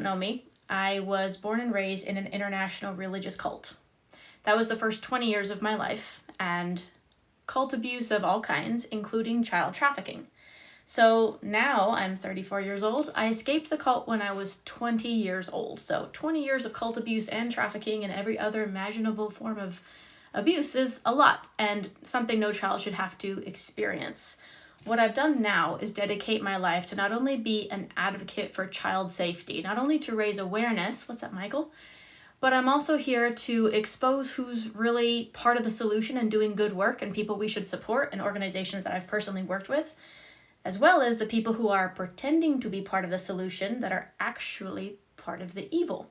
Know me, I was born and raised in an international religious cult. That was the first 20 years of my life, and cult abuse of all kinds, including child trafficking. So now I'm 34 years old. I escaped the cult when I was 20 years old. So 20 years of cult abuse and trafficking and every other imaginable form of abuse is a lot, and something no child should have to experience. What I've done now is dedicate my life to not only be an advocate for child safety, not only to raise awareness, what's up, Michael? But I'm also here to expose who's really part of the solution and doing good work and people we should support and organizations that I've personally worked with, as well as the people who are pretending to be part of the solution that are actually part of the evil.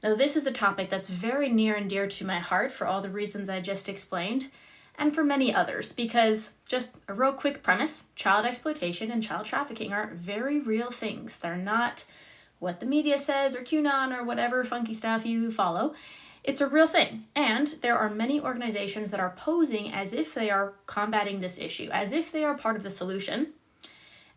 Now, this is a topic that's very near and dear to my heart for all the reasons I just explained, and for many others, because just a real quick premise, child exploitation and child trafficking are very real things. They're not what the media says or QAnon or whatever funky stuff you follow. It's a real thing. And there are many organizations that are posing as if they are combating this issue, as if they are part of the solution.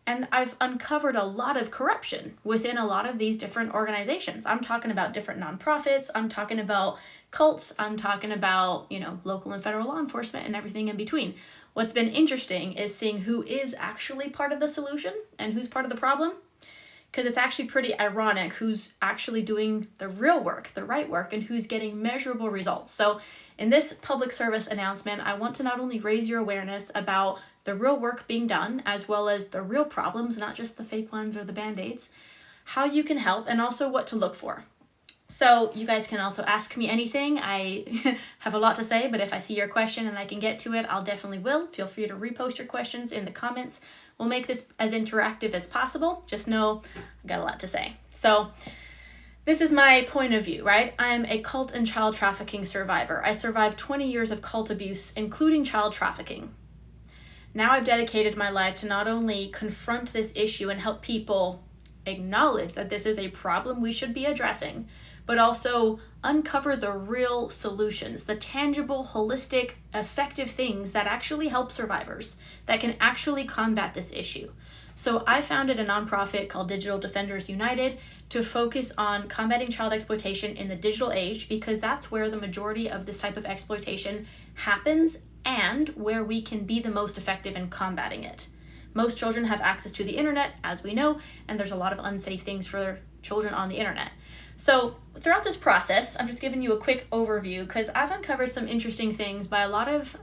And I've uncovered a lot of corruption within a lot of these different organizations. I'm talking about different nonprofits. I'm talking about cults. I'm talking about, local and federal law enforcement and everything in between. What's been interesting is seeing who is actually part of the solution and who's part of the problem. Because it's actually pretty ironic who's actually doing the real work, the right work, and who's getting measurable results. So in this public service announcement, I want to not only raise your awareness about the real work being done, as well as the real problems, not just the fake ones or the band-aids, how you can help, and also what to look for. So you guys can also ask me anything. I have a lot to say, but if I see your question and I can get to it, I'll definitely will. Feel free to repost your questions in the comments. We'll make this as interactive as possible. Just know I got a lot to say. So this is my point of view, right? I'm a cult and child trafficking survivor. I survived 20 years of cult abuse, including child trafficking. Now I've dedicated my life to not only confront this issue and help people acknowledge that this is a problem we should be addressing, but also uncover the real solutions, the tangible, holistic, effective things that actually help survivors, that can actually combat this issue. So I founded a nonprofit called Digital Defenders United to focus on combating child exploitation in the digital age, because that's where the majority of this type of exploitation happens and where we can be the most effective in combating it. Most children have access to the internet, as we know, and there's a lot of unsafe things for children on the internet. So throughout this process, I'm just giving you a quick overview because I've uncovered some interesting things by a lot of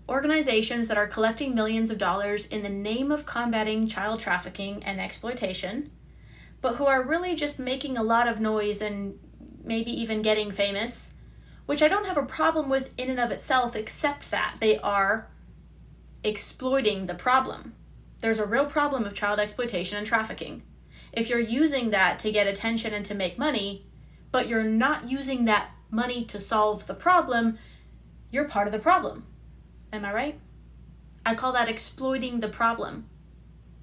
organizations that are collecting millions of dollars in the name of combating child trafficking and exploitation, but who are really just making a lot of noise and maybe even getting famous, which I don't have a problem with in and of itself, except that they are exploiting the problem. There's a real problem of child exploitation and trafficking. If you're using that to get attention and to make money, but you're not using that money to solve the problem, you're part of the problem. Am I right? I call that exploiting the problem.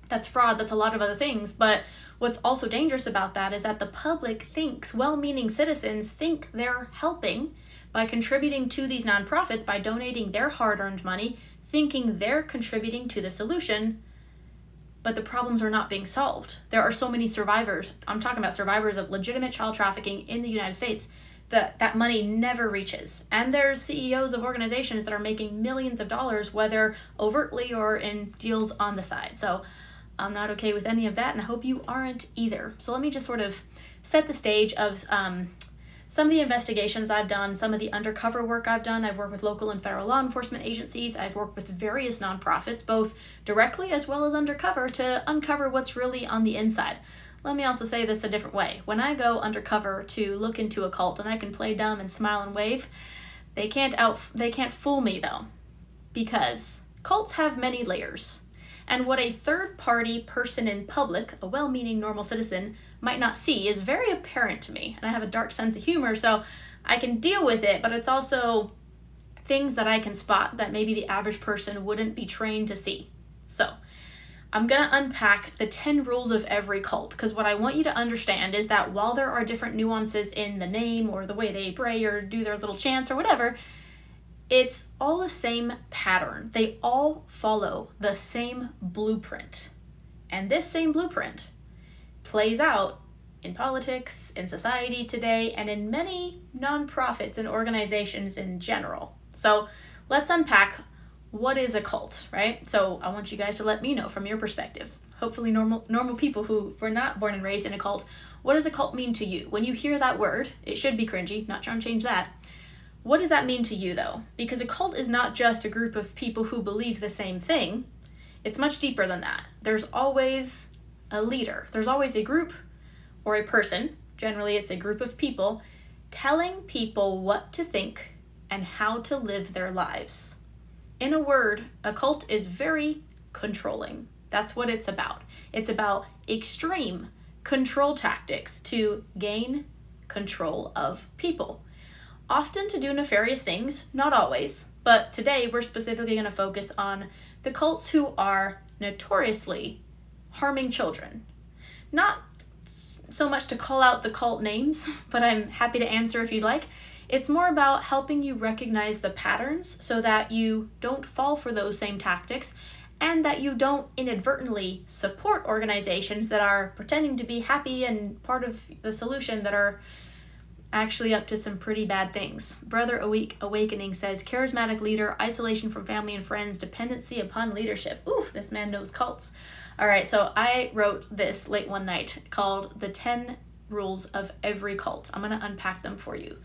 That's fraud, that's a lot of other things, but what's also dangerous about that is that the public thinks, well-meaning citizens think they're helping by contributing to these nonprofits, by donating their hard-earned money, thinking they're contributing to the solution, but the problems are not being solved. There are so many survivors, I'm talking about survivors of legitimate child trafficking in the United States, that money never reaches. And there's CEOs of organizations that are making millions of dollars, whether overtly or in deals on the side. So I'm not okay with any of that, and I hope you aren't either. So let me just sort of set the stage of some of the investigations I've done, some of the undercover work I've done. I've worked with local and federal law enforcement agencies. I've worked with various nonprofits, both directly as well as undercover, to uncover what's really on the inside. Let me also say this a different way. When I go undercover to look into a cult, and I can play dumb and smile and wave, they can't fool me though, because cults have many layers. And what a third-party person in public, a well-meaning normal citizen, might not see is very apparent to me. And I have a dark sense of humor, so I can deal with it, but it's also things that I can spot that maybe the average person wouldn't be trained to see. So I'm going to unpack the 10 rules of every cult, because what I want you to understand is that while there are different nuances in the name or the way they pray or do their little chants or whatever, it's all the same pattern. They all follow the same blueprint. And this same blueprint plays out in politics, in society today, and in many nonprofits and organizations in general. So let's unpack what is a cult, right? So I want you guys to let me know from your perspective, hopefully normal people who were not born and raised in a cult, what does a cult mean to you? When you hear that word, it should be cringy, not trying to change that. What does that mean to you though? Because a cult is not just a group of people who believe the same thing. It's much deeper than that. There's always a leader. There's always a group or a person, generally it's a group of people, telling people what to think and how to live their lives. In a word, a cult is very controlling. That's what it's about. It's about extreme control tactics to gain control of people. Often to do nefarious things, not always, but today we're specifically going to focus on the cults who are notoriously harming children. Not so much to call out the cult names, but I'm happy to answer if you'd like. It's more about helping you recognize the patterns so that you don't fall for those same tactics and that you don't inadvertently support organizations that are pretending to be happy and part of the solution that are actually up to some pretty bad things. Brother Awakening says, charismatic leader, isolation from family and friends, dependency upon leadership. Ooh, this man knows cults. All right, so I wrote this late one night called The 10 Rules of Every Cult. I'm going to unpack them for you.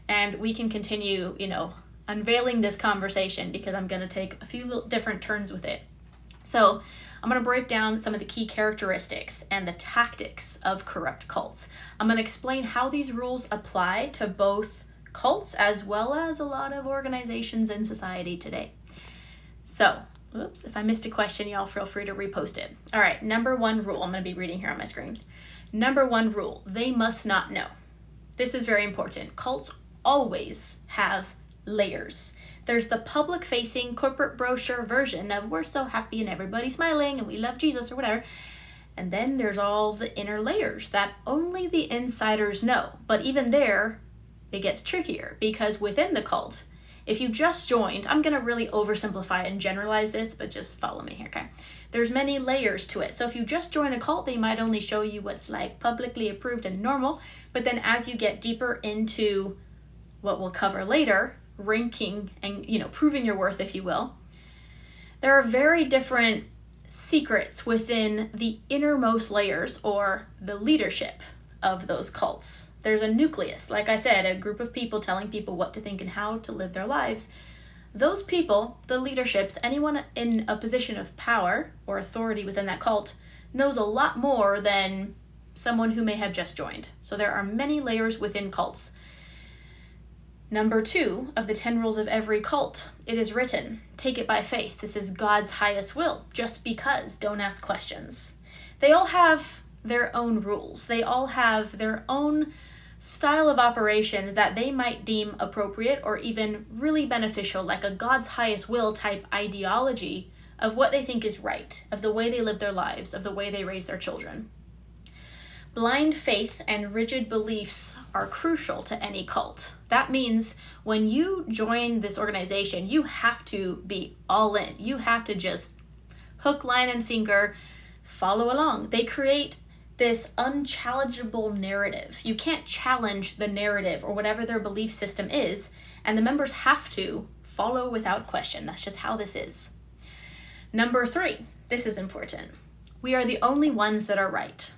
And we can continue, unveiling this conversation because I'm going to take a few little different turns with it. So I'm going to break down some of the key characteristics and the tactics of corrupt cults. I'm going to explain how these rules apply to both cults as well as a lot of organizations in society today. So, oops, if I missed a question, y'all feel free to repost it. All right, number 1 rule. I'm going to be reading here on my screen. Number 1 rule, they must not know. This is very important. Cults always have layers. There's the public-facing corporate brochure version of we're so happy and everybody's smiling and we love Jesus or whatever. And then there's all the inner layers that only the insiders know. But even there, it gets trickier because within the cult, if you just joined, I'm going to really oversimplify and generalize this, but just follow me here, okay? There's many layers to it. So if you just join a cult, they might only show you what's like publicly approved and normal. But then as you get deeper into what we'll cover later, ranking and proving your worth, if you will, there are very different secrets within the innermost layers or the leadership of those cults. There's a nucleus, like I said, a group of people telling people what to think and how to live their lives. Those people, the leaderships, anyone in a position of power or authority within that cult knows a lot more than someone who may have just joined. So there are many layers within cults. Number 2 of the 10 rules of every cult, it is written, take it by faith. This is God's highest will. Just because, don't ask questions. They all have their own rules. They all have their own style of operations that they might deem appropriate or even really beneficial, like a God's highest will type ideology of what they think is right, of the way they live their lives, of the way they raise their children. Blind faith and rigid beliefs are crucial to any cult. That means when you join this organization, you have to be all in. You have to just hook, line, and sinker, follow along. They create this unchallengeable narrative. You can't challenge the narrative or whatever their belief system is, and the members have to follow without question. That's just how this is. Number 3, this is important. We are the only ones that are right.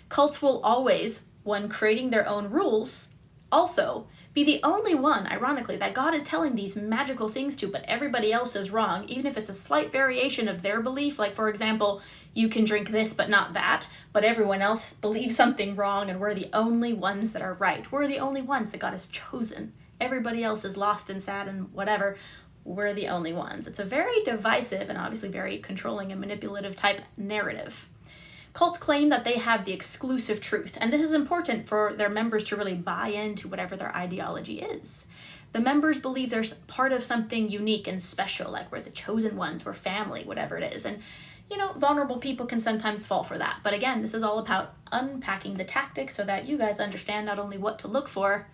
Cults will always, when creating their own rules, also be the only one, ironically, that God is telling these magical things to, but everybody else is wrong, even if it's a slight variation of their belief. Like, for example, you can drink this but not that, but everyone else believes something wrong, and we're the only ones that are right. We're the only ones that God has chosen. Everybody else is lost and sad and whatever. We're the only ones. It's a very divisive and obviously very controlling and manipulative type narrative. Cults claim that they have the exclusive truth, and this is important for their members to really buy into whatever their ideology is. The members believe they're part of something unique and special, like we're the chosen ones, we're family, whatever it is. And, vulnerable people can sometimes fall for that. But again, this is all about unpacking the tactics so that you guys understand not only what to look for,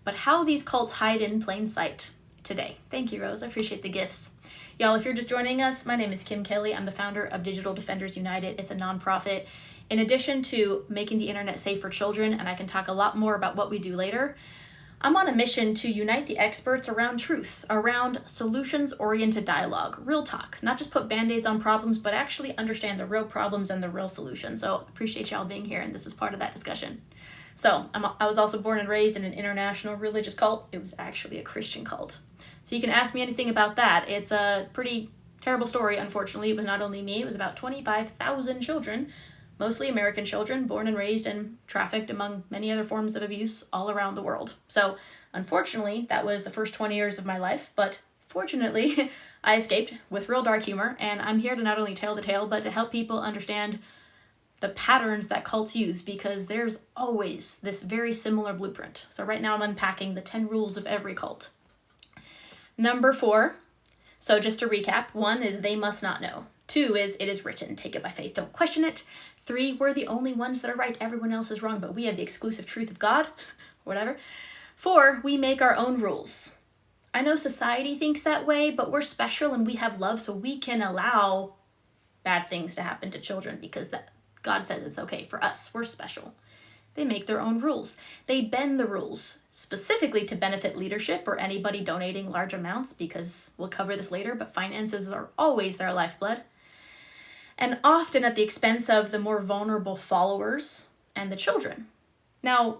but how these cults hide in plain sight. today. Thank you, Rose. I appreciate the gifts. Y'all, if you're just joining us, my name is Kim Kelly. I'm the founder of Digital Defenders United. It's a nonprofit. In addition to making the internet safe for children, and I can talk a lot more about what we do later, I'm on a mission to unite the experts around truth, around solutions-oriented dialogue, real talk, not just put band-aids on problems, but actually understand the real problems and the real solutions. So appreciate y'all being here, and this is part of that discussion. So I was also born and raised in an international religious cult. It was actually a Christian cult. So you can ask me anything about that. It's a pretty terrible story, unfortunately. It was not only me, it was about 25,000 children, mostly American children, born and raised and trafficked among many other forms of abuse all around the world. So unfortunately, that was the first 20 years of my life, but fortunately, I escaped with real dark humor, and I'm here to not only tell the tale, but to help people understand the patterns that cults use, because there's always this very similar blueprint. So right now I'm unpacking the 10 rules of every cult. Number 4, so just to recap, 1 is they must not know. 2 is it is written, take it by faith, don't question it. 3, we're the only ones that are right, everyone else is wrong, but we have the exclusive truth of God, whatever. 4, we make our own rules. I know society thinks that way, but we're special and we have love, so we can allow bad things to happen to children because God says it's okay for us. We're special. They make their own rules. They bend the rules specifically to benefit leadership or anybody donating large amounts, because we'll cover this later, but finances are always their lifeblood. And often at the expense of the more vulnerable followers and the children. Now,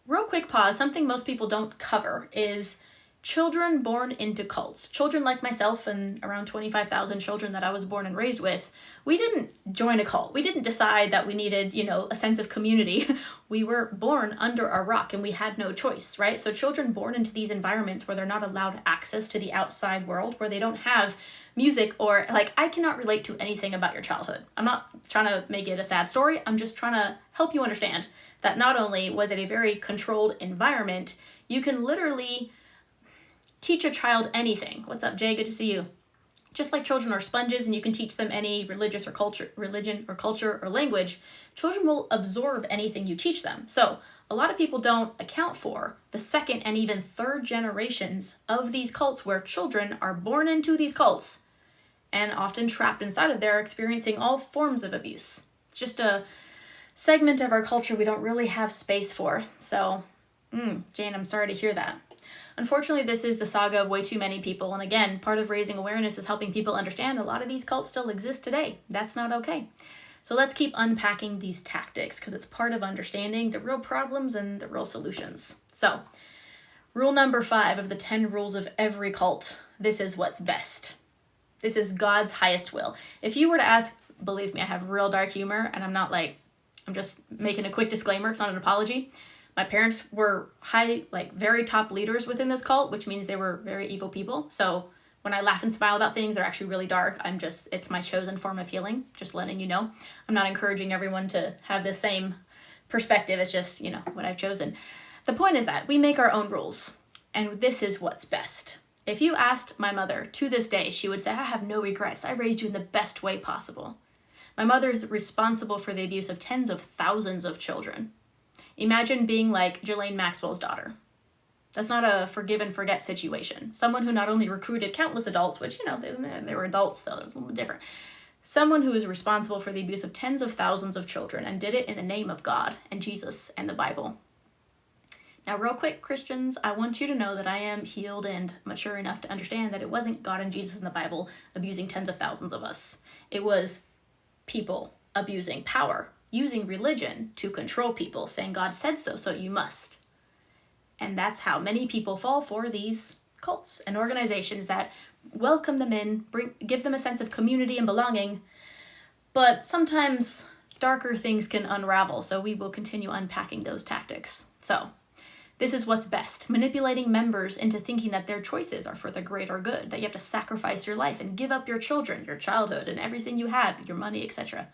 real quick pause, something most people don't cover is children born into cults. Children like myself and around 25,000 children that I was born and raised with, we didn't join a cult. We didn't decide that we needed, a sense of community. We were born under a rock and we had no choice, right? So children born into these environments where they're not allowed access to the outside world, where they don't have music or I cannot relate to anything about your childhood. I'm not trying to make it a sad story. I'm just trying to help you understand that not only was it a very controlled environment, you can literally teach a child anything. What's up, Jay? Good to see you. Just like children are sponges and you can teach them any religion or culture or language, children will absorb anything you teach them. So a lot of people don't account for the second and even third generations of these cults where children are born into these cults and often trapped inside of there experiencing all forms of abuse. It's just a segment of our culture we don't really have space for. So, Jane, I'm sorry to hear that. Unfortunately, this is the saga of way too many people. And again, part of raising awareness is helping people understand a lot of these cults still exist today. That's not okay. So let's keep unpacking these tactics because it's part of understanding the real problems and the real solutions. So, rule number 5 of the 10 rules of every cult. This is what's best. This is God's highest will. If you were to ask, believe me, I have real dark humor and I'm just making a quick disclaimer. It's not an apology. My parents were very top leaders within this cult, which means they were very evil people. So when I laugh and smile about things, they're actually really dark. It's my chosen form of healing, just letting you know. I'm not encouraging everyone to have the same perspective. It's just, what I've chosen. The point is that we make our own rules, and this is what's best. If you asked my mother to this day, she would say, I have no regrets. I raised you in the best way possible. My mother is responsible for the abuse of tens of thousands of children. Imagine being like Ghislaine Maxwell's daughter. That's not a forgive and forget situation. Someone who not only recruited countless adults, which, they were adults, though, it's a little bit different. Someone who is responsible for the abuse of tens of thousands of children and did it in the name of God and Jesus and the Bible. Now, real quick, Christians, I want you to know that I am healed and mature enough to understand that it wasn't God and Jesus and the Bible abusing tens of thousands of us. It was people abusing power, using religion to control people, saying God said so, so you must. And that's how many people fall for these cults and organizations that welcome them in, give them a sense of community and belonging, but sometimes darker things can unravel, so we will continue unpacking those tactics. So, this is what's best, manipulating members into thinking that their choices are for the greater good, that you have to sacrifice your life and give up your children, your childhood, and everything you have, your money, etc.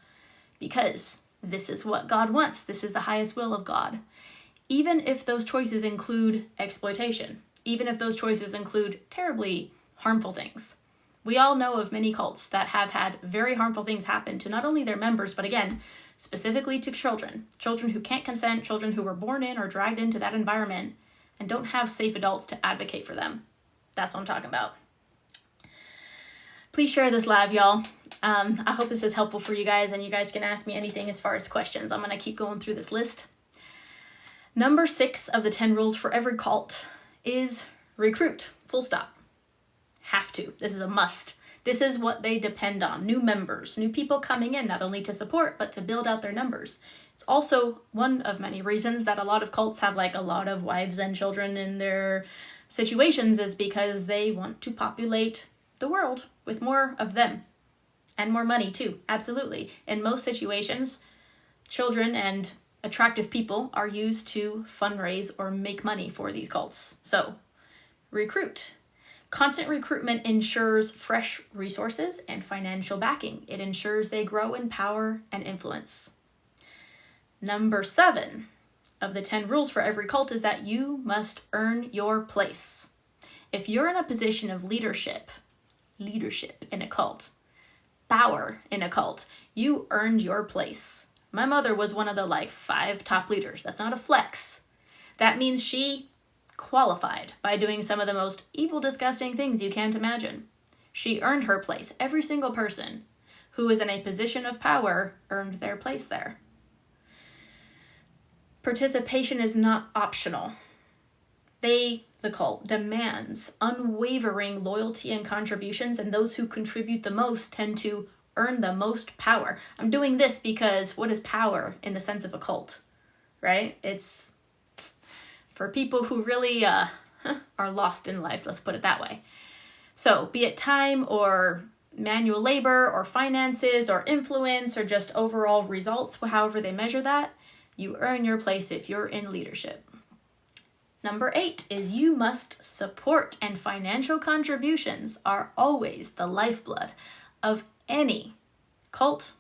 Because this is what God wants. This is the highest will of God. Even if those choices include exploitation, even if those choices include terribly harmful things. We all know of many cults that have had very harmful things happen to not only their members, but again, specifically to children. Children who can't consent, children who were born in or dragged into that environment and don't have safe adults to advocate for them. That's what I'm talking about. Please share this live, y'all. I hope this is helpful for you guys, and you guys can ask me anything as far as questions. I'm going to keep going through this list. Number 6 of the 10 rules for every cult is recruit. Full stop. Have to. This is a must. This is what they depend on. New members, new people coming in, not only to support, but to build out their numbers. It's also one of many reasons that a lot of cults have like a lot of wives and children in their situations, is because they want to populate the world with more of them and more money too. Absolutely. In most situations, children and attractive people are used to fundraise or make money for these cults. So, recruit. Constant recruitment ensures fresh resources and financial backing. It ensures they grow in power and influence. Number 7 of the 10 rules for every cult is that you must earn your place. If you're in a position of leadership in a cult, power in a cult, you earned your place. My mother was one of the 5 top leaders. That's not a flex. That means she qualified by doing some of the most evil, disgusting things you can't imagine. She earned her place. Every single person who is in a position of power earned their place there. Participation is not optional. The cult, demands unwavering loyalty and contributions, and those who contribute the most tend to earn the most power. I'm doing this because what is power in the sense of a cult, right? It's for people who really are lost in life, let's put it that way. So be it time or manual labor or finances or influence or just overall results, however they measure that, you earn your place if you're in leadership. Number 8 is you must support, and financial contributions are always the lifeblood of any cult,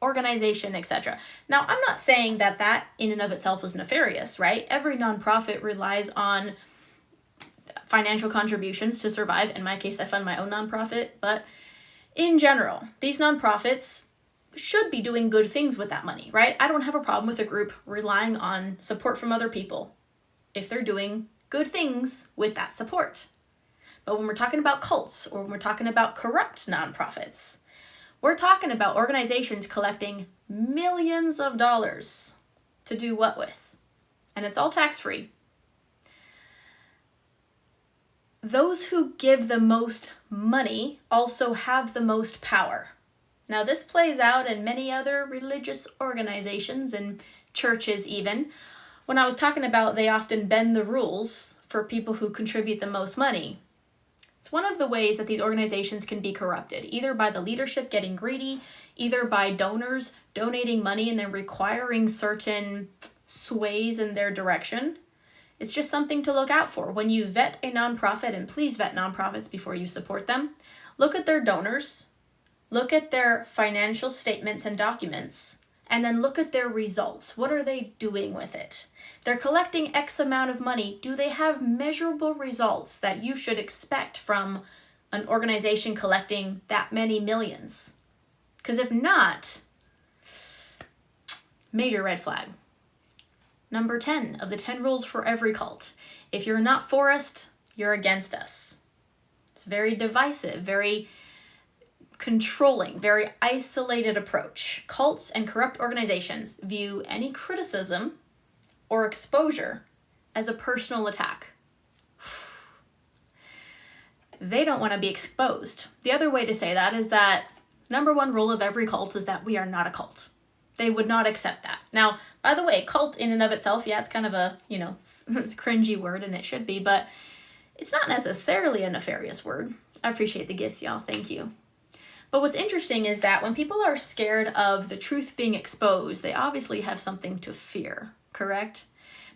organization, etc. Now, I'm not saying that in and of itself is nefarious, right? Every nonprofit relies on financial contributions to survive. In my case, I fund my own nonprofit, but in general, these nonprofits should be doing good things with that money, right? I don't have a problem with a group relying on support from other people if they're doing good things with that support. But when we're talking about cults, or when we're talking about corrupt nonprofits, we're talking about organizations collecting millions of dollars to do what with? And it's all tax-free. Those who give the most money also have the most power. Now, this plays out in many other religious organizations and churches even. When I was talking about they often bend the rules for people who contribute the most money, it's one of the ways that these organizations can be corrupted, either by the leadership getting greedy, either by donors donating money and then requiring certain sways in their direction. It's just something to look out for. When you vet a nonprofit, and please vet nonprofits before you support them, look at their donors, look at their financial statements and documents, and then look at their results. What are they doing with it? They're collecting X amount of money. Do they have measurable results that you should expect from an organization collecting that many millions? Because if not, major red flag. Number 10 of the 10 rules for every cult. If you're not for us, you're against us. It's very divisive, very controlling, very isolated approach. Cults and corrupt organizations view any criticism or exposure as a personal attack. They don't want to be exposed. The other way to say that is that number 1 rule of every cult is that we are not a cult. They would not accept that. Now, by the way, cult in and of itself, yeah, it's kind of a, it's a cringy word, and it should be, but it's not necessarily a nefarious word. I appreciate the gifts, y'all. Thank you. But what's interesting is that when people are scared of the truth being exposed, they obviously have something to fear, correct?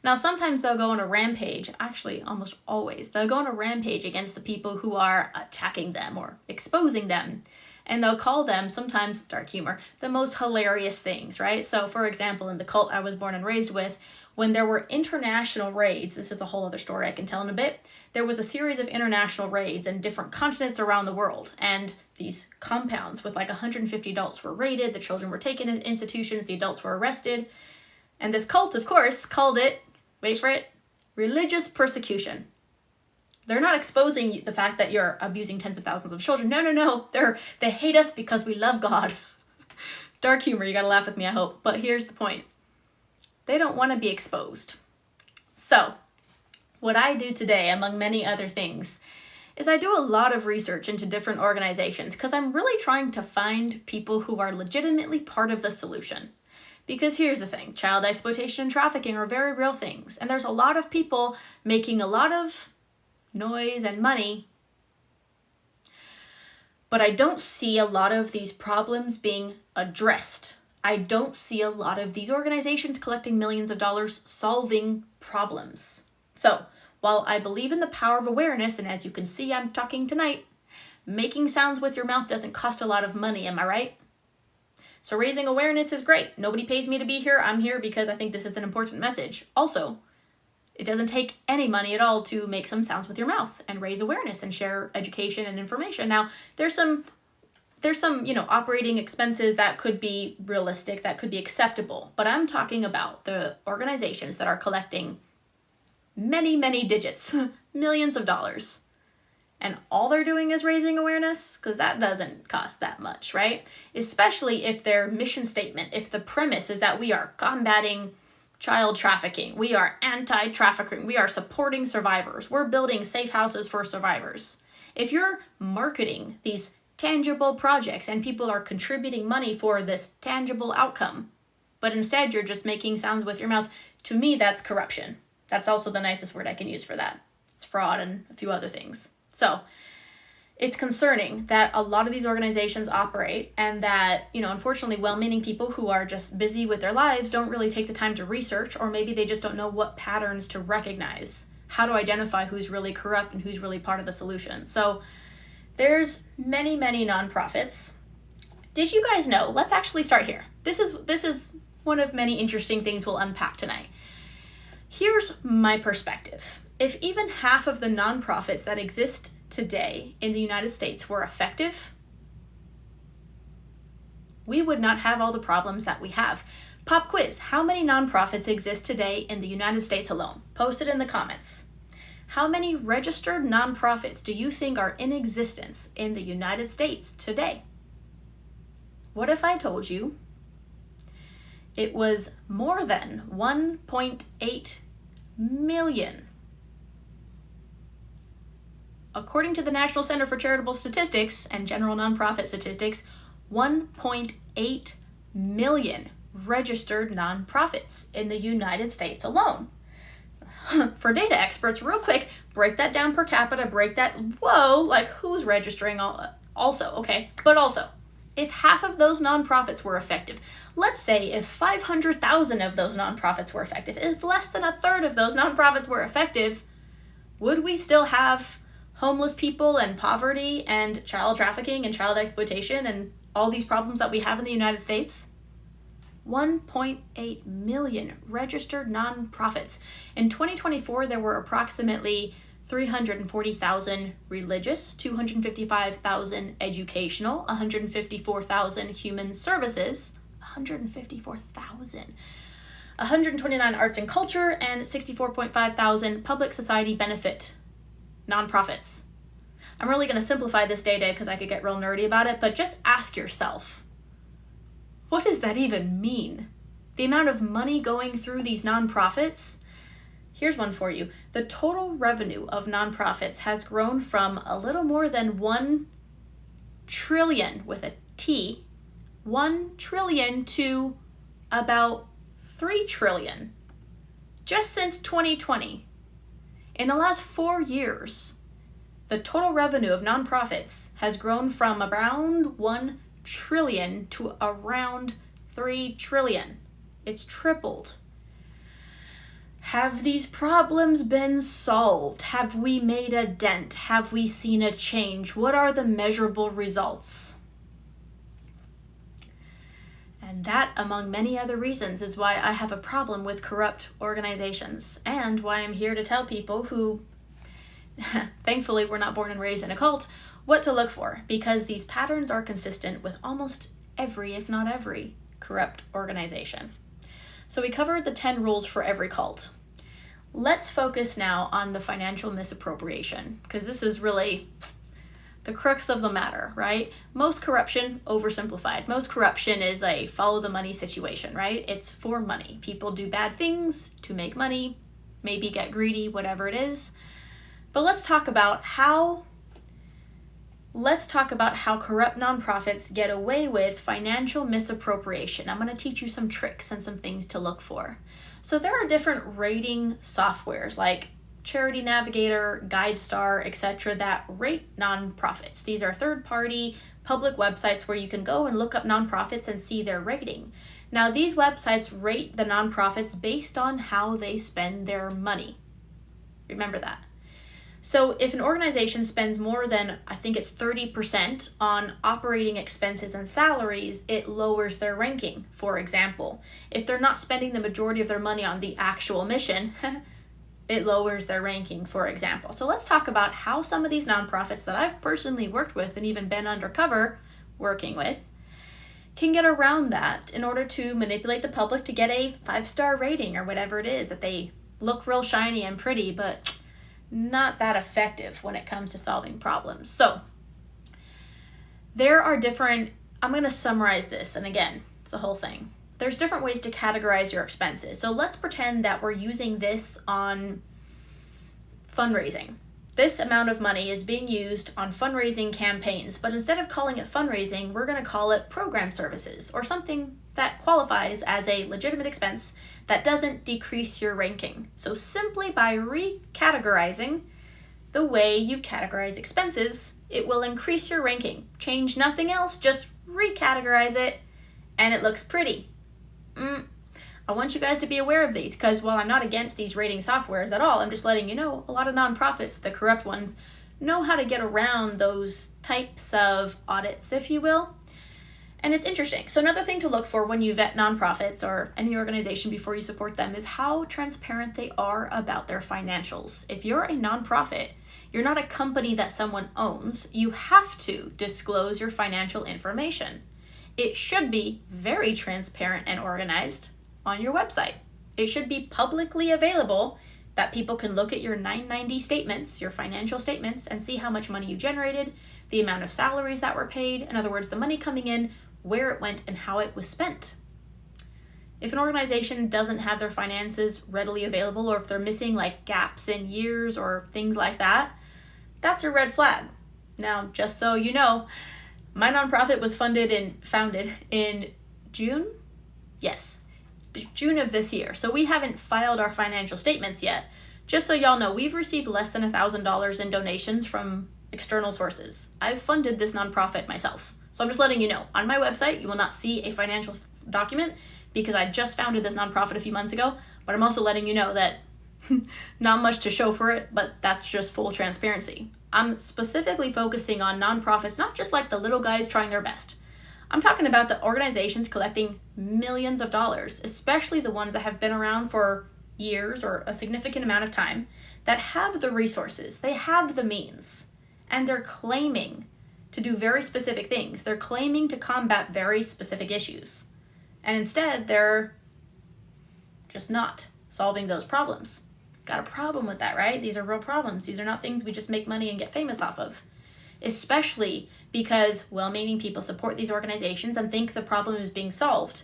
Now, sometimes they'll go on a rampage, actually almost always, they'll go on a rampage against the people who are attacking them or exposing them. And they'll call them, sometimes dark humor, the most hilarious things, right? So, for example, in the cult I was born and raised with, when there were international raids, this is a whole other story I can tell in a bit, there was a series of international raids in different continents around the world. And these compounds with 150 adults were raided, the children were taken in institutions, the adults were arrested. And this cult, of course, called it, wait for it, religious persecution. They're not exposing the fact that you're abusing tens of thousands of children. No. They hate us because we love God. Dark humor, you gotta laugh with me, I hope. But here's the point. They don't want to be exposed. So, what I do today, among many other things, is I do a lot of research into different organizations because I'm really trying to find people who are legitimately part of the solution. Because here's the thing, child exploitation and trafficking are very real things, and there's a lot of people making a lot of noise and money, but I don't see a lot of these problems being addressed. I don't see a lot of these organizations collecting millions of dollars solving problems. So, while I believe in the power of awareness, and as you can see, I'm talking tonight, making sounds with your mouth doesn't cost a lot of money, am I right? So raising awareness is great. Nobody pays me to be here. I'm here because I think this is an important message. Also, it doesn't take any money at all to make some sounds with your mouth and raise awareness and share education and information. Now, there's some operating expenses that could be realistic, that could be acceptable. But I'm talking about the organizations that are collecting many, many digits, millions of dollars. And all they're doing is raising awareness, because that doesn't cost that much, right? Especially if their mission statement, if the premise is that we are combating child trafficking, we are anti-trafficking, we are supporting survivors, we're building safe houses for survivors. If you're marketing these tangible projects and people are contributing money for this tangible outcome, but instead you're just making sounds with your mouth, to me that's corruption. That's also the nicest word I can use for that. It's fraud and a few other things. So it's concerning that a lot of these organizations operate and that, unfortunately, well-meaning people who are just busy with their lives don't really take the time to research, or maybe they just don't know what patterns to recognize, how to identify who's really corrupt and who's really part of the solution. So there's many, many nonprofits. Did you guys know? Let's actually start here. This is one of many interesting things we'll unpack tonight. Here's my perspective. If even half of the nonprofits that exist today in the United States were effective, we would not have all the problems that we have. Pop quiz, how many nonprofits exist today in the United States alone? Post it in the comments. How many registered nonprofits do you think are in existence in the United States today? What if I told you it was more than 1.8 million? According to the National Center for Charitable Statistics and General Nonprofit Statistics, 1.8 million registered nonprofits in the United States alone. For data experts, real quick, break that down per capita, who's registering also, okay? But also, if half of those nonprofits were effective, let's say if 500,000 of those nonprofits were effective, if less than a third of those nonprofits were effective, would we still have homeless people and poverty and child trafficking and child exploitation and all these problems that we have in the United States? 1.8 million registered nonprofits. In 2024, there were approximately 340,000 religious, 255,000 educational, 154,000 human services, 129 arts and culture, and 64.5 thousand public society benefit nonprofits. I'm really going to simplify this data because I could get real nerdy about it, but just ask yourself, what does that even mean? The amount of money going through these nonprofits? Here's one for you. The total revenue of nonprofits has grown from a little more than 1 trillion with a T, 1 trillion to about 3 trillion just since 2020. In the last 4 years, the total revenue of nonprofits has grown from around 1 trillion to around 3 trillion. It's tripled. Have these problems been solved? Have we made a dent? Have we seen a change? What are the measurable results? And that, among many other reasons, is why I have a problem with corrupt organizations, and why I'm here to tell people who, thankfully, were not born and raised in a cult, what to look for, because these patterns are consistent with almost every, if not every, corrupt organization. So we covered the 10 rules for every cult. Let's focus now on the financial misappropriation, because this is really the crux of the matter, right? Most corruption, oversimplified, most corruption is a follow the money situation, right? It's for money. People do bad things to make money, maybe get greedy, whatever it is. But let's talk about how corrupt nonprofits get away with financial misappropriation. I'm going to teach you some tricks and some things to look for. So there are different rating softwares like Charity Navigator, GuideStar, etc. that rate nonprofits. These are third-party public websites where you can go and look up nonprofits and see their rating. Now, these websites rate the nonprofits based on how they spend their money. Remember that. So if an organization spends more than, I think it's 30% on operating expenses and salaries, it lowers their ranking, for example. If they're not spending the majority of their money on the actual mission, it lowers their ranking, for example. So let's talk about how some of these nonprofits that I've personally worked with and even been undercover working with can get around that in order to manipulate the public to get a 5-star rating or whatever it is, that they look real shiny and pretty, but not that effective when it comes to solving problems. So there are different, I'm going to summarize this, and again, it's a whole thing. There's different ways to categorize your expenses. So let's pretend that we're using this on fundraising. This amount of money is being used on fundraising campaigns, but instead of calling it fundraising, we're going to call it program services or something that qualifies as a legitimate expense that doesn't decrease your ranking. So simply by recategorizing the way you categorize expenses, it will increase your ranking. Change nothing else, just recategorize it, and it looks pretty. I want you guys to be aware of these, because while I'm not against these rating softwares at all, I'm just letting you know a lot of nonprofits, the corrupt ones, know how to get around those types of audits, if you will. And it's interesting. So another thing to look for when you vet nonprofits or any organization before you support them is how transparent they are about their financials. If you're a nonprofit, you're not a company that someone owns, you have to disclose your financial information. It should be very transparent and organized on your website. It should be publicly available that people can look at your 990 statements, your financial statements, and see how much money you generated, the amount of salaries that were paid, in other words, the money coming in, where it went, and how it was spent. If an organization doesn't have their finances readily available, or if they're missing like gaps in years or things like that, that's a red flag. Now, just so you know, my nonprofit was founded in June? Yes, June of this year. So we haven't filed our financial statements yet. Just so y'all know, we've received less than $1,000 in donations from external sources. I've funded this nonprofit myself. So I'm just letting you know, on my website, you will not see a financial document because I just founded this nonprofit a few months ago, but I'm also letting you know that not much to show for it, but that's just full transparency. I'm specifically focusing on nonprofits, not just like the little guys trying their best. I'm talking about the organizations collecting millions of dollars, especially the ones that have been around for years or a significant amount of time, that have the resources, they have the means, and they're claiming to do very specific things. They're claiming to combat very specific issues. And instead, they're just not solving those problems. Got a problem with that, right? These are real problems. These are not things we just make money and get famous off of. Especially because well-meaning people support these organizations and think the problem is being solved.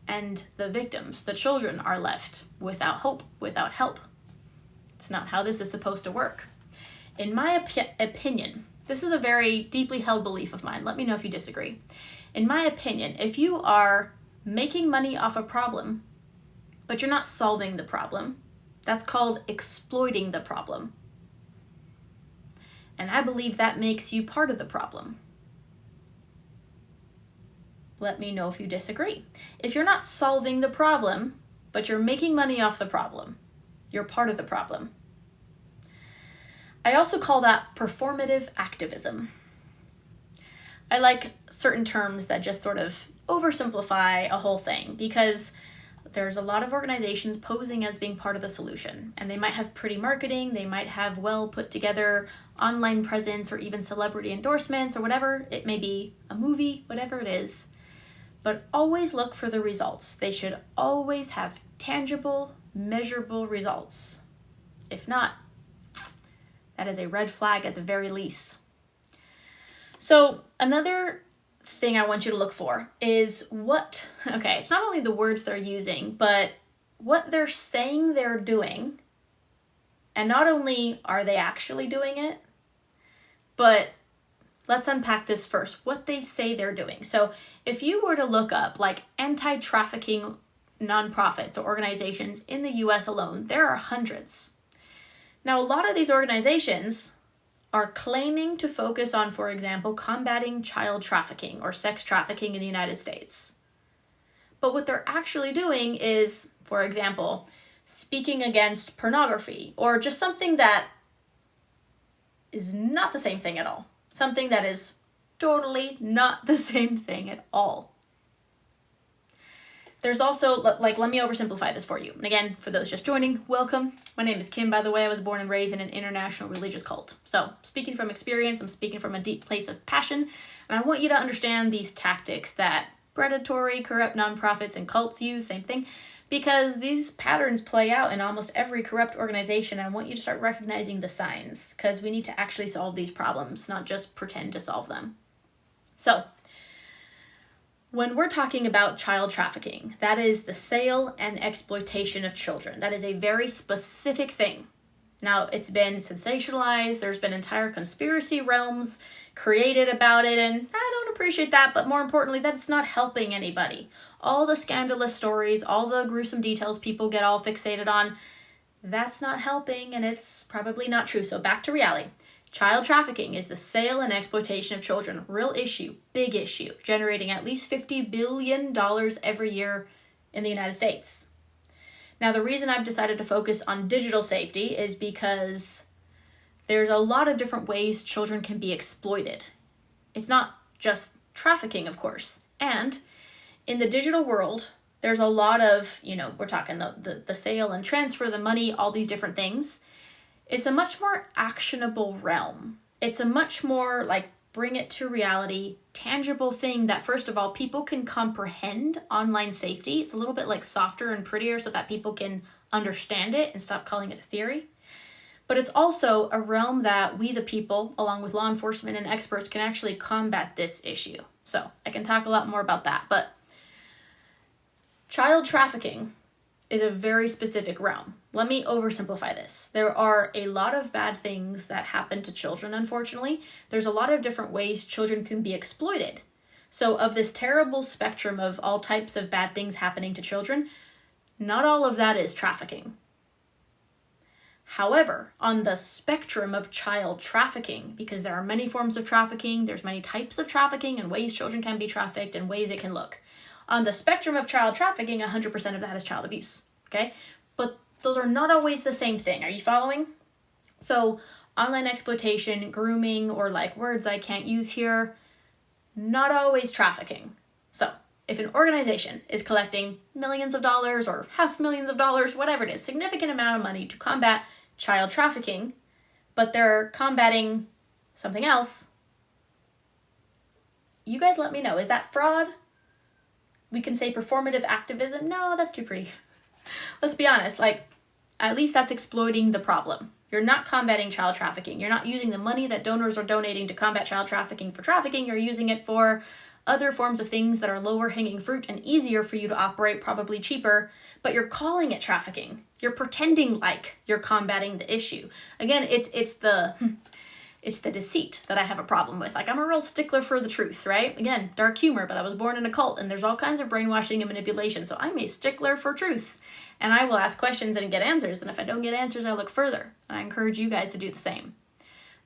And the victims, the children, are left without hope, without help. It's not how this is supposed to work. In my opinion, this is a very deeply held belief of mine. Let me know if you disagree. In my opinion, if you are making money off a problem, but you're not solving the problem, that's called exploiting the problem. And I believe that makes you part of the problem. Let me know if you disagree. If you're not solving the problem, but you're making money off the problem, you're part of the problem. I also call that performative activism. I like certain terms that just sort of oversimplify a whole thing, because there's a lot of organizations posing as being part of the solution, and they might have pretty marketing, they might have well put together online presence or even celebrity endorsements or whatever it may be, a movie, whatever it is. But always look for the results. They should always have tangible, measurable results. If not, that is a red flag at the very least. So another thing I want you to look for is it's not only the words they're using, but what they're saying they're doing. And not only are they actually doing it, but let's unpack this first, what they say they're doing. So if you were to look up like anti-trafficking nonprofits or organizations in the US alone, there are hundreds. Now, a lot of these organizations are claiming to focus on, for example, combating child trafficking or sex trafficking in the United States. But what they're actually doing is, for example, speaking against pornography or just something that is not the same thing at all. Something that is totally not the same thing at all. There's also, let me oversimplify this for you. And again, for those just joining, welcome. My name is Kim, by the way. I was born and raised in an international religious cult. So speaking from experience, I'm speaking from a deep place of passion. And I want you to understand these tactics that predatory, corrupt nonprofits and cults use, same thing, because these patterns play out in almost every corrupt organization. I want you to start recognizing the signs because we need to actually solve these problems, not just pretend to solve them. So, when we're talking about child trafficking, that is the sale and exploitation of children. That is a very specific thing. Now, it's been sensationalized. There's been entire conspiracy realms created about it, and I don't appreciate that, but more importantly, that's not helping anybody. All the scandalous stories, all the gruesome details people get all fixated on, that's not helping, and it's probably not true. So back to reality. Child trafficking is the sale and exploitation of children. Real issue, big issue, generating at least $50 billion every year in the United States. Now, the reason I've decided to focus on digital safety is because there's a lot of different ways children can be exploited. It's not just trafficking, of course. And in the digital world, there's a lot of, we're talking the sale and transfer, the money, all these different things. It's a much more actionable realm. It's a much more bring it to reality, tangible thing that, first of all, people can comprehend online safety. It's a little bit softer and prettier so that people can understand it and stop calling it a theory. But it's also a realm that we, the people, along with law enforcement and experts, can actually combat this issue. So I can talk a lot more about that. But child trafficking is a very specific realm. Let me oversimplify this. There are a lot of bad things that happen to children, unfortunately. There's a lot of different ways children can be exploited. So of this terrible spectrum of all types of bad things happening to children, not all of that is trafficking. However, on the spectrum of child trafficking, because there are many forms of trafficking, there's many types of trafficking and ways children can be trafficked and ways it can look. On the spectrum of child trafficking, 100% of that is child abuse, okay? But those are not always the same thing. Are you following? So online exploitation, grooming, or words I can't use here, not always trafficking. So if an organization is collecting millions of dollars or $500,000, whatever it is, significant amount of money to combat child trafficking, but they're combating something else, you guys let me know. Is that fraud? We can say performative activism. No, that's too pretty. Let's be honest, at least that's exploiting the problem. You're not combating child trafficking. You're not using the money that donors are donating to combat child trafficking for trafficking. You're using it for other forms of things that are lower hanging fruit and easier for you to operate, probably cheaper, but you're calling it trafficking. You're pretending like you're combating the issue. Again, it's the deceit that I have a problem with. I'm a real stickler for the truth, right? Again, dark humor, but I was born in a cult and there's all kinds of brainwashing and manipulation. So I'm a stickler for truth and I will ask questions and get answers. And if I don't get answers, I look further. And I encourage you guys to do the same.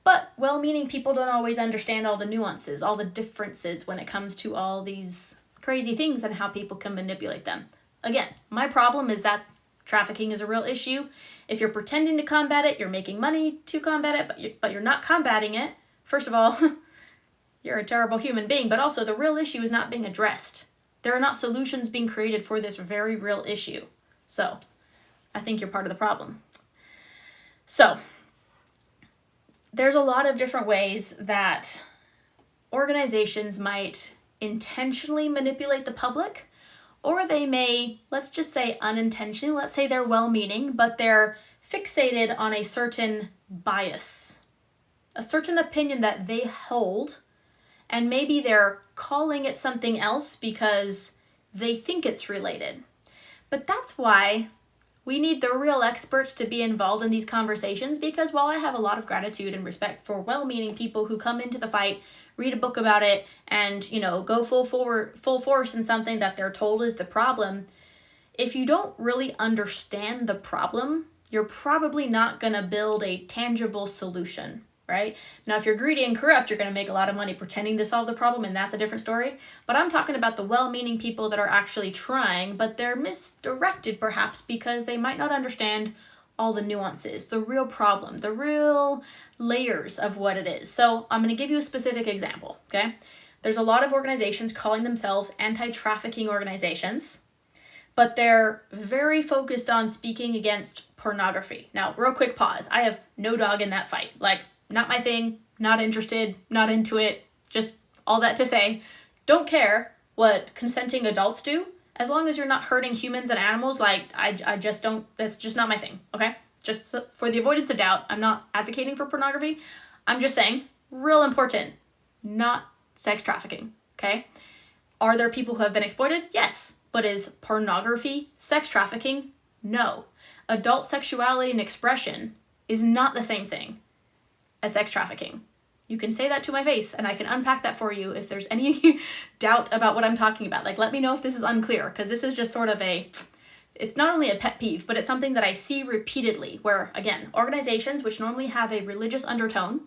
But well-meaning people don't always understand all the nuances, all the differences when it comes to all these crazy things and how people can manipulate them. Again, my problem is that trafficking is a real issue. If you're pretending to combat it, you're making money to combat it, but you're not combating it. First of all, you're a terrible human being, but also the real issue is not being addressed. There are not solutions being created for this very real issue. So I think you're part of the problem. So there's a lot of different ways that organizations might intentionally manipulate the public or they may, let's just say unintentionally, let's say they're well-meaning, but they're fixated on a certain bias, a certain opinion that they hold, and maybe they're calling it something else because they think it's related. But that's why we need the real experts to be involved in these conversations, because while I have a lot of gratitude and respect for well-meaning people who come into the fight, read a book about it, and, go full force in something that they're told is the problem, if you don't really understand the problem, you're probably not going to build a tangible solution, right? Now, if you're greedy and corrupt, you're going to make a lot of money pretending to solve the problem, and that's a different story. But I'm talking about the well-meaning people that are actually trying, but they're misdirected perhaps because they might not understand all the nuances, the real problem, the real layers of what it is. So I'm going to give you a specific example, okay? There's a lot of organizations calling themselves anti-trafficking organizations, but they're very focused on speaking against pornography. Now, real quick pause. I have no dog in that fight. Not my thing, not interested, not into it, just all that to say, don't care what consenting adults do, as long as you're not hurting humans and animals. I just don't, that's just not my thing, okay? Just so, for the avoidance of doubt, I'm not advocating for pornography. I'm just saying, real important, not sex trafficking, okay? Are there people who have been exploited? Yes. But is pornography sex trafficking? No. Adult sexuality and expression is not the same thing as sex trafficking. You can say that to my face and I can unpack that for you if there's any doubt about what I'm talking about. Let me know if this is unclear, because this is just sort of it's not only a pet peeve, but it's something that I see repeatedly where, again, organizations which normally have a religious undertone,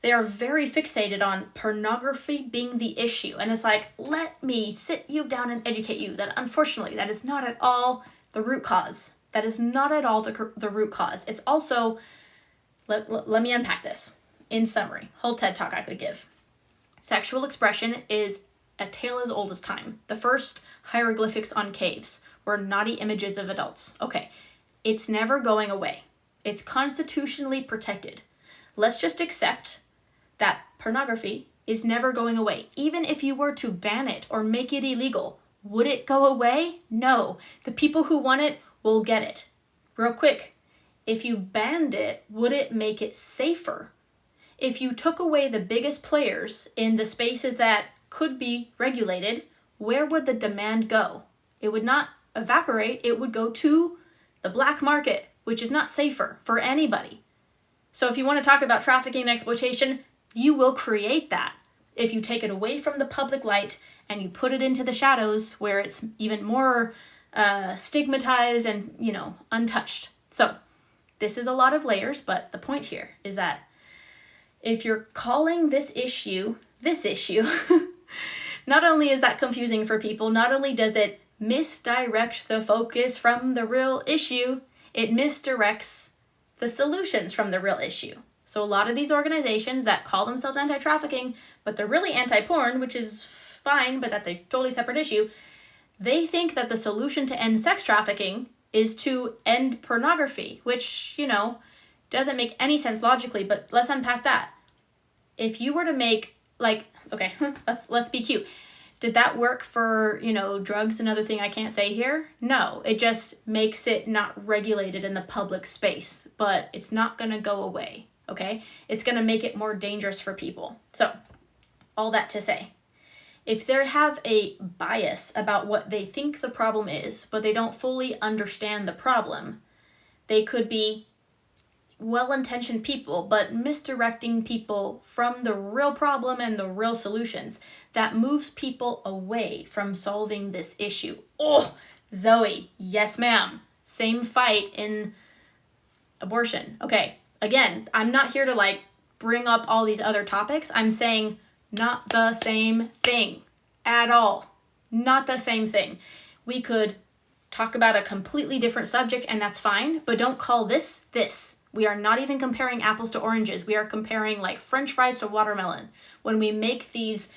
they are very fixated on pornography being the issue. And it's let me sit you down and educate you that unfortunately that is not at all the root cause. That is not at all the root cause. It's also, let me unpack this. In summary, whole TED Talk I could give. Sexual expression is a tale as old as time. The first hieroglyphics on caves were naughty images of adults. Okay, it's never going away. It's constitutionally protected. Let's just accept that pornography is never going away. Even if you were to ban it or make it illegal, would it go away? No. The people who want it will get it. Real quick, if you banned it, would it make it safer? If you took away the biggest players in the spaces that could be regulated, where would the demand go? It would not evaporate. It would go to the black market, which is not safer for anybody. So if you want to talk about trafficking and exploitation, you will create that if you take it away from the public light and you put it into the shadows where it's even more stigmatized and, untouched. So this is a lot of layers, but the point here is that if you're calling this issue, not only is that confusing for people, not only does it misdirect the focus from the real issue, it misdirects the solutions from the real issue. So a lot of these organizations that call themselves anti-trafficking, but they're really anti-porn, which is fine, but that's a totally separate issue, they think that the solution to end sex trafficking is to end pornography, which, doesn't make any sense logically, but let's unpack that. If you were to make, okay, let's be cute. Did that work for, drugs, another thing I can't say here? No, it just makes it not regulated in the public space, but it's not going to go away, okay? It's going to make it more dangerous for people. So, all that to say, if they have a bias about what they think the problem is, but they don't fully understand the problem, they could be well-intentioned people, but misdirecting people from the real problem and the real solutions. That moves people away from solving this issue. Oh, Zoe, yes ma'am. Same fight in abortion. Okay, again, I'm not here to bring up all these other topics. I'm saying not the same thing at all. Not the same thing. We could talk about a completely different subject and that's fine, but don't call this this. We are not even comparing apples to oranges. We are comparing French fries to watermelon. When we make these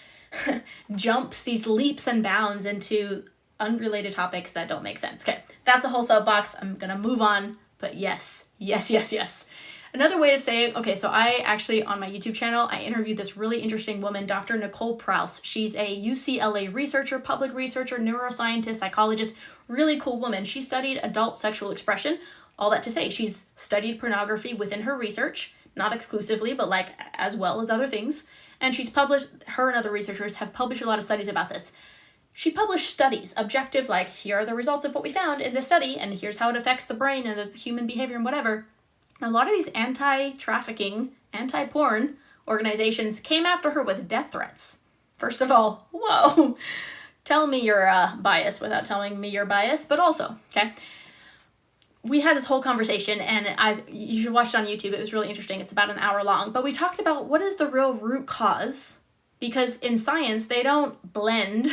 jumps, these leaps and bounds into unrelated topics that don't make sense. Okay, that's a whole soapbox. I'm going to move on. But yes. Another way of saying, okay, so I actually, on my YouTube channel, I interviewed this really interesting woman, Dr. Nicole Prouse. She's a UCLA researcher, public researcher, neuroscientist, psychologist, really cool woman. She studied adult sexual expression. All that to say, she's studied pornography within her research, not exclusively, but like as well as other things. And she's published, her and other researchers have published a lot of studies about this. She published studies, objective, like here are the results of what we found in this study, and here's how it affects the brain and the human behavior and whatever. A lot of these anti-trafficking, anti-porn organizations came after her with death threats. First of all, whoa, tell me you're biased without telling me you're biased, but also, okay? We had this whole conversation, and you should watch it on YouTube. It was really interesting. It's about an hour long. But we talked about what is the real root cause, because in science, they don't blend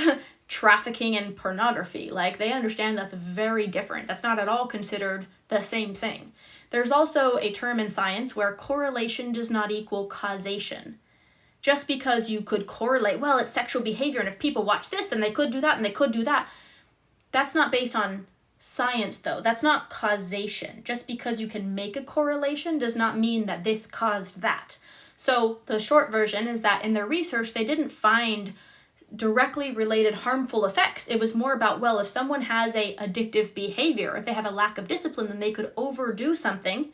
trafficking and pornography. Like, they understand that's very different. That's not at all considered the same thing. There's also a term in science where correlation does not equal causation. Just because you could correlate, well, it's sexual behavior, and if people watch this, then they could do that, and they could do that. That's not based on science, though. That's not causation. Just because you can make a correlation does not mean that this caused that. So the short version is that in their research, they didn't find directly related harmful effects. It was more about, well, if someone has a addictive behavior, if they have a lack of discipline, then they could overdo something,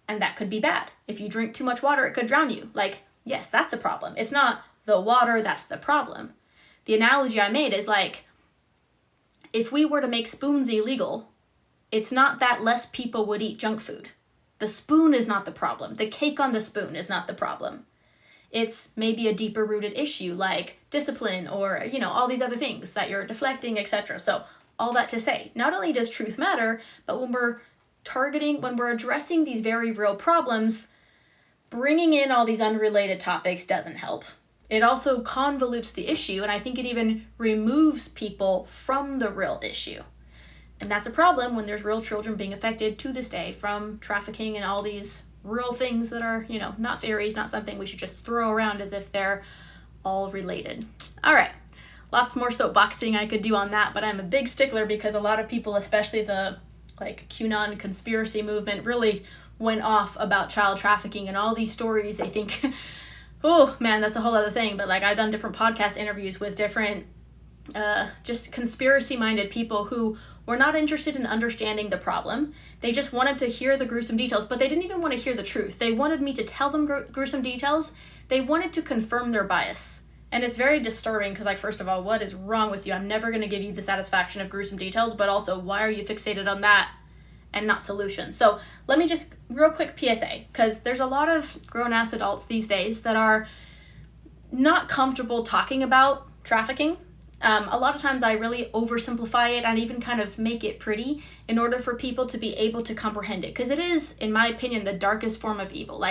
and that could be bad. If you drink too much water, it could drown you. Like, yes, that's a problem. It's not the water that's the problem. The analogy I made is like, if we were to make spoons illegal, it's not that less people would eat junk food. The spoon is not the problem. The cake on the spoon is not the problem. It's maybe a deeper rooted issue like discipline or, all these other things that you're deflecting, etc. So all that to say, not only does truth matter, but when we're addressing these very real problems, bringing in all these unrelated topics doesn't help. It also convolutes the issue, and I think it even removes people from the real issue. And that's a problem when there's real children being affected to this day from trafficking and all these real things that are, not theories, not something we should just throw around as if they're all related. All right, lots more soapboxing I could do on that, but I'm a big stickler because a lot of people, especially the QAnon conspiracy movement, really went off about child trafficking and all these stories. They think, oh man, that's a whole other thing. But I've done different podcast interviews with different just conspiracy-minded people who were not interested in understanding the problem. They just wanted to hear the gruesome details, but they didn't even want to hear the truth. They wanted me to tell them gruesome details. They wanted to confirm their bias. And it's very disturbing because, first of all, what is wrong with you? I'm never going to give you the satisfaction of gruesome details, but also, why are you fixated on that and not solutions? So let me just, real quick PSA, because there's a lot of grown-ass adults these days that are not comfortable talking about trafficking. A lot of times I really oversimplify it and even kind of make it pretty in order for people to be able to comprehend it. Because it is, in my opinion, the darkest form of evil.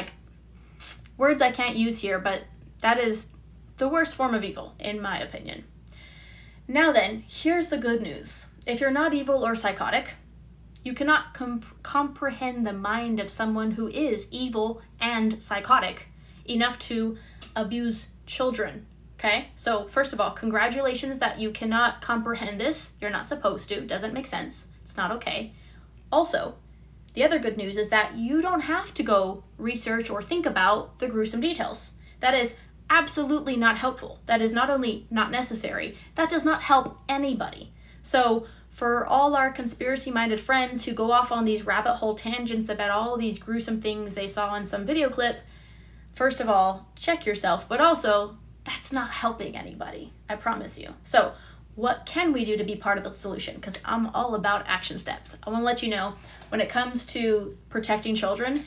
Words I can't use here, but that is the worst form of evil, in my opinion. Now then, here's the good news. If you're not evil or psychotic, you cannot comprehend the mind of someone who is evil and psychotic enough to abuse children. Okay, so first of all, congratulations that you cannot comprehend this. You're not supposed to. It doesn't make sense. It's not okay. Also, the other good news is that you don't have to go research or think about the gruesome details. That is absolutely not helpful. That is not only not necessary, that does not help anybody. So for all our conspiracy-minded friends who go off on these rabbit hole tangents about all these gruesome things they saw in some video clip, first of all, check yourself, but also, that's not helping anybody, I promise you. So what can we do to be part of the solution? Because I'm all about action steps. I want to let you know, when it comes to protecting children,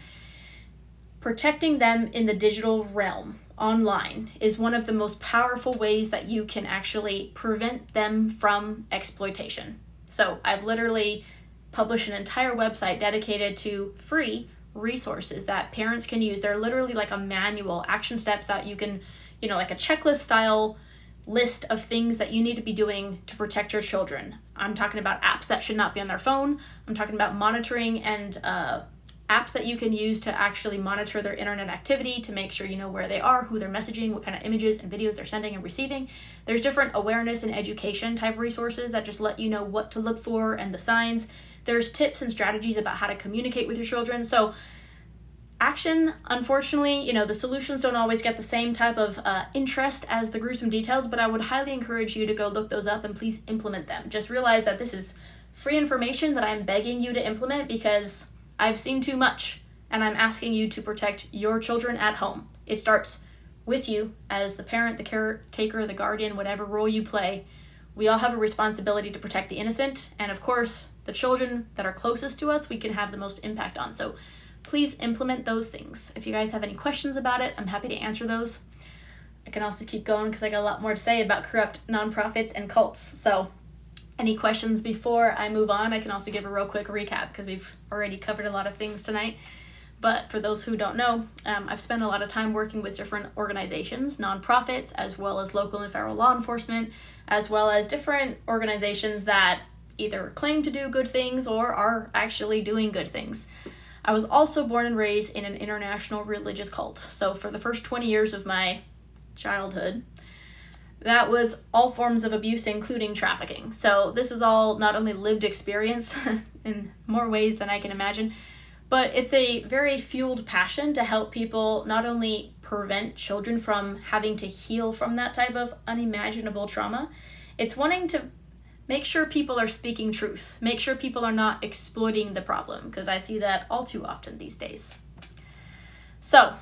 protecting them in the digital realm, online, is one of the most powerful ways that you can actually prevent them from exploitation. So I've literally published an entire website dedicated to free resources that parents can use. They're literally like a manual, action steps that you can, like a checklist style list of things that you need to be doing to protect your children. I'm talking about apps that should not be on their phone. I'm talking about monitoring and apps that you can use to actually monitor their internet activity, to make sure you know where they are, who they're messaging, what kind of images and videos they're sending and receiving. There's different awareness and education type resources that just let you know what to look for and the signs. There's tips and strategies about how to communicate with your children. So action, unfortunately, the solutions don't always get the same type of interest as the gruesome details, but I would highly encourage you to go look those up and please implement them. Just realize that this is free information that I'm begging you to implement because I've seen too much, and I'm asking you to protect your children at home. It starts with you as the parent, the caretaker, the guardian, whatever role you play. We all have a responsibility to protect the innocent, and of course, the children that are closest to us, we can have the most impact on. So please implement those things. If you guys have any questions about it, I'm happy to answer those. I can also keep going because I got a lot more to say about corrupt nonprofits and cults. So any questions before I move on? I can also give a real quick recap because we've already covered a lot of things tonight. But for those who don't know, I've spent a lot of time working with different organizations, nonprofits, as well as local and federal law enforcement, as well as different organizations that either claim to do good things or are actually doing good things. I was also born and raised in an international religious cult. So for the first 20 years of my childhood, that was all forms of abuse, including trafficking. So this is all not only lived experience in more ways than I can imagine, but it's a very fueled passion to help people not only prevent children from having to heal from that type of unimaginable trauma, it's wanting to make sure people are speaking truth, make sure people are not exploiting the problem, because I see that all too often these days. So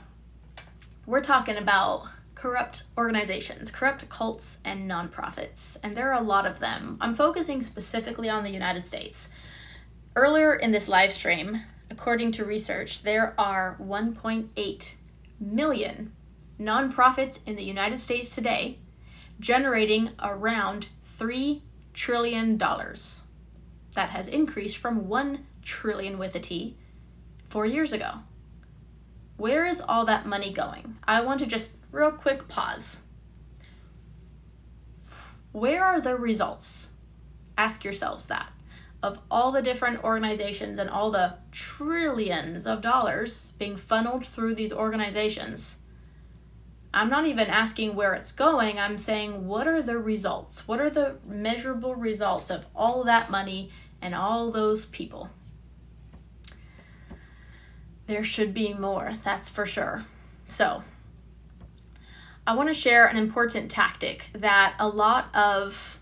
we're talking about corrupt organizations, corrupt cults, and nonprofits, and there are a lot of them. I'm focusing specifically on the United States. Earlier in this live stream, according to research, there are 1.8 million nonprofits in the United States today, generating around $3 trillion. That has increased from 1 trillion with a T 4 years ago. Where is all that money going? I want to just real quick pause. Where are the results? Ask yourselves that. Of all the different organizations and all the trillions of dollars being funneled through these organizations, I'm not even asking where it's going. I'm saying, what are the results? What are the measurable results of all that money and all those people? There should be more, that's for sure. So I want to share an important tactic that a lot of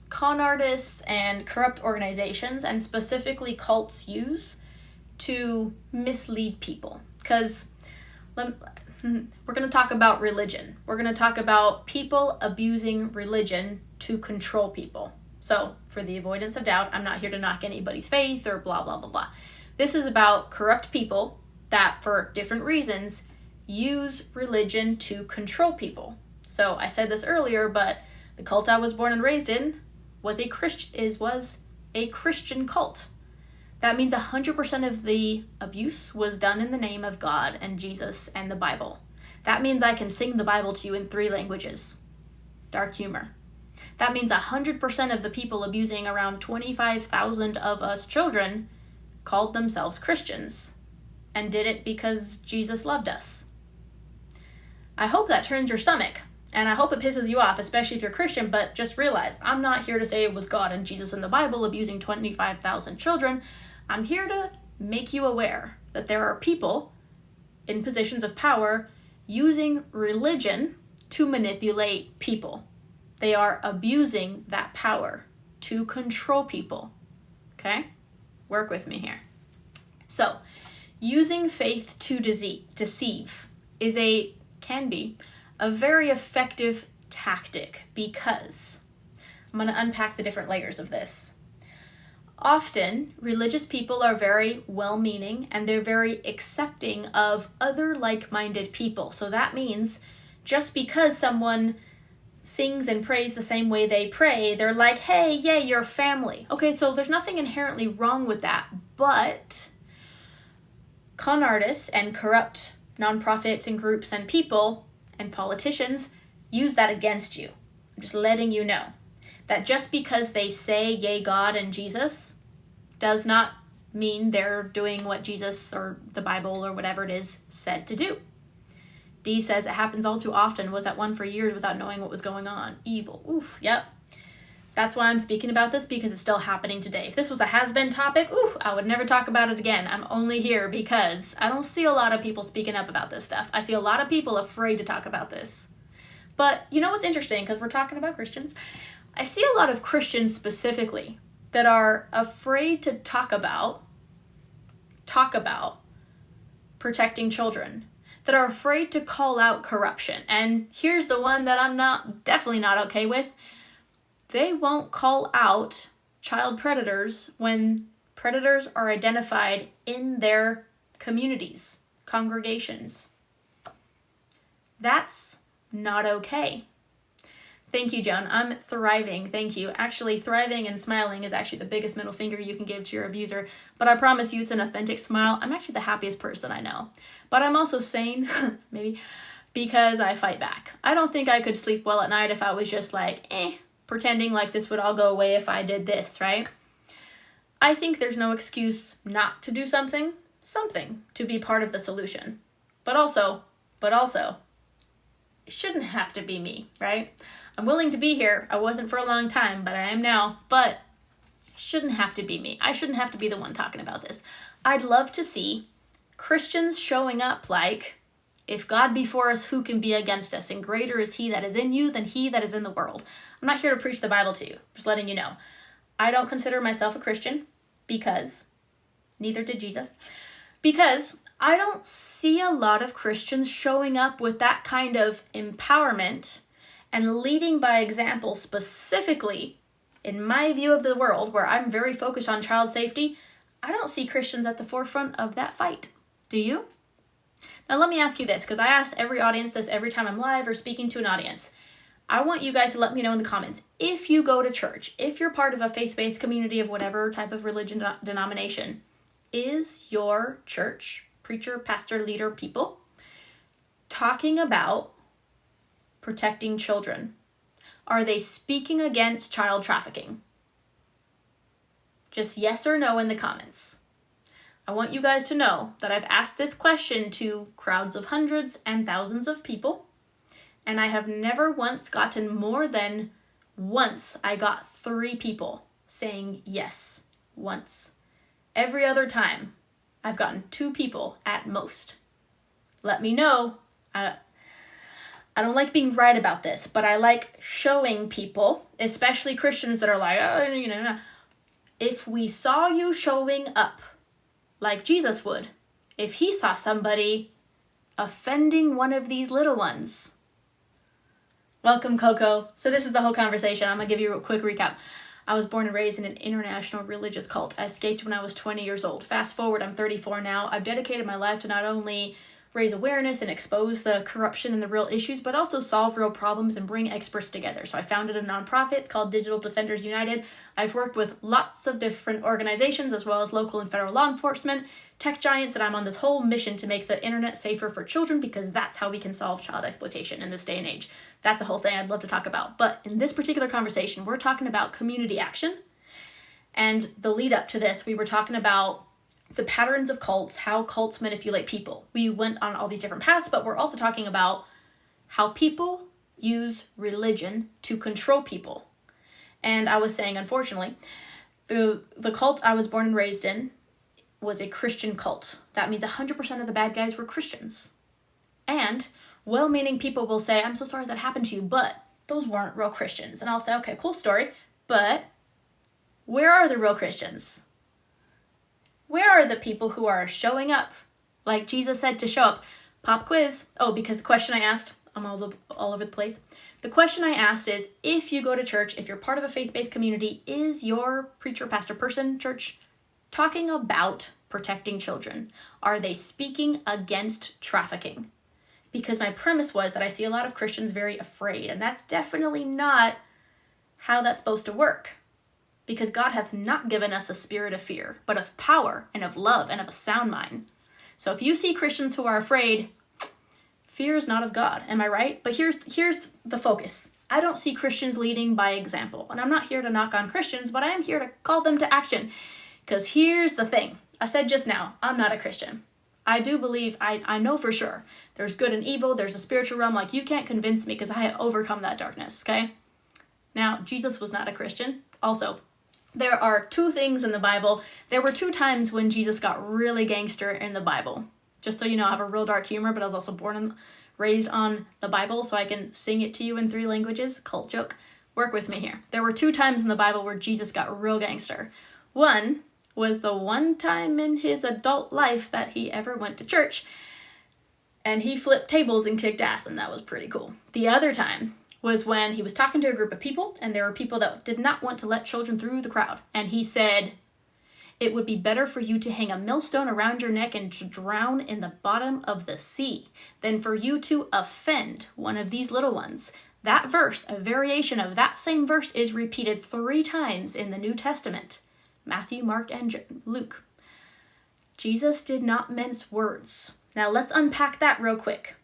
con artists and corrupt organizations, and specifically cults, use to mislead people. Because we're going to talk about religion. We're going to talk about people abusing religion to control people. So for the avoidance of doubt, I'm not here to knock anybody's faith or blah, blah, blah, blah. This is about corrupt people that, for different reasons, use religion to control people. So I said this earlier, but the cult I was born and raised in was a Christian cult. That means 100% of the abuse was done in the name of God and Jesus and the Bible. That means I can sing the Bible to you in 3 languages. Dark humor. That means 100% of the people abusing around 25,000 of us children called themselves Christians and did it because Jesus loved us. I hope that turns your stomach, and I hope it pisses you off, especially if you're Christian, but just realize I'm not here to say it was God and Jesus in the Bible abusing 25,000 children. I'm here to make you aware that there are people in positions of power using religion to manipulate people. They are abusing that power to control people. Okay? Work with me here. So, using faith to deceive can be a very effective tactic, because I'm going to unpack the different layers of this. Often, religious people are very well-meaning and they're very accepting of other like-minded people. So that means just because someone sings and prays the same way they pray, they're like, hey, yay, you're family. Okay, so there's nothing inherently wrong with that, but con artists and corrupt nonprofits and groups and people and politicians use that against you. I'm just letting you know that just because they say, yay, God and Jesus, does not mean they're doing what Jesus or the Bible or whatever it is said to do. D says it happens all too often, was at one for years without knowing what was going on. Evil. Oof, yep. That's why I'm speaking about this, because it's still happening today. If this was a has-been topic, I would never talk about it again. I'm only here because I don't see a lot of people speaking up about this stuff. I see a lot of people afraid to talk about this. But you know what's interesting, because we're talking about Christians, I see a lot of Christians specifically that are afraid to talk about protecting children, that are afraid to call out corruption. And here's the one that I'm definitely not okay with. They won't call out child predators when predators are identified in their communities, congregations. That's not okay. Thank you, Joan. I'm thriving. Thank you. Actually, thriving and smiling is actually the biggest middle finger you can give to your abuser. But I promise you it's an authentic smile. I'm actually the happiest person I know. But I'm also sane, maybe, because I fight back. I don't think I could sleep well at night if I was just like, pretending like this would all go away if I did this, right? I think there's no excuse not to do something to be part of the solution. But also, it shouldn't have to be me, right? I'm willing to be here. I wasn't for a long time, but I am now. But it shouldn't have to be me. I shouldn't have to be the one talking about this. I'd love to see Christians showing up like, if God be for us, who can be against us? And greater is he that is in you than he that is in the world. I'm not here to preach the Bible to you. Just letting you know. I don't consider myself a Christian because neither did Jesus. Because I don't see a lot of Christians showing up with that kind of empowerment and leading by example, specifically in my view of the world, where I'm very focused on child safety. I don't see Christians at the forefront of that fight. Do you? Now let me ask you this, because I ask every audience this every time I'm live or speaking to an audience. I want you guys to let me know in the comments, if you go to church, if you're part of a faith-based community of whatever type of religion denomination, is your church, preacher, pastor, leader, people, talking about protecting children? Are they speaking against child trafficking? Just yes or no in the comments. I want you guys to know that I've asked this question to crowds of hundreds and thousands of people, and I have never once gotten more than once. I got 3 people saying yes, once. Every other time, I've gotten 2 people at most. Let me know. I don't like being right about this, but I like showing people, especially Christians that are like, if we saw you showing up like Jesus would, if he saw somebody offending one of these little ones. Welcome, Coco. So this is the whole conversation. I'm going to give you a quick recap. I was born and raised in an international religious cult. I escaped when I was 20 years old. Fast forward, I'm 34 now. I've dedicated my life to not only raise awareness and expose the corruption and the real issues, but also solve real problems and bring experts together. So I founded a nonprofit. It's called Digital Defenders United. I've worked with lots of different organizations, as well as local and federal law enforcement, tech giants, and I'm on this whole mission to make the internet safer for children, because that's how we can solve child exploitation in this day and age. That's a whole thing I'd love to talk about. But in this particular conversation, we're talking about community action. And the lead up to this, we were talking about the patterns of cults, how cults manipulate people. We went on all these different paths, but we're also talking about how people use religion to control people. And I was saying, unfortunately, the cult I was born and raised in was a Christian cult. That means 100% of the bad guys were Christians. And well-meaning people will say, I'm so sorry that happened to you, but those weren't real Christians. And I'll say, okay, cool story, but where are the real Christians? Where are the people who are showing up like Jesus said to show up? Pop quiz. Oh, because the question I asked, I'm all over the place. The question I asked is, if you go to church, if you're part of a faith-based community, is your preacher, pastor, person, church talking about protecting children? Are they speaking against trafficking? Because my premise was that I see a lot of Christians very afraid, and that's definitely not how that's supposed to work. Because God hath not given us a spirit of fear, but of power and of love and of a sound mind. So if you see Christians who are afraid, fear is not of God. Am I right? But here's the focus. I don't see Christians leading by example. And I'm not here to knock on Christians, but I am here to call them to action. Because here's the thing. I said just now, I'm not a Christian. I do believe, I know for sure, there's good and evil, there's a spiritual realm. Like, you can't convince me because I have overcome that darkness, okay? Now, Jesus was not a Christian. Also, there are two things in the Bible. There were 2 times when Jesus got really gangster in the Bible. Just so you know, I have a real dark humor, but I was also born and raised on the Bible, so I can sing it to you in 3 languages. Cult joke. Work with me here. There were 2 times in the Bible where Jesus got real gangster. One was the one time in his adult life that he ever went to church, and he flipped tables and kicked ass, and that was pretty cool. The other time was when he was talking to a group of people, and there were people that did not want to let children through the crowd, and he said, "It would be better for you to hang a millstone around your neck and to drown in the bottom of the sea than for you to offend one of these little ones." That verse, a variation of that same verse, is repeated 3 times in the New Testament. Matthew, Mark, and Luke. Jesus did not mince words. Now let's unpack that real quick.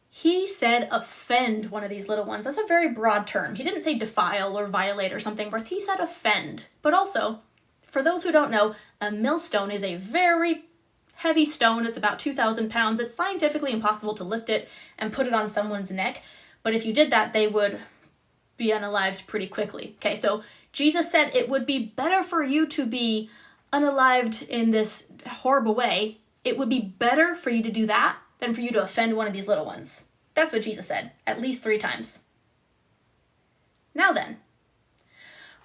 He said offend one of these little ones. That's a very broad term. He didn't say defile or violate or something, but he said offend. But also, for those who don't know, a millstone is a very heavy stone. It's about 2,000 pounds. It's scientifically impossible to lift it and put it on someone's neck. But if you did that, they would be unalived pretty quickly. Okay, so Jesus said it would be better for you to be unalived in this horrible way. It would be better for you to do that than for you to offend one of these little ones. That's what Jesus said, at least 3 times. Now then,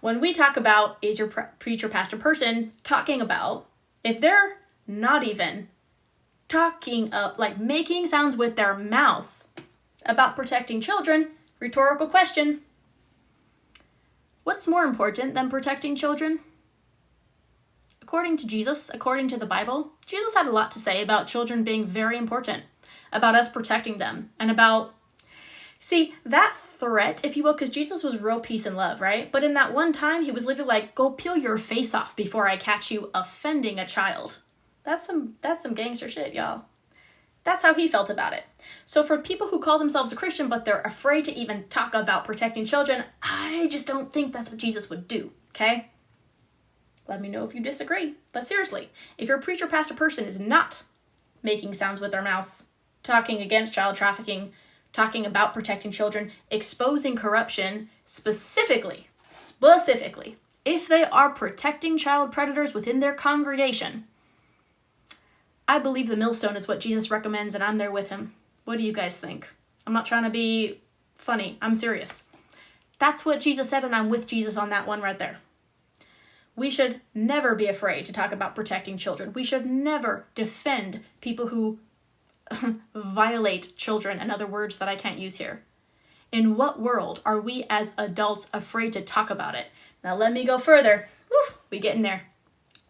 when we talk about is your preacher, pastor, person talking about, if they're not even talking up, like making sounds with their mouth about protecting children, rhetorical question, what's more important than protecting children? According to Jesus, according to the Bible, Jesus had a lot to say about children being very important, about us protecting them, and about, see, that threat, if you will, because Jesus was real peace and love, right? But in that one time, he was literally like, go peel your face off before I catch you offending a child. That's some gangster shit, y'all. That's how he felt about it. So for people who call themselves a Christian, but they're afraid to even talk about protecting children, I just don't think that's what Jesus would do, okay? Let me know if you disagree. But seriously, if your preacher, pastor, person is not making sounds with their mouth, talking against child trafficking, talking about protecting children, exposing corruption, specifically, if they are protecting child predators within their congregation, I believe the millstone is what Jesus recommends, and I'm there with him. What do you guys think? I'm not trying to be funny. I'm serious. That's what Jesus said, and I'm with Jesus on that one right there. We should never be afraid to talk about protecting children. We should never defend people who violate children, and other words that I can't use here. In what world are we as adults afraid to talk about it? Now let me go further. We get in there.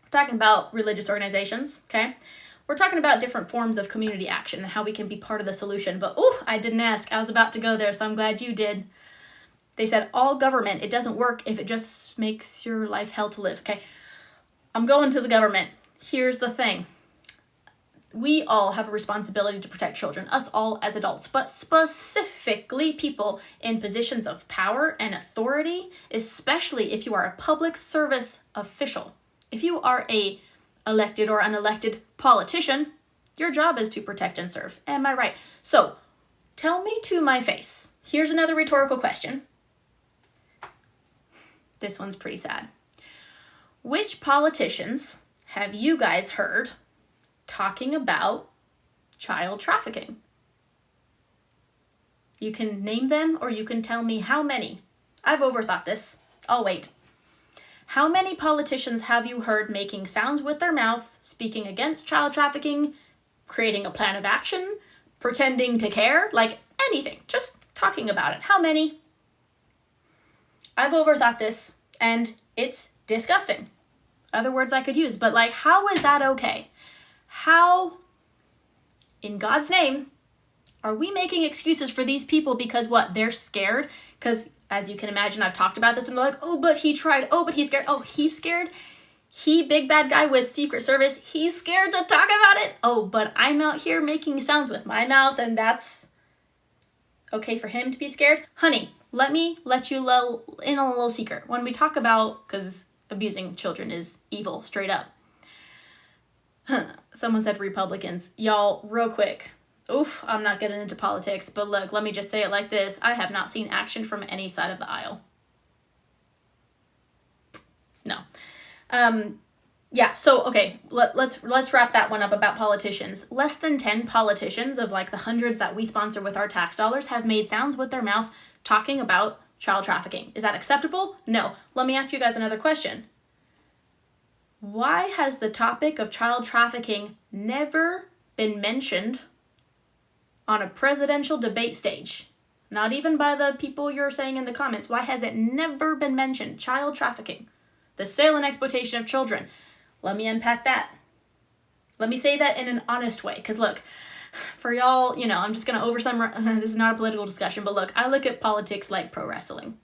We're talking about religious organizations, okay? We're talking about different forms of community action and how we can be part of the solution. But I didn't ask. I was about to go there, so I'm glad you did. They said all government, it doesn't work if it just makes your life hell to live, okay? I'm going to the government. Here's the thing. We all have a responsibility to protect children, us all as adults, but specifically people in positions of power and authority, especially if you are a public service official. If you are a elected or unelected politician, your job is to protect and serve. Am I right? So, tell me to my face. Here's another rhetorical question. This one's pretty sad. Which politicians have you guys heard talking about child trafficking? You can name them or you can tell me how many. I've overthought this. I'll wait. How many politicians have you heard making sounds with their mouth, speaking against child trafficking, creating a plan of action, pretending to care, like anything, just talking about it? How many? I've overthought this, and it's disgusting. Other words I could use, but like, how is that okay? How, in God's name, are we making excuses for these people because what? They're scared? Because as you can imagine, I've talked about this and they're like, oh, but he tried. Oh, but he's scared. Oh, he's scared. He, big bad guy with Secret Service, he's scared to talk about it. Oh, but I'm out here making sounds with my mouth and that's okay for him to be scared. Honey, let me let you in a little secret. When we talk about, because abusing children is evil, straight up. Someone said Republicans. Y'all, real quick. Oof, I'm not getting into politics, but look, let me just say it like this. I have not seen action from any side of the aisle. No. Yeah, so, okay, let's wrap that one up about politicians. Less than 10 politicians of like the hundreds that we sponsor with our tax dollars have made sounds with their mouth talking about child trafficking. Is that acceptable? No. Let me ask you guys another question. Why has the topic of child trafficking never been mentioned on a presidential debate stage? Not even by the people you're saying in the comments. Why has it never been mentioned? Child trafficking. The sale and exploitation of children. Let me unpack that. Let me say that in an honest way. Because look, for y'all, I'm just going to this is not a political discussion, but look, I look at politics like pro wrestling.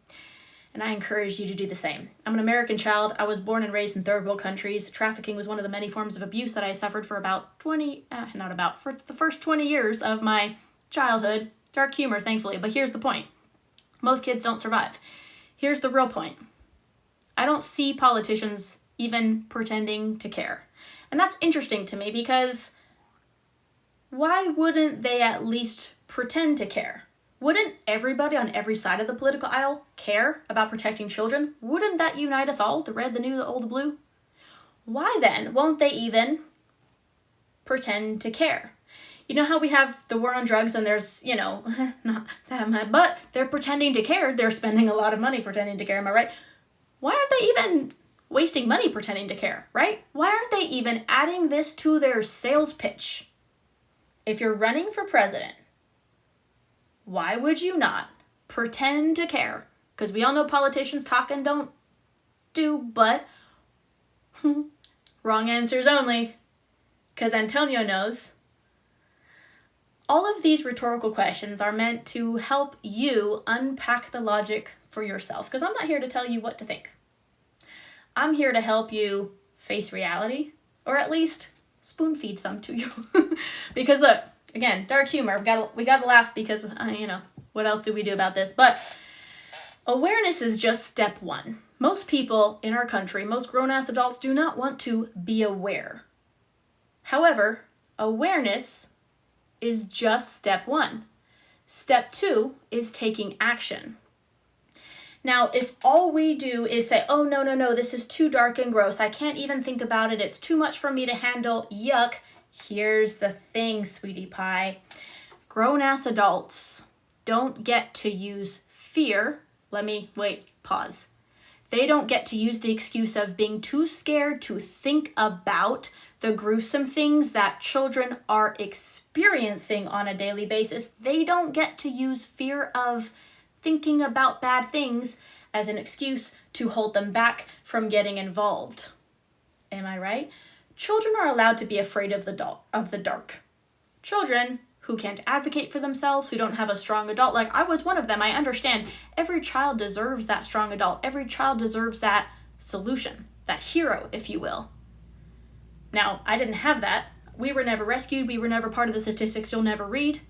And I encourage you to do the same. I'm an American child. I was born and raised in third world countries. Trafficking was one of the many forms of abuse that I suffered for for the first 20 years of my childhood. Dark humor, thankfully. But here's the point. Most kids don't survive. Here's the real point. I don't see politicians even pretending to care. And that's interesting to me because why wouldn't they at least pretend to care? Wouldn't everybody on every side of the political aisle care about protecting children? Wouldn't that unite us all, the red, the new, the old, the blue? Why then won't they even pretend to care? You know how we have the war on drugs and there's, not that much, but they're pretending to care. They're spending a lot of money pretending to care, am I right? Why aren't they even wasting money pretending to care, right? Why aren't they even adding this to their sales pitch? If you're running for president, why would you not pretend to care? Because we all know politicians talk and don't do, but wrong answers only. Because Antonio knows. All of these rhetorical questions are meant to help you unpack the logic for yourself. Because I'm not here to tell you what to think. I'm here to help you face reality, or at least spoon feed some to you. Because look, again, dark humor. We gotta laugh because what else do we do about this? But awareness is just step one. Most people in our country, most grown-ass adults, do not want to be aware. However, awareness is just step one. Step two is taking action. Now, if all we do is say, oh, no, this is too dark and gross, I can't even think about it, it's too much for me to handle, yuck. Here's the thing, sweetie pie. Grown-ass adults don't get to use fear. Pause. They don't get to use the excuse of being too scared to think about the gruesome things that children are experiencing on a daily basis. They don't get to use fear of thinking about bad things as an excuse to hold them back from getting involved. Am I right? Children are allowed to be afraid of the dark. Children who can't advocate for themselves, who don't have a strong adult, like I was one of them, I understand. Every child deserves that strong adult. Every child deserves that solution, that hero, if you will. Now, I didn't have that. We were never rescued. We were never part of the statistics you'll never read.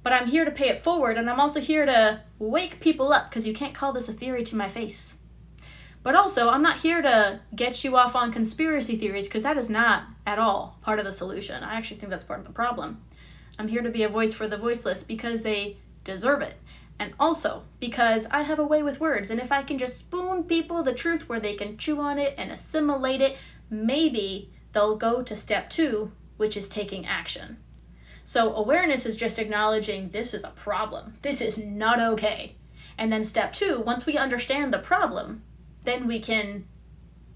But I'm here to pay it forward, and I'm also here to wake people up, because you can't call this a theory to my face. But also, I'm not here to get you off on conspiracy theories, because that is not at all part of the solution. I actually think that's part of the problem. I'm here to be a voice for the voiceless because they deserve it. And also because I have a way with words, and if I can just spoon people the truth where they can chew on it and assimilate it, maybe they'll go to step two, which is taking action. So awareness is just acknowledging this is a problem. This is not okay. And then step two, once we understand the problem, then we can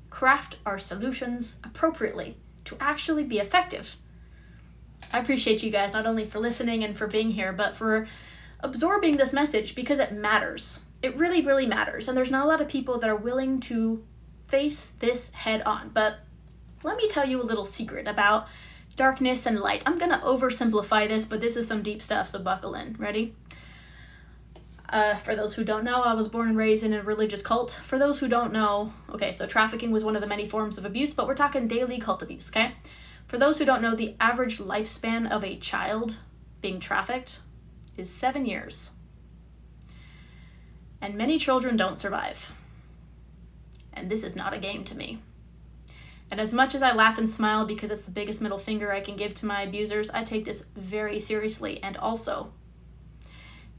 craft our solutions appropriately to actually be effective. I appreciate you guys not only for listening and for being here, but for absorbing this message because it matters. It really, really matters. And there's not a lot of people that are willing to face this head on. But let me tell you a little secret about darkness and light. I'm going to oversimplify this, but this is some deep stuff, so buckle in. Ready? For those who don't know, I was born and raised in a religious cult. For those who don't know, okay, so trafficking was one of the many forms of abuse, but we're talking daily cult abuse, okay? For those who don't know, the average lifespan of a child being trafficked is 7 years. And many children don't survive. and this is not a game to me. And as much as I laugh and smile because it's the biggest middle finger I can give to my abusers, I take this very seriously. And also,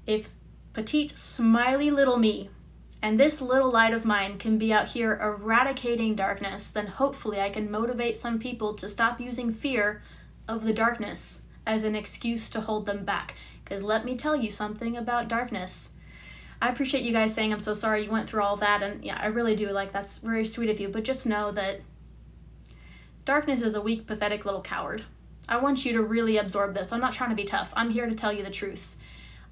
if petite, smiley little me and this little light of mine can be out here eradicating darkness, then hopefully I can motivate some people to stop using fear of the darkness as an excuse to hold them back. Because let me tell you something about darkness. I appreciate you guys saying I'm so sorry you went through all that, and yeah, I really do. Like, that's very sweet of you, but just know that darkness is a weak, pathetic little coward. I want you to really absorb this. I'm not trying to be tough. I'm here to tell you the truth.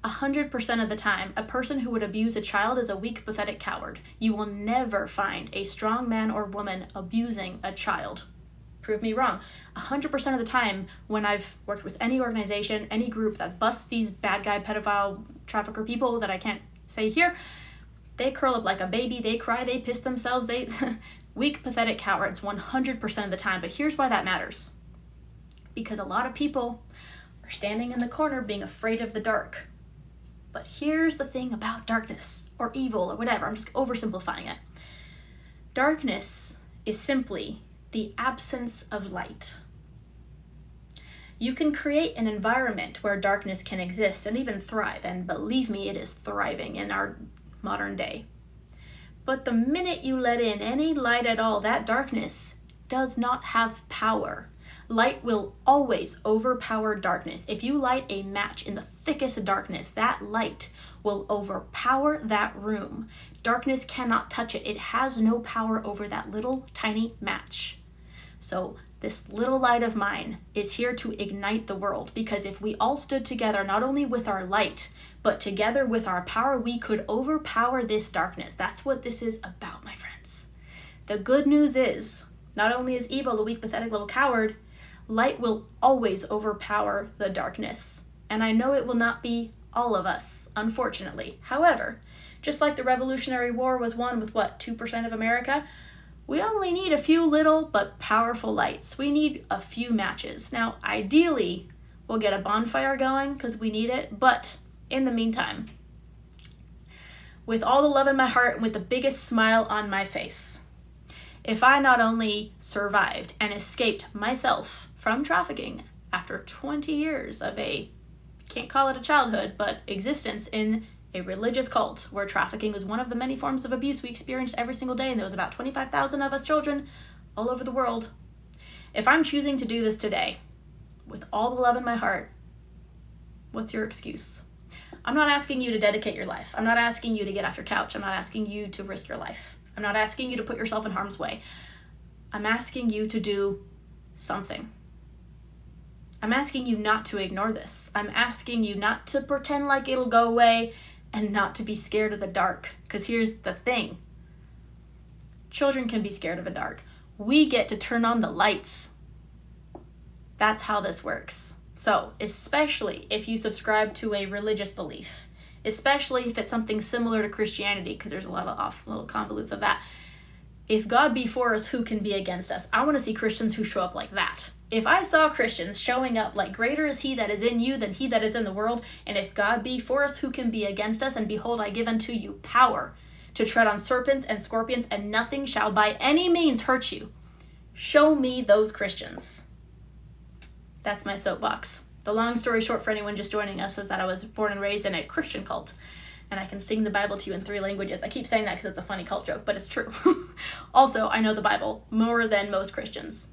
100% of the time, a person who would abuse a child is a weak, pathetic coward. You will never find a strong man or woman abusing a child. Prove me wrong. 100% of the time, when I've worked with any organization, any group that busts these bad guy, pedophile, trafficker people that I can't say here, they curl up like a baby, they cry, they piss themselves, they weak, pathetic cowards 100% of the time. But here's why that matters. Because a lot of people are standing in the corner being afraid of the dark. But here's the thing about darkness, or evil, or whatever. I'm just oversimplifying it. Darkness is simply the absence of light. You can create an environment where darkness can exist and even thrive, and believe me, it is thriving in our modern day. But the minute you let in any light at all, that darkness does not have power. Light will always overpower darkness. If you light a match in the thickest darkness, that light will overpower that room. Darkness cannot touch it. It has no power over that little tiny match. So this little light of mine is here to ignite the world, because if we all stood together, not only with our light, but together with our power, we could overpower this darkness. That's what this is about, my friends. The good news is, not only is evil a weak, pathetic little coward, light will always overpower the darkness. And I know it will not be all of us, unfortunately. However, just like the Revolutionary War was won with 2% of America, we only need a few little but powerful lights. We need a few matches. Now, ideally, we'll get a bonfire going because we need it. But in the meantime, with all the love in my heart and with the biggest smile on my face, if I not only survived and escaped myself from trafficking after 20 years of can't call it a childhood, but existence in a religious cult where trafficking was one of the many forms of abuse we experienced every single day, and there was about 25,000 of us children all over the world. If I'm choosing to do this today with all the love in my heart, what's your excuse? I'm not asking you to dedicate your life. I'm not asking you to get off your couch. I'm not asking you to risk your life. I'm not asking you to put yourself in harm's way. I'm asking you to do something. I'm asking you not to ignore this. I'm asking you not to pretend like it'll go away and not to be scared of the dark. Because here's the thing. Children can be scared of the dark. We get to turn on the lights. That's how this works. So, especially if you subscribe to a religious belief, especially if it's something similar to Christianity, because there's a lot of little convolutes of that. If God be for us, who can be against us? I want to see Christians who show up like that. If I saw Christians showing up like, greater is he that is in you than he that is in the world, and if God be for us, who can be against us? And behold, I give unto you power to tread on serpents and scorpions, and nothing shall by any means hurt you. Show me those Christians. That's my soapbox. The long story short for anyone just joining us is that I was born and raised in a Christian cult, and I can sing the Bible to you in 3 languages. I keep saying that because it's a funny cult joke, but it's true. Also, I know the Bible more than most Christians.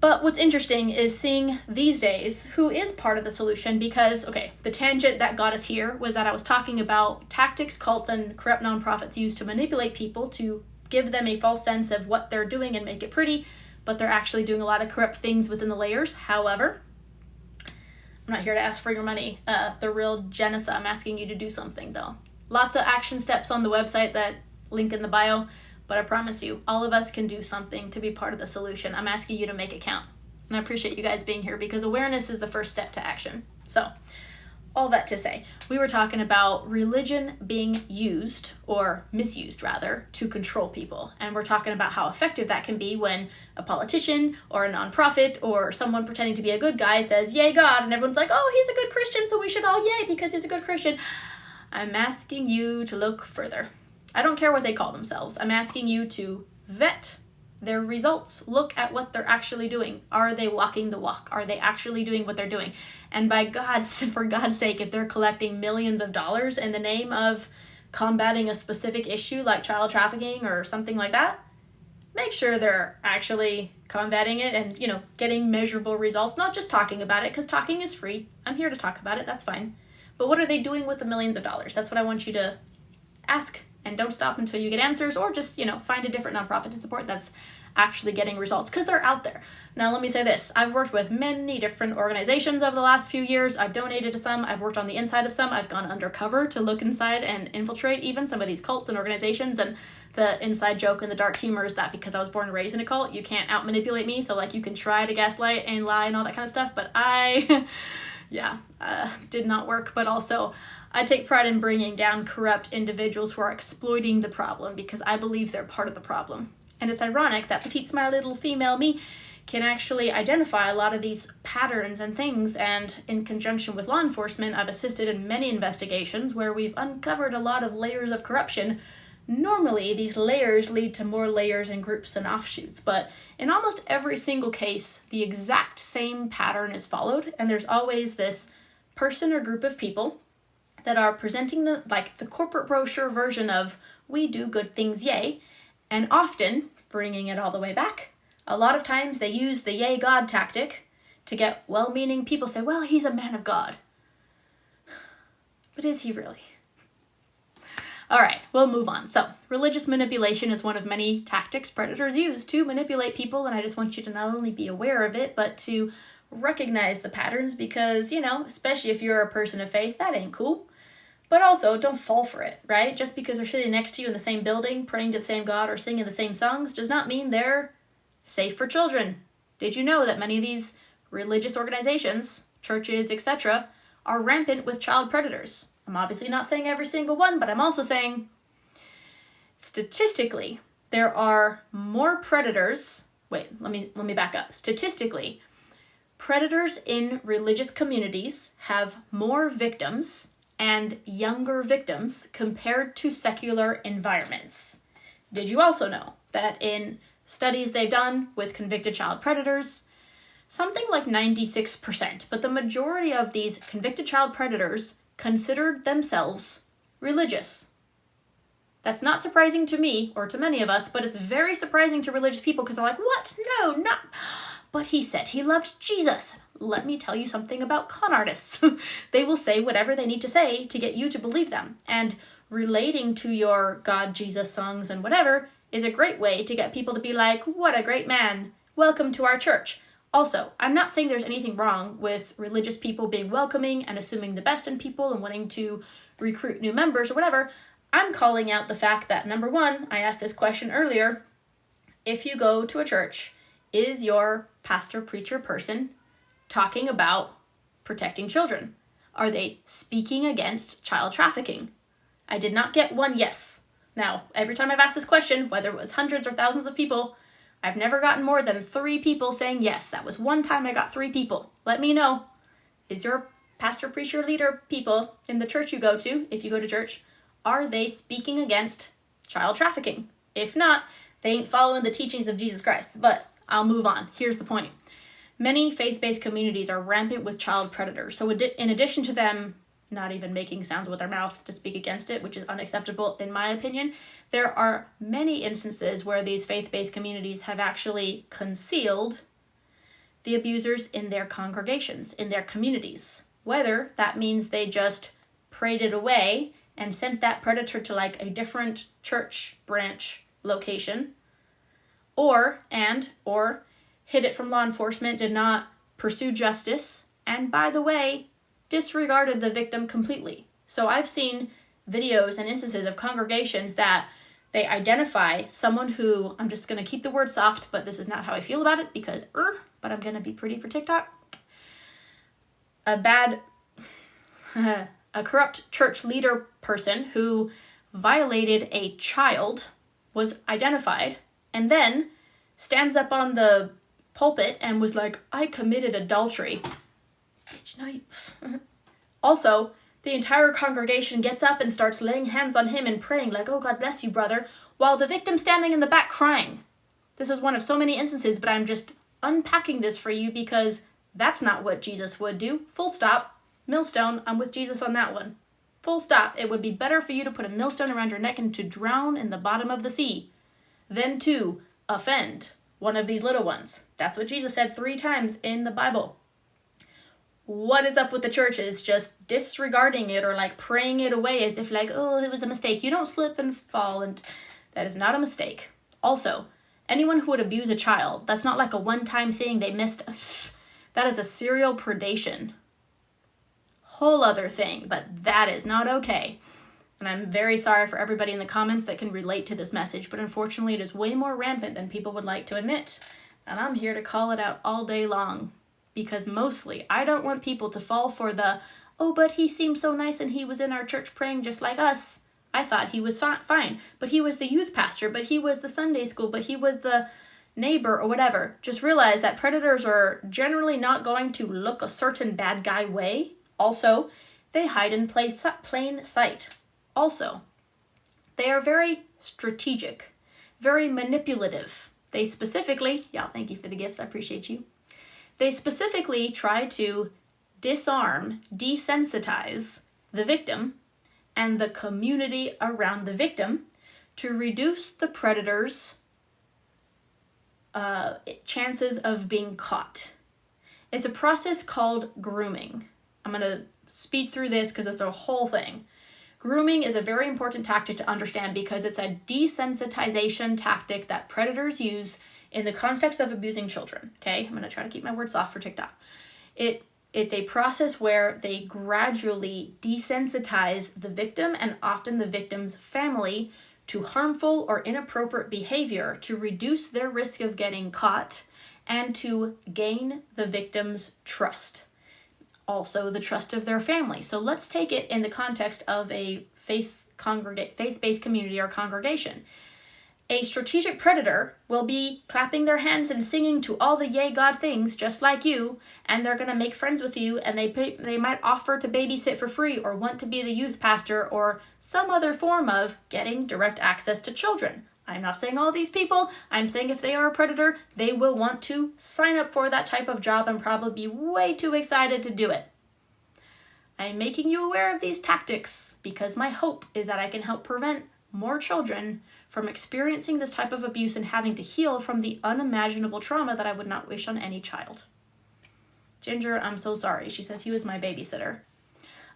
But what's interesting is seeing these days who is part of the solution, because, the tangent that got us here was that I was talking about tactics cults and corrupt nonprofits use to manipulate people to give them a false sense of what they're doing and make it pretty, but they're actually doing a lot of corrupt things within the layers. However, I'm not here to ask for your money. The real Genesis, I'm asking you to do something, though. Lots of action steps on the website that link in the bio. But I promise you, all of us can do something to be part of the solution. I'm asking you to make it count. And I appreciate you guys being here, because awareness is the first step to action. So, all that to say, we were talking about religion being used, or misused rather, to control people. And we're talking about how effective that can be when a politician or a nonprofit or someone pretending to be a good guy says, "Yay, God," and everyone's like, "Oh, he's a good Christian, so we should all yay because he's a good Christian." I'm asking you to look further. I don't care what they call themselves. I'm asking you to vet their results. Look at what they're actually doing. Are they walking the walk? Are they actually doing what they're doing? And for God's sake, if they're collecting millions of dollars in the name of combating a specific issue like child trafficking or something like that, make sure they're actually combating it and, getting measurable results, not just talking about it, because talking is free. I'm here to talk about it, that's fine. But what are they doing with the millions of dollars? That's what I want you to ask, and don't stop until you get answers, or just, find a different nonprofit to support that's actually getting results, because they're out there. Now, let me say this. I've worked with many different organizations over the last few years. I've donated to some. I've worked on the inside of some. I've gone undercover to look inside and infiltrate even some of these cults and organizations. And the inside joke and the dark humor is that because I was born and raised in a cult, you can't out-manipulate me. So, you can try to gaslight and lie and all that kind of stuff. But did not work. But also, I take pride in bringing down corrupt individuals who are exploiting the problem, because I believe they're part of the problem. And it's ironic that petite, smiley little female me can actually identify a lot of these patterns and things, and in conjunction with law enforcement, I've assisted in many investigations where we've uncovered a lot of layers of corruption. Normally, these layers lead to more layers and groups and offshoots, but in almost every single case, the exact same pattern is followed, and there's always this person or group of people that are presenting the corporate brochure version of "we do good things, yay," and often, bringing it all the way back, a lot of times they use the yay God tactic to get well-meaning people say, well, he's a man of God. But is he really? All right, we'll move on. So, religious manipulation is one of many tactics predators use to manipulate people, and I just want you to not only be aware of it, but to recognize the patterns, because, especially if you're a person of faith, that ain't cool. But also, don't fall for it, right? Just because they're sitting next to you in the same building, praying to the same God, or singing the same songs, does not mean they're safe for children. Did you know that many of these religious organizations, churches, etc., are rampant with child predators? I'm obviously not saying every single one, but I'm also saying statistically, there are more predators. Wait, let me back up. Statistically, predators in religious communities have more victims and younger victims compared to secular environments. Did you also know that in studies they've done with convicted child predators, something like 96%, but the majority of these convicted child predators considered themselves religious? That's not surprising to me or to many of us, but it's very surprising to religious people, because they're like, what? No, not. But he said he loved Jesus. Let me tell you something about con artists. They will say whatever they need to say to get you to believe them. And relating to your God, Jesus songs and whatever is a great way to get people to be like, what a great man. Welcome to our church. Also, I'm not saying there's anything wrong with religious people being welcoming and assuming the best in people and wanting to recruit new members or whatever. I'm calling out the fact that, number one, I asked this question earlier, if you go to a church, is your pastor, preacher, person talking about protecting children? Are they speaking against child trafficking? I did not get one yes. Now, every time I've asked this question, whether it was hundreds or thousands of people, I've never gotten more than 3 people saying yes. That was one time I got 3 people. Let me know. Is your pastor, preacher, leader, people in the church you go to, if you go to church, are they speaking against child trafficking? If not, they ain't following the teachings of Jesus Christ. But I'll move on. Here's the point. Many faith-based communities are rampant with child predators. So in addition to them not even making sounds with their mouth to speak against it, which is unacceptable in my opinion, there are many instances where these faith-based communities have actually concealed the abusers in their congregations, in their communities. Whether that means they just prayed it away and sent that predator to a different church branch location, or hid it from law enforcement, did not pursue justice, and by the way, disregarded the victim completely. So I've seen videos and instances of congregations that they identify someone who, I'm just going to keep the word soft, but this is not how I feel about it because, but I'm going to be pretty for TikTok. A corrupt church leader person who violated a child was identified and then stands up on the pulpit and was like, I committed adultery. Did you know? Also, The entire congregation gets up and starts laying hands on him and praying like, "Oh, God bless you, brother," while the victim's standing in the back crying. This is one of so many instances, but I'm just unpacking this for you because that's not what Jesus would do. Full stop. Millstone, I'm with Jesus on that one. Full stop. It would be better for you to put a millstone around your neck and to drown in the bottom of the sea than to offend one of these little ones. That's what Jesus said 3 times in the Bible. What is up with the churches just disregarding it or like praying it away as if like, oh, it was a mistake? You don't slip and fall, and that is not a mistake. Also, anyone who would abuse a child, that's not like a one-time thing they missed. That is a serial predation. Whole other thing, but that is not okay. And I'm very sorry for everybody in the comments that can relate to this message, but unfortunately it is way more rampant than people would like to admit. And I'm here to call it out all day long. Because mostly, I don't want people to fall for the, "Oh, but he seemed so nice and he was in our church praying just like us. I thought he was fine, but he was the youth pastor, but he was the Sunday school, but he was the neighbor," or whatever. Just realize that predators are generally not going to look a certain bad guy way. Also, they hide in plain sight. Also, they are very strategic, very manipulative. They specifically, y'all, thank you for the gifts, I appreciate you. They specifically try to disarm, desensitize the victim and the community around the victim to reduce the predator's chances of being caught. It's a process called grooming. I'm going to speed through this because it's a whole thing. Grooming is a very important tactic to understand because it's a desensitization tactic that predators use in the context of abusing children. Okay, I'm going to try to keep my words soft for TikTok. It's a process where they gradually desensitize the victim and often the victim's family to harmful or inappropriate behavior to reduce their risk of getting caught and to gain the victim's trust. Also, the trust of their family. So let's take it in the context of a faith-based community or congregation. A strategic predator will be clapping their hands and singing to all the yay God things just like you, and they're going to make friends with you, and they might offer to babysit for free or want to be the youth pastor or some other form of getting direct access to children. I'm not saying all these people. I'm saying if they are a predator, they will want to sign up for that type of job and probably be way too excited to do it. I'm making you aware of these tactics because my hope is that I can help prevent more children from experiencing this type of abuse and having to heal from the unimaginable trauma that I would not wish on any child. Ginger, I'm so sorry. She says he was my babysitter.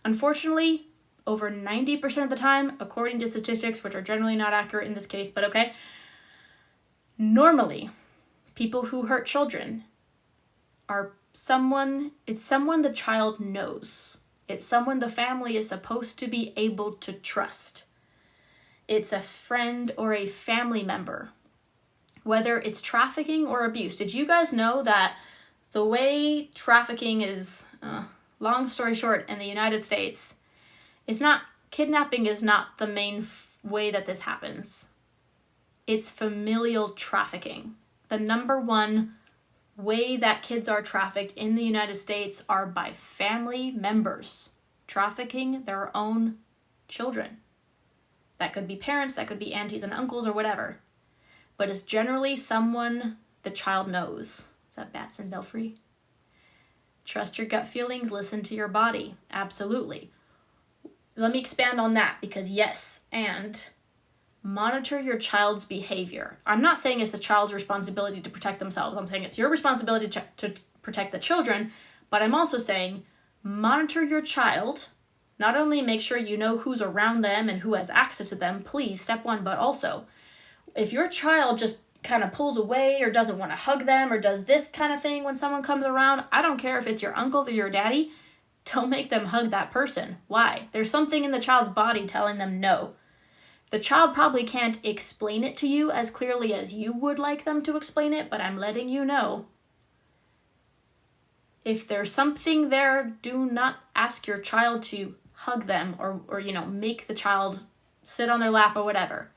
Unfortunately, over 90% of the time, according to statistics, which are generally not accurate in this case, but okay, normally, people who hurt children are someone the child knows. It's someone the family is supposed to be able to trust. It's a friend or a family member. Whether it's trafficking or abuse. Did you guys know that the way trafficking is, long story short, in the United States, kidnapping is not the main way that this happens. It's familial trafficking. The number one way that kids are trafficked in the United States are by family members trafficking their own children. That could be parents, that could be aunties and uncles or whatever. But it's generally someone the child knows. Is that Bats and Belfry? Trust your gut feelings, listen to your body. Absolutely. Let me expand on that because yes, and monitor your child's behavior. I'm not saying it's the child's responsibility to protect themselves. I'm saying it's your responsibility to protect the children, but I'm also saying monitor your child. Not only make sure you know who's around them and who has access to them, please, step one, but also if your child just kind of pulls away or doesn't want to hug them or does this kind of thing when someone comes around, I don't care if it's your uncle or your daddy, don't make them hug that person. Why? There's something in the child's body telling them no. The child probably can't explain it to you as clearly as you would like them to explain it, but I'm letting you know. If there's something there, do not ask your child to hug them or make the child sit on their lap or whatever.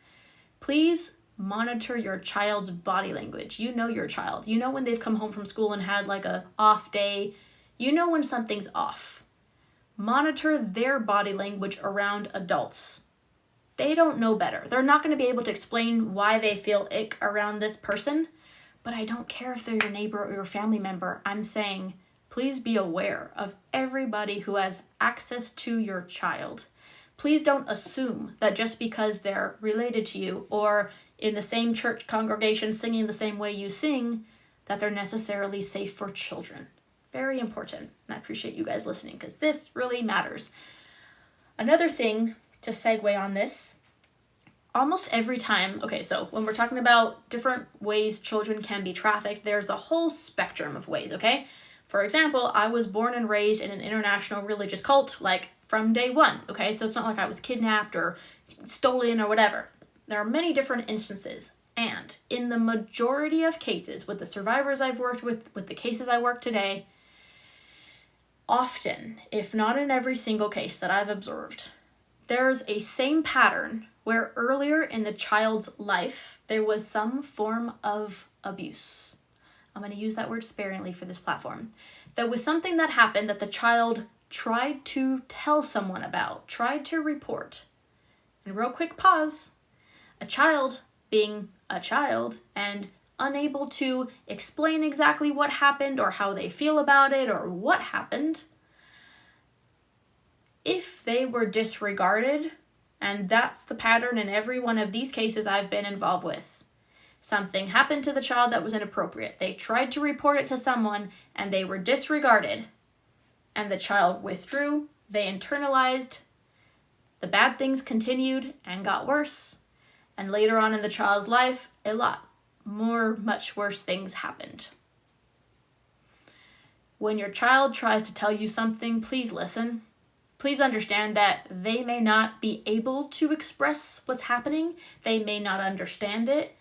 Please monitor your child's body language. You know your child. You know when they've come home from school and had like a off day. You know when something's off. Monitor their body language around adults. They don't know better. They're not going to be able to explain why they feel ick around this person, but I don't care if they're your neighbor or your family member. I'm saying, please be aware of everybody who has access to your child. Please don't assume that just because they're related to you or in the same church congregation singing the same way you sing, that they're necessarily safe for children. Very important. And I appreciate you guys listening because this really matters. Another thing to segue on this, almost every time, okay, so when we're talking about different ways children can be trafficked, there's a whole spectrum of ways, okay? For example, I was born and raised in an international religious cult, like from day one, okay? So it's not like I was kidnapped or stolen or whatever. There are many different instances. And in the majority of cases, with the survivors I've worked with the cases I work today, often, if not in every single case that I've observed, there's a same pattern where earlier in the child's life, there was some form of abuse. I'm going to use that word sparingly for this platform. There was something that happened that the child tried to tell someone about, tried to report. And real quick pause. A child being a child and unable to explain exactly what happened or how they feel about it or what happened, if they were disregarded, and that's the pattern in every one of these cases I've been involved with. Something happened to the child that was inappropriate. They tried to report it to someone and they were disregarded. And the child withdrew, they internalized, the bad things continued and got worse. And later on in the child's life, a lot more, much worse things happened. When your child tries to tell you something, please listen. Please understand that they may not be able to express what's happening. They may not understand it.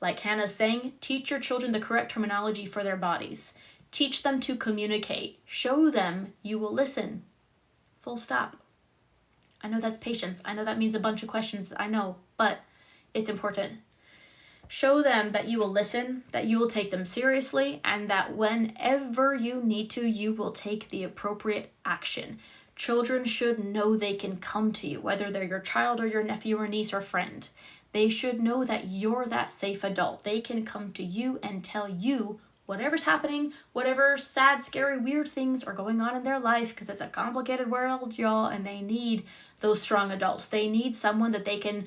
Like Hannah's saying, teach your children the correct terminology for their bodies. Teach them to communicate. Show them you will listen. Full stop. I know that's patience. I know that means a bunch of questions. I know, but it's important. Show them that you will listen, that you will take them seriously, and that whenever you need to, you will take the appropriate action. Children should know they can come to you, whether they're your child or your nephew or niece or friend. They should know that you're that safe adult. They can come to you and tell you whatever's happening, whatever sad, scary, weird things are going on in their life, because it's a complicated world, y'all, and they need those strong adults. They need someone that they can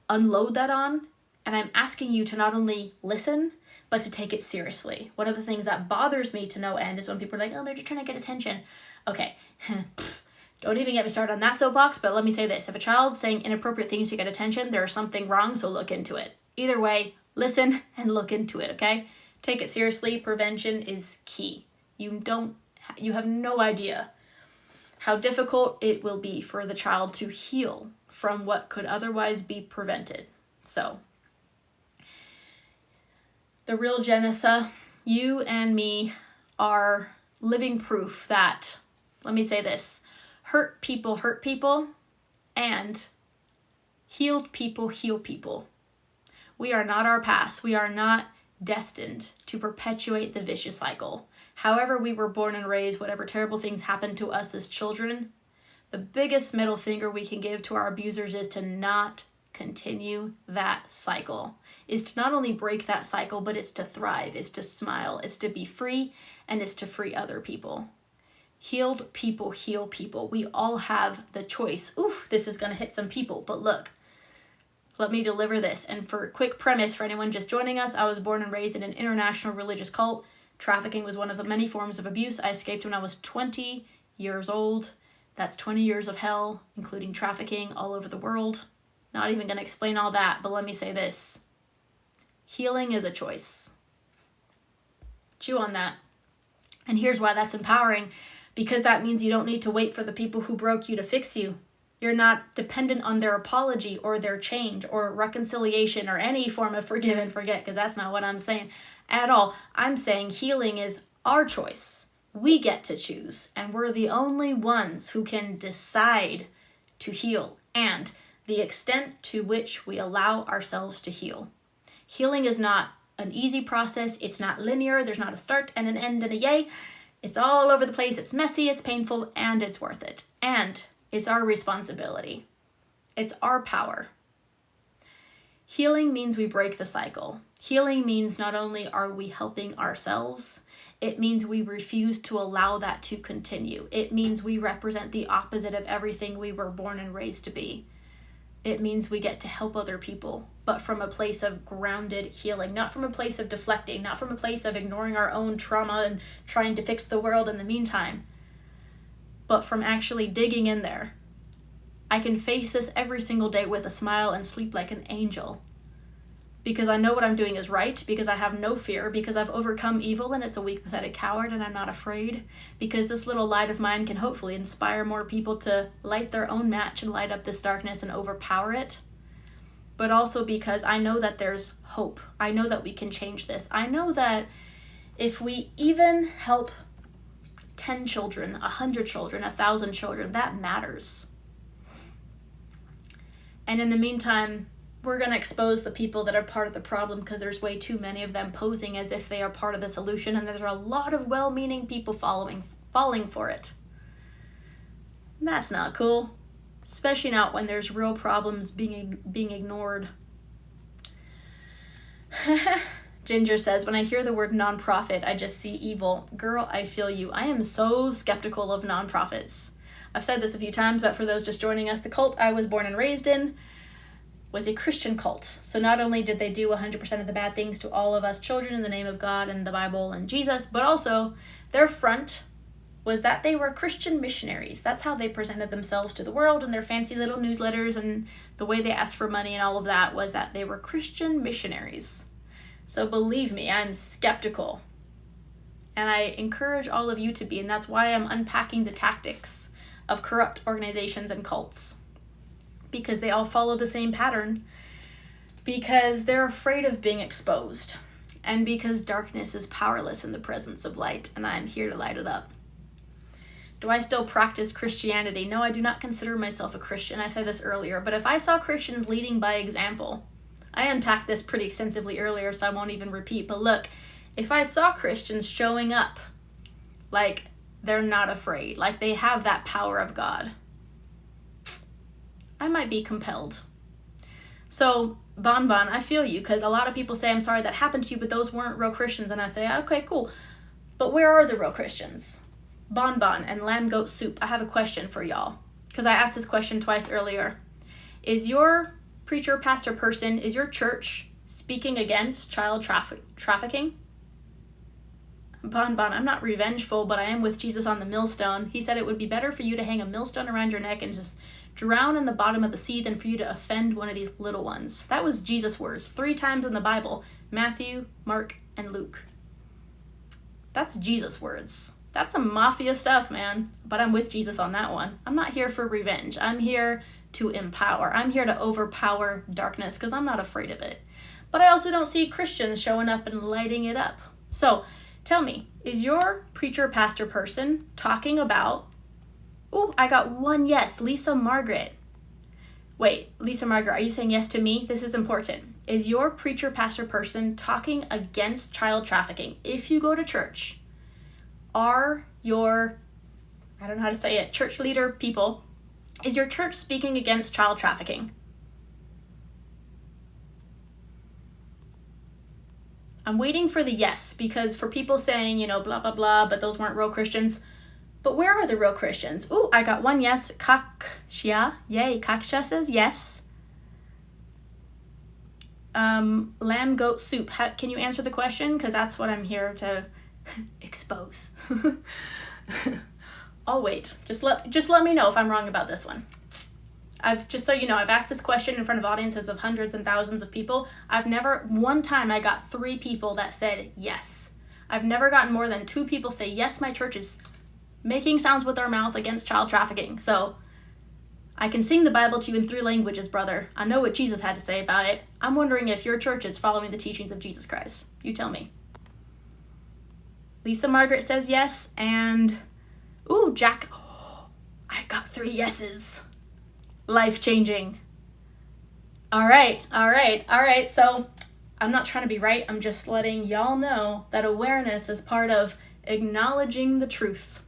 unload that on. And I'm asking you to not only listen, but to take it seriously. One of the things that bothers me to no end is when people are like, oh, they're just trying to get attention. Okay, don't even get me started on that soapbox, but let me say this. If a child's saying inappropriate things to get attention, there's something wrong, so look into it. Either way, listen and look into it, okay? Take it seriously. Prevention is key. You have no idea how difficult it will be for the child to heal from what could otherwise be prevented. So, the real Janessa, you and me are living proof that, let me say this, hurt people, and healed people heal people. We are not our past. We are not destined to perpetuate the vicious cycle. However we were born and raised, whatever terrible things happened to us as children, the biggest middle finger we can give to our abusers is to not continue that cycle, is to not only break that cycle, but it's to thrive, it's to smile, it's to be free, and it's to free other people. Healed people heal people. We all have the choice. Oof, this is going to hit some people, but look, let me deliver this. And for a quick premise for anyone just joining us, I was born and raised in an international religious cult. Trafficking was one of the many forms of abuse. I escaped when I was 20 years old. That's 20 years of hell, including trafficking all over the world. Not even going to explain all that, but let me say this. Healing is a choice. Chew on that. And here's why that's empowering. Because that means you don't need to wait for the people who broke you to fix you. You're not dependent on their apology or their change or reconciliation or any form of forgive and forget, because that's not what I'm saying at all. I'm saying healing is our choice. We get to choose, and we're the only ones who can decide to heal and the extent to which we allow ourselves to heal. Healing is not an easy process. It's not linear. There's not a start and an end and a yay. It's all over the place. It's messy, it's painful, and it's worth it. And it's our responsibility. It's our power. Healing means we break the cycle. Healing means not only are we helping ourselves, it means we refuse to allow that to continue. It means we represent the opposite of everything we were born and raised to be. It means we get to help other people, but from a place of grounded healing, not from a place of deflecting, not from a place of ignoring our own trauma and trying to fix the world in the meantime, but from actually digging in there. I can face this every single day with a smile and sleep like an angel because I know what I'm doing is right, because I have no fear, because I've overcome evil and it's a weak, pathetic coward and I'm not afraid, because this little light of mine can hopefully inspire more people to light their own match and light up this darkness and overpower it. But also because I know that there's hope. I know that we can change this. I know that if we even help 10 children, 100 children, 1,000 children, that matters. And in the meantime, we're going to expose the people that are part of the problem because there's way too many of them posing as if they are part of the solution, and there's a lot of well-meaning people falling for it. That's not cool, especially not when there's real problems being ignored. Ginger says, when I hear the word nonprofit, I just see evil. Girl, I feel you. I am so skeptical of nonprofits. I've said this a few times, but for those just joining us, the cult I was born and raised in was a Christian cult. So not only did they do 100% of the bad things to all of us children in the name of God and the Bible and Jesus, but also their front was that they were Christian missionaries. That's how they presented themselves to the world in their fancy little newsletters, and the way they asked for money and all of that was that they were Christian missionaries. So believe me, I'm skeptical. And I encourage all of you to be, and that's why I'm unpacking the tactics of corrupt organizations and cults. Because they all follow the same pattern. Because they're afraid of being exposed. And because darkness is powerless in the presence of light, and I'm here to light it up. Do I still practice Christianity? No, I do not consider myself a Christian. I said this earlier, but if I saw Christians leading by example, I unpacked this pretty extensively earlier, so I won't even repeat, but look, if I saw Christians showing up like they're not afraid, like they have that power of God, I might be compelled. So, Bon, I feel you, because a lot of people say, I'm sorry that happened to you, but those weren't real Christians, and I say, okay, cool, but where are the real Christians? Bon and Lamb Goat Soup, I have a question for y'all, because I asked this question twice earlier. Is your preacher, pastor, person, is your church speaking against child trafficking? Bon, I'm not revengeful, but I am with Jesus on the millstone. He said it would be better for you to hang a millstone around your neck and just drown in the bottom of the sea than for you to offend one of these little ones. That was Jesus' words 3 times in the Bible: Matthew, Mark, and Luke. That's Jesus' words. That's some mafia stuff, man. But I'm with Jesus on that one. I'm not here for revenge. I'm here to empower. I'm here to overpower darkness because I'm not afraid of it. But I also don't see Christians showing up and lighting it up. So tell me, is your preacher, pastor, person talking about, oh, I got one yes, Lisa Margaret. Wait, Lisa Margaret, are you saying yes to me? This is important. Is your preacher, pastor, person talking against child trafficking? If you go to church, are your, I don't know how to say it, church leader people, is your church speaking against child trafficking? I'm waiting for the yes, because for people saying, blah, blah, blah, but those weren't real Christians. But where are the real Christians? Ooh, I got one yes. Kakshia, yay, Kaksha says yes. Lamb Goat Soup, can you answer the question? Because that's what I'm here to expose. I'll wait. Just let me know if I'm wrong about this one. Just so you know, I've asked this question in front of audiences of hundreds and thousands of people. One time I got 3 people that said yes. I've never gotten more than 2 people say, yes, my church is making sounds with our mouth against child trafficking. So I can sing the Bible to you in 3 languages, brother. I know what Jesus had to say about it. I'm wondering if your church is following the teachings of Jesus Christ. You tell me. Lisa Margaret says yes, and ooh, Jack, I got 3 yeses. Life-changing. All right. So I'm not trying to be right. I'm just letting y'all know that awareness is part of Acknowledging the truth.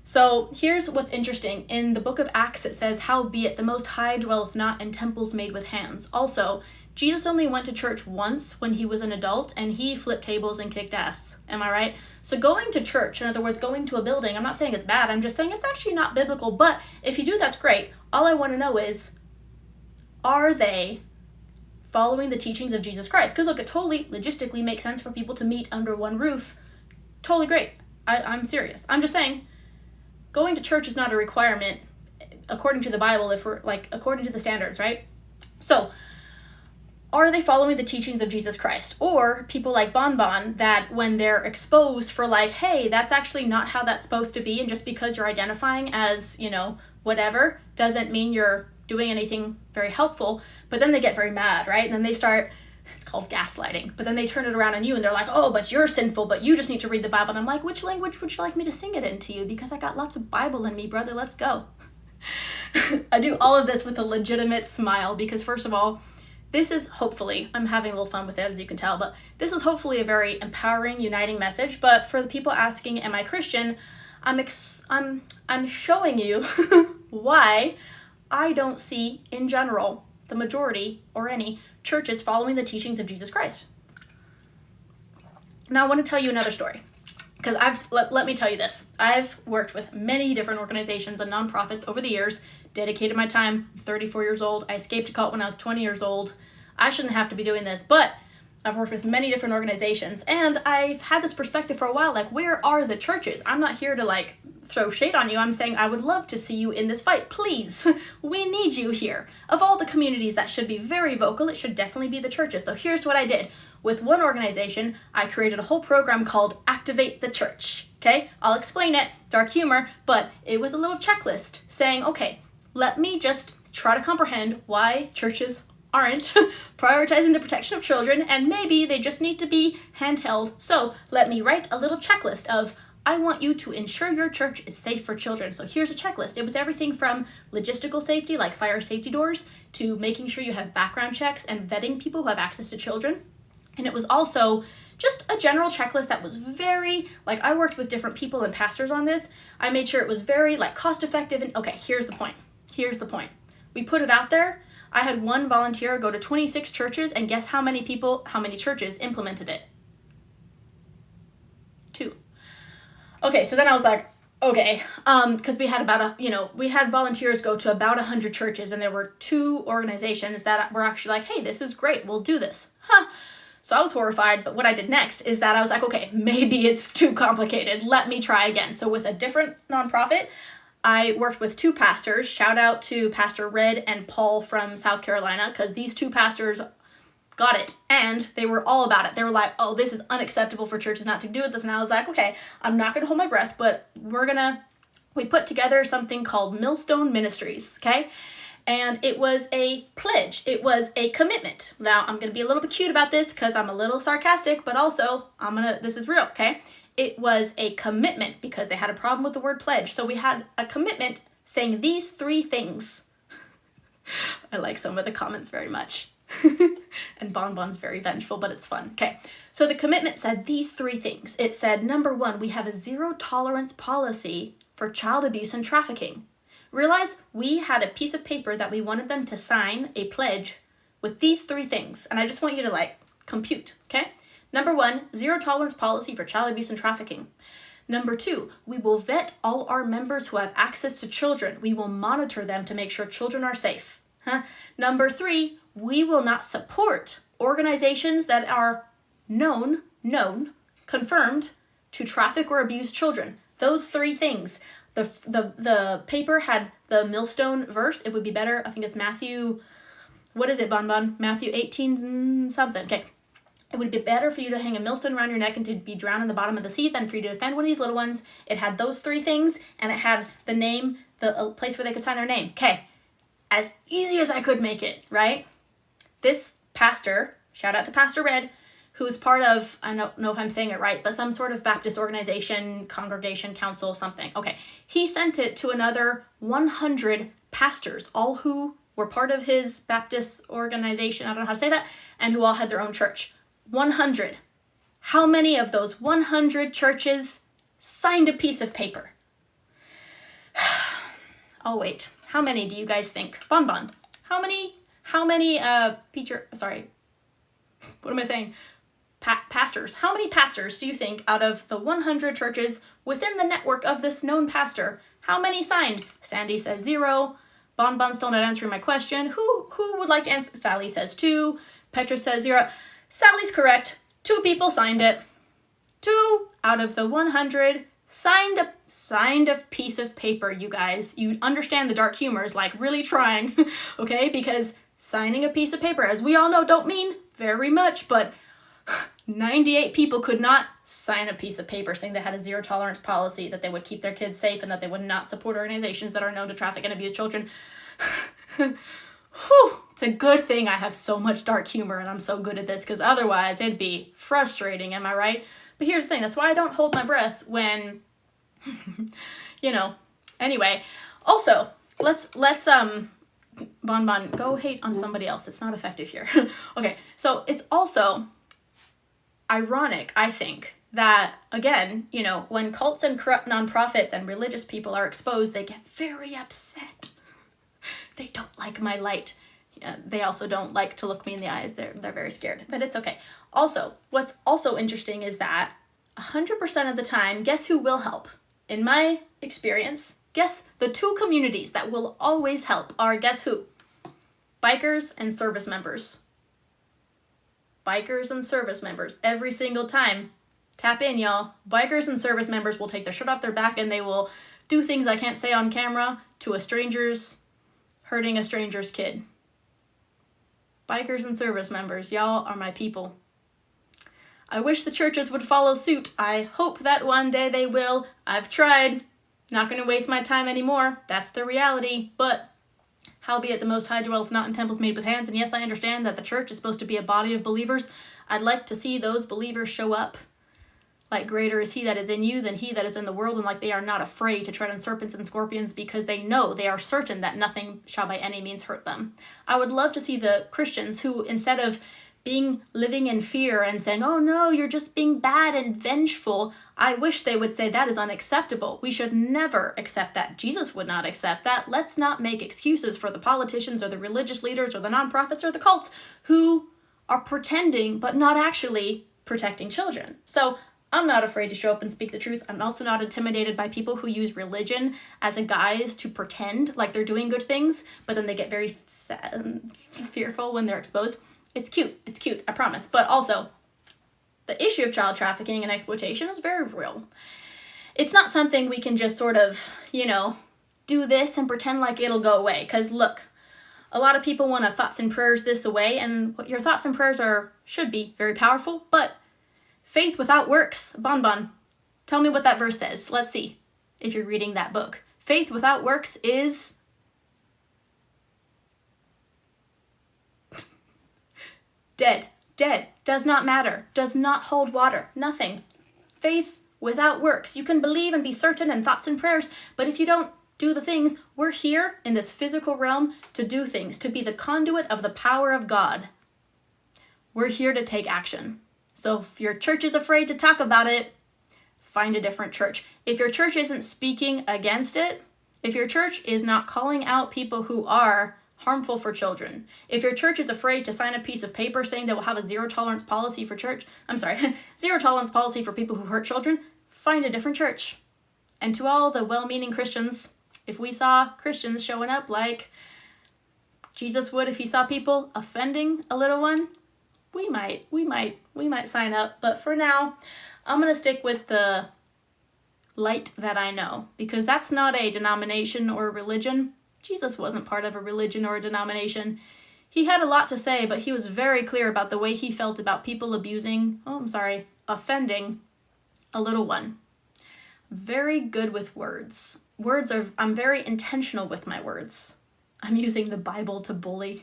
So here's what's interesting. In the book of Acts, it says, "Howbeit the Most High dwelleth not in temples made with hands." Also, Jesus only went to church once when he was an adult, and he flipped tables and kicked ass. Am I right? So going to church, in other words, going to a building, I'm not saying it's bad, I'm just saying it's actually not biblical, but if you do, that's great. All I want to know is, are they following the teachings of Jesus Christ? Because look, it totally logistically makes sense for people to meet under one roof. Totally great. I'm serious. I'm just saying, going to church is not a requirement according to the Bible, if we're like according to the standards, right? So, are they following the teachings of Jesus Christ? Or people like Bonbon that when they're exposed for like, hey, that's actually not how that's supposed to be, and just because you're identifying as, whatever, doesn't mean you're doing anything very helpful, but then they get very mad, right? And then they start, it's called gaslighting, but then they turn it around on you and they're like, oh, but you're sinful, but you just need to read the Bible. And I'm like, which language would you like me to sing it into you? Because I got lots of Bible in me, brother, let's go. I do all of this with a legitimate smile because first of all, this is hopefully, I'm having a little fun with it as you can tell, but this is hopefully a very empowering, uniting message. But for the people asking, am I Christian? I'm showing you why I don't see, in general, the majority or any churches following the teachings of Jesus Christ. Now I want to tell you another story, because let me tell you this. I've worked with many different organizations and nonprofits over the years, dedicated my time. I'm 34 years old. I escaped a cult when I was 20 years old. I shouldn't have to be doing this, but I've worked with many different organizations, and I've had this perspective for a while, like, where are the churches? I'm not here to, like, throw shade on you. I'm saying I would love to see you in this fight. Please, we need you here. Of all the communities that should be very vocal, it should definitely be the churches. So here's what I did. With one organization, I created a whole program called Activate the Church. Okay, I'll explain it, dark humor, but it was a little checklist saying, okay, let me just try to comprehend why churches aren't prioritizing the protection of children, and maybe they just need to be handheld. So let me write a little checklist of, I want you to ensure your church is safe for children. So here's a checklist. It was everything from logistical safety, like fire safety doors, to making sure you have background checks and vetting people who have access to children. And it was also just a general checklist that was very, like, I worked with different people and pastors on this. I made sure it was very, like, cost effective. And okay, here's the point. We put it out there. I had one volunteer go to 26 churches, and guess how many churches implemented it? 2. Okay, so then I was like, okay, because we had we had volunteers go to about 100 churches, and there were 2 organizations that were actually like, hey, this is great, we'll do this. So I was horrified, but what I did next is that I was like, okay, maybe it's too complicated. Let me try again. So with a different nonprofit, I worked with 2 pastors. Shout out to Pastor Red and Paul from South Carolina, because these 2 pastors got it, and they were all about it. They were like, oh, this is unacceptable for churches not to do this. And I was like, okay, I'm not going to hold my breath, but we put together something called Millstone Ministries, okay? And it was a pledge. It was a commitment. Now, I'm going to be a little bit cute about this because I'm a little sarcastic, but also this is real, okay? It was a commitment because they had a problem with the word pledge. So we had a commitment saying these 3 things. I like some of the comments very much. And Bonbon's very vengeful, but it's fun. Okay, so the commitment said these 3 things. It said, number 1, we have a 0 tolerance policy for child abuse and trafficking. Realize we had a piece of paper that we wanted them to sign a pledge with these 3 things. And I just want you to compute, okay? Number 1, 0 tolerance policy for child abuse and trafficking. Number 2, we will vet all our members who have access to children. We will monitor them to make sure children are safe. Number 3, we will not support organizations that are known, confirmed to traffic or abuse children. Those 3 things. The paper had the millstone verse. It would be better. I think it's Matthew. What is it, Bonbon? Matthew 18 something. Okay. It would be better for you to hang a millstone around your neck and to be drowned in the bottom of the sea than for you to defend one of these little ones. It had those 3 things, and it had the name, the place where they could sign their name. Okay. As easy as I could make it, right? This pastor, shout out to Pastor Red, who's part of, I don't know if I'm saying it right, but some sort of Baptist organization, congregation, council, something. Okay, he sent it to another 100 pastors, all who were part of his Baptist organization, I don't know how to say that, and who all had their own church. 100. How many of those 100 churches signed a piece of paper? Oh, wait. How many do you guys think? Bonbon. How many, pastors. How many pastors do you think out of the 100 churches within the network of this known pastor, how many signed? Sandy says 0. Bonbon's still not answering my question. Who would like to answer? Sally says 2. Petra says 0. Sally's correct. 2 people signed it. 2 out of the 100 signed a piece of paper, you guys. You understand the dark humor is like really trying, okay? Because signing a piece of paper, as we all know, don't mean very much, but 98 people could not sign a piece of paper saying they had a zero tolerance policy, that they would keep their kids safe, and that they would not support organizations that are known to traffic and abuse children. Whew, it's a good thing I have so much dark humor and I'm so good at this, because otherwise it'd be frustrating, am I right? But here's the thing, that's why I don't hold my breath when, anyway. Also, let's Bonbon, go hate on somebody else. It's not effective here. Okay, so it's also ironic, I think, that, again, when cults and corrupt nonprofits and religious people are exposed, they get very upset. They don't like my light. They also don't like to look me in the eyes. They're very scared, but it's okay. Also, what's also interesting is that 100% of the time, guess who will help? In my experience, guess the 2 communities that will always help are, guess who? Bikers and service members. Bikers and service members. Every single time. Tap in, y'all. Bikers and service members will take their shirt off their back and they will do things I can't say on camera to hurting a stranger's kid. Bikers and service members, y'all are my people. I wish the churches would follow suit. I hope that one day they will. I've tried. Not going to waste my time anymore. That's the reality. But howbeit the Most High dwelleth not in temples made with hands. And yes, I understand that the church is supposed to be a body of believers. I'd like to see those believers show up. Like greater is he that is in you than he that is in the world, and like they are not afraid to tread on serpents and scorpions, because they know, they are certain that nothing shall by any means hurt them. I would love to see the Christians who, instead of living in fear and saying, oh no, you're just being bad and vengeful, I wish they would say that is unacceptable. We should never accept that. Jesus would not accept that. Let's not make excuses for the politicians or the religious leaders or the nonprofits or the cults who are pretending but not actually protecting children. So I'm not afraid to show up and speak the truth. I'm also not intimidated by people who use religion as a guise to pretend like they're doing good things, but then they get very sad and fearful when they're exposed. It's cute, I promise. But also, the issue of child trafficking and exploitation is very real. It's not something we can just sort of, do this and pretend like it'll go away. Because look, a lot of people want to thoughts and prayers this away, and your thoughts and prayers should be very powerful, but faith without works, Bonbon, tell me what that verse says. Let's see if you're reading that book. Faith without works is dead, does not matter, does not hold water, nothing. Faith without works. You can believe and be certain in thoughts and prayers, but if you don't do the things, we're here in this physical realm to do things, to be the conduit of the power of God. We're here to take action. So if your church is afraid to talk about it, find a different church. If your church isn't speaking against it, if your church is not calling out people who are harmful for children, if your church is afraid to sign a piece of paper saying they will have a zero tolerance policy for zero tolerance policy for people who hurt children, find a different church. And to all the well-meaning Christians, if we saw Christians showing up like Jesus would if he saw people offending a little one, we might sign up. But for now, I'm going to stick with the light that I know, because that's not a denomination or a religion. Jesus wasn't part of a religion or a denomination. He had a lot to say, but he was very clear about the way he felt about people offending a little one. Very good with words. I'm very intentional with my words. I'm using the Bible to bully.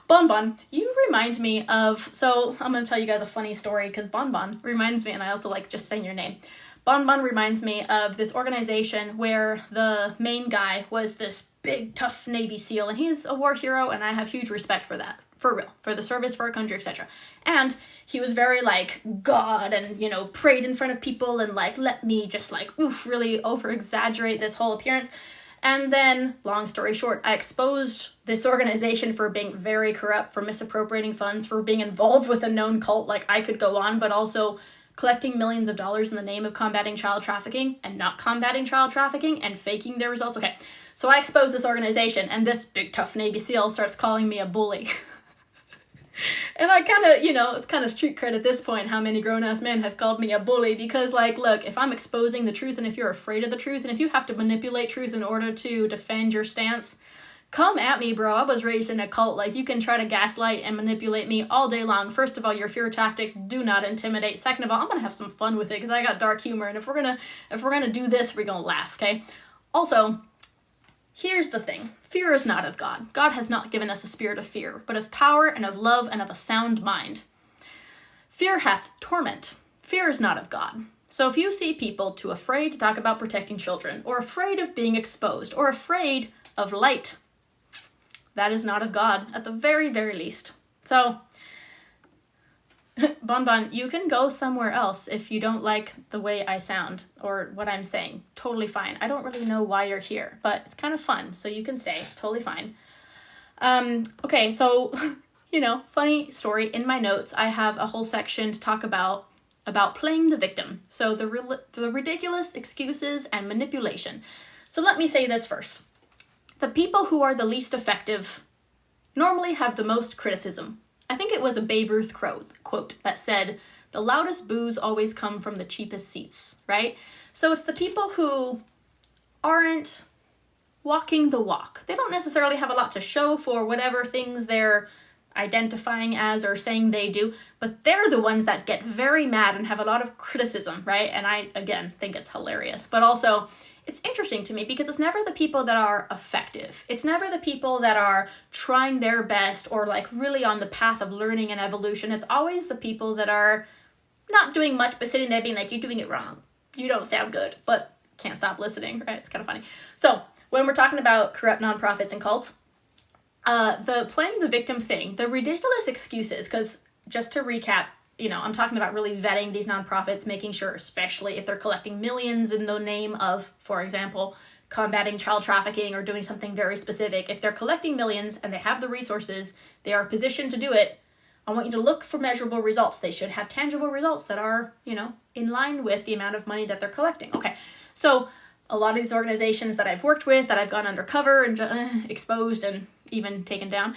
Bonbon, you remind me of, so I'm going to tell you guys a funny story, because Bonbon reminds me, and I also like just saying your name. Bonbon reminds me of this organization where the main guy was this big, tough Navy SEAL, and he's a war hero, and I have huge respect for that. For real, for the service, for our country, etc. And he was very like God and, you know, prayed in front of people and like, let me just like, really over exaggerate this whole appearance. And then, long story short, I exposed this organization for being very corrupt, for misappropriating funds, for being involved with a known cult. Like, I could go on, but also collecting millions of dollars in the name of combating child trafficking and not combating child trafficking and faking their results. Okay, so I exposed this organization, and this big tough Navy SEAL starts calling me a bully. And I kind of, you know, it's kind of street cred at this point how many grown-ass men have called me a bully, because, like, look, if I'm exposing the truth and if you're afraid of the truth and if you have to manipulate truth in order to defend your stance, come at me, bro. I was raised in a cult. Like, you can try to gaslight and manipulate me all day long. First of all, your fear tactics do not intimidate. Second of all, I'm gonna have some fun with it because I got dark humor, and if we're gonna do this, we're gonna laugh, okay? Also, here's the thing. Fear is not of God. God has not given us a spirit of fear, but of power and of love and of a sound mind. Fear hath torment. Fear is not of God. So if you see people too afraid to talk about protecting children, or afraid of being exposed, or afraid of light, that is not of God, at the very, very least. So, Bon, you can go somewhere else if you don't like the way I sound or what I'm saying. Totally fine. I don't really know why you're here, but it's kind of fun, so you can stay. Totally fine. Okay, so, you know, funny story. In my notes, I have a whole section to talk about playing the victim. So the ridiculous excuses and manipulation. So let me say this first. The people who are the least effective normally have the most criticism. I think it was a Babe Ruth quote that said, the loudest boos always come from the cheapest seats, right? So it's the people who aren't walking the walk. They don't necessarily have a lot to show for whatever things they're identifying as or saying they do, but they're the ones that get very mad and have a lot of criticism, right? And I, again, think it's hilarious. But also, it's interesting to me because it's never the people that are effective. It's never the people that are trying their best or like really on the path of learning and evolution. It's always the people that are not doing much but sitting there being like, you're doing it wrong. You don't sound good, but can't stop listening, right? It's kind of funny. So when we're talking about corrupt nonprofits and cults, the playing the victim thing, the ridiculous excuses, because just to recap, you know, I'm talking about really vetting these nonprofits, making sure, especially if they're collecting millions in the name of, for example, combating child trafficking or doing something very specific. If they're collecting millions and they have the resources, they are positioned to do it, I want you to look for measurable results. They should have tangible results that are, you know, in line with the amount of money that they're collecting. Okay, so a lot of these organizations that I've worked with, that I've gone undercover and exposed and even taken down,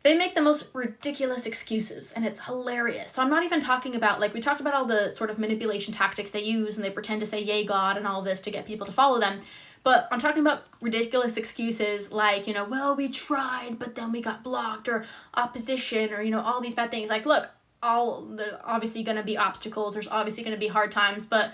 they make the most ridiculous excuses, and it's hilarious. So I'm not even talking about, like, we talked about all the sort of manipulation tactics they use, and they pretend to say, yay, God, and all this to get people to follow them. But I'm talking about ridiculous excuses like, you know, well, we tried, but then we got blocked, or opposition, or, you know, all these bad things. Like, look, there's obviously going to be obstacles. There's obviously going to be hard times, but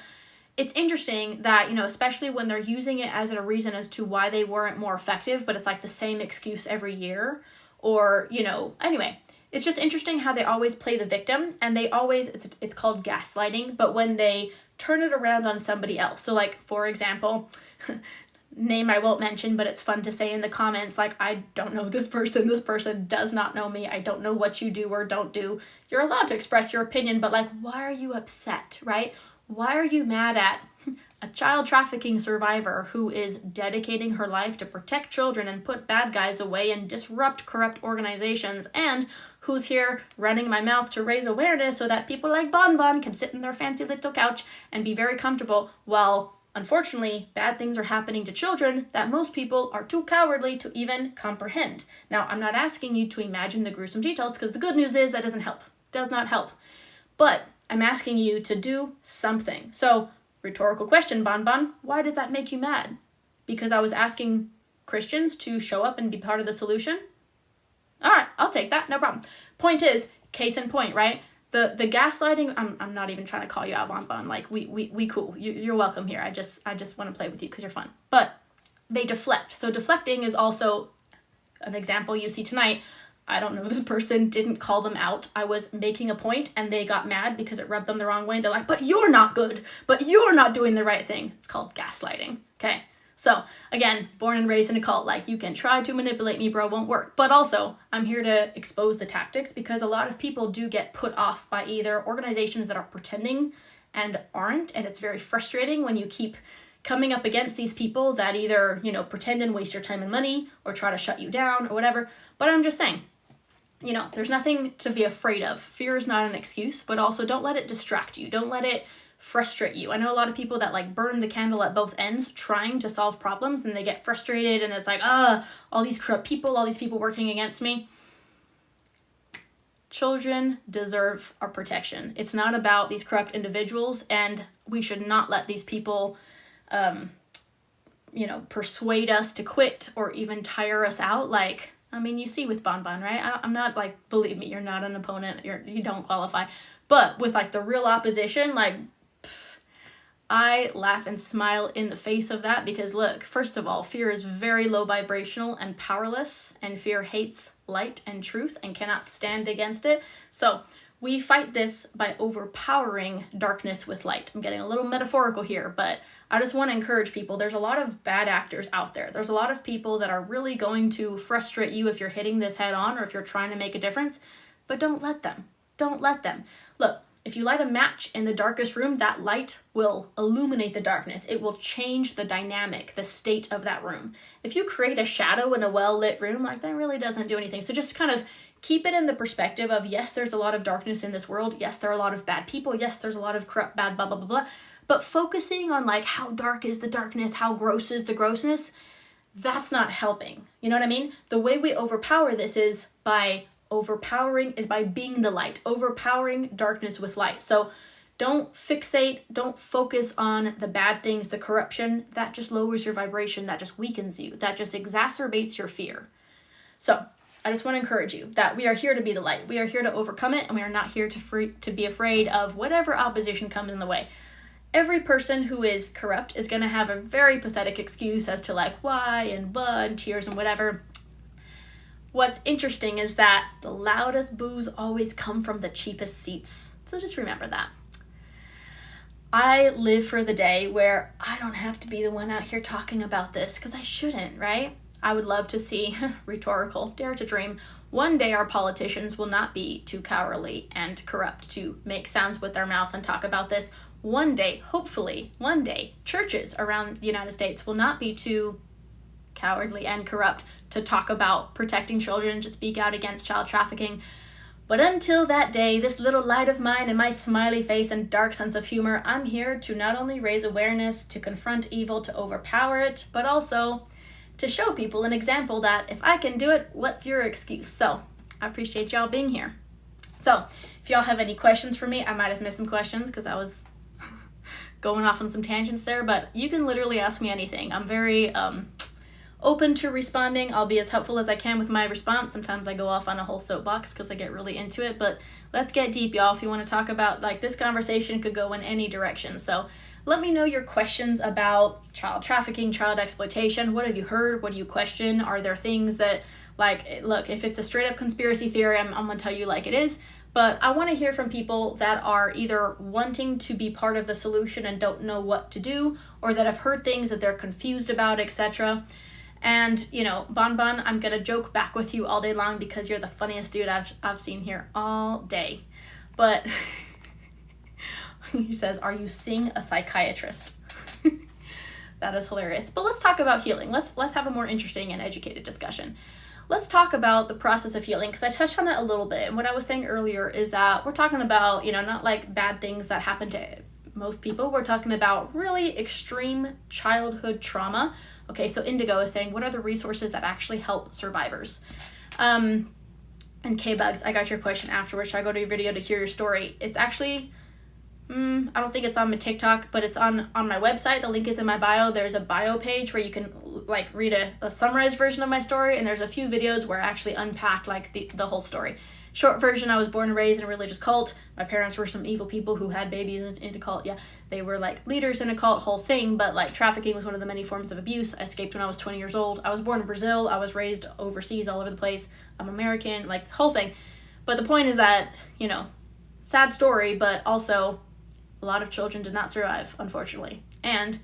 it's interesting that, you know, especially when they're using it as a reason as to why they weren't more effective, but it's like the same excuse every year. Or, you know, anyway, it's just interesting how they always play the victim, and they always, it's called gaslighting, but when they turn it around on somebody else. So like, for example, name I won't mention, but it's fun to say in the comments, like, I don't know this person does not know me, I don't know what you do or don't do. You're allowed to express your opinion, but like, why are you upset, right? Why are you mad at a child trafficking survivor who is dedicating her life to protect children and put bad guys away and disrupt corrupt organizations, and who's here running my mouth to raise awareness so that people like Bon can sit in their fancy little couch and be very comfortable while, unfortunately, bad things are happening to children that most people are too cowardly to even comprehend. Now, I'm not asking you to imagine the gruesome details, because the good news is that doesn't help. Does not help. But I'm asking you to do something. So, rhetorical question, Bon, why does that make you mad? Because I was asking Christians to show up and be part of the solution? All right, I'll take that, no problem. Point is, case in point, right? The gaslighting, I'm not even trying to call you out, Bon. Like, we cool. You're welcome here. I just want to play with you because you're fun. But they deflect. So deflecting is also an example you see tonight. I don't know this person, didn't call them out. I was making a point and they got mad because it rubbed them the wrong way. They're like, but you're not good, but you're not doing the right thing. It's called gaslighting, okay? So again, born and raised in a cult, like, you can try to manipulate me, bro, won't work. But also, I'm here to expose the tactics, because a lot of people do get put off by either organizations that are pretending and aren't, and it's very frustrating when you keep coming up against these people that either, you know, pretend and waste your time and money, or try to shut you down or whatever. But I'm just saying, you know, there's nothing to be afraid of. Fear is not an excuse, but also don't let it distract you. Don't let it frustrate you. I know a lot of people that like burn the candle at both ends trying to solve problems, and they get frustrated, and it's like, all these corrupt people, all these people working against me. Children deserve our protection. It's not about these corrupt individuals, and we should not let these people you know, persuade us to quit or even tire us out. Like, I mean, you see with Bonbon, right? I'm not like, believe me, you're not an opponent, you don't qualify. But with like the real opposition, like, I laugh and smile in the face of that, because look, first of all, fear is very low vibrational and powerless, and fear hates light and truth and cannot stand against it. So we fight this by overpowering darkness with light. I'm getting a little metaphorical here, but I just want to encourage people. There's a lot of bad actors out there. There's a lot of people that are really going to frustrate you if you're hitting this head on, or if you're trying to make a difference, but don't let them. Don't let them. Look, if you light a match in the darkest room, that light will illuminate the darkness. It will change the dynamic, the state of that room. If you create a shadow in a well-lit room, like, that really doesn't do anything. So just kind of keep it in the perspective of, yes, there's a lot of darkness in this world. Yes, there are a lot of bad people. Yes, there's a lot of corrupt, bad, blah, blah, blah, blah. But focusing on like, how dark is the darkness? How gross is the grossness? That's not helping. You know what I mean? The way we overpower this is by being the light, overpowering darkness with light. So don't fixate, don't focus on the bad things, the corruption. That just lowers your vibration, that just weakens you, that just exacerbates your fear. So I just want to encourage you that we are here to be the light. We are here to overcome it, and we are not here to be afraid of whatever opposition comes in the way. Every person who is corrupt is going to have a very pathetic excuse as to like why and but and tears and whatever. What's interesting is that the loudest boos always come from the cheapest seats. So just remember that. I live for the day where I don't have to be the one out here talking about this, because I shouldn't, right? I would love to see, rhetorical, dare to dream, one day our politicians will not be too cowardly and corrupt to make sounds with their mouth and talk about this. One day, hopefully, one day, churches around the United States will not be too cowardly and corrupt to talk about protecting children, to speak out against child trafficking. But until that day, this little light of mine and my smiley face and dark sense of humor, I'm here to not only raise awareness, to confront evil, to overpower it, but also to show people an example that if I can do it, what's your excuse? So I appreciate y'all being here. So if y'all have any questions for me, I might have missed some questions because I was going off on some tangents there, but you can literally ask me anything. I'm very open to responding. I'll be as helpful as I can with my response. Sometimes I go off on a whole soapbox because I get really into it, but let's get deep, y'all. If you want to talk about, like, this conversation could go in any direction. So let me know your questions about child trafficking, child exploitation. What have you heard? What do you question? Are there things that, like, look, if it's a straight up conspiracy theory, I'm going to tell you like it is. But I want to hear from people that are either wanting to be part of the solution and don't know what to do, or that have heard things that they're confused about, etc. And, you know, Bonbon, I'm going to joke back with you all day long because you're the funniest dude I've seen here all day. But he says, are you seeing a psychiatrist? That is hilarious. But let's talk about healing. Let's have a more interesting and educated discussion. Let's talk about the process of healing, because I touched on it a little bit. And what I was saying earlier is that we're talking about, you know, not like bad things that happen to most people. We're talking about really extreme childhood trauma. Okay, so Indigo is saying, what are the resources that actually help survivors? And K-Bugs, I got your question afterwards. Should I go to your video to hear your story? It's actually, I don't think it's on my TikTok, but it's on my website. The link is in my bio. There's a bio page where you can like read a summarized version of my story, and there's a few videos where I actually unpack like the whole story. Short version, I was born and raised in a religious cult. My parents were some evil people who had babies in a cult. Yeah, they were like leaders in a cult, whole thing, but like trafficking was one of the many forms of abuse. I escaped when I was 20 years old. I was born in Brazil. I was raised overseas all over the place. I'm American, like the whole thing. But the point is that, you know, sad story, but also a lot of children did not survive, unfortunately. And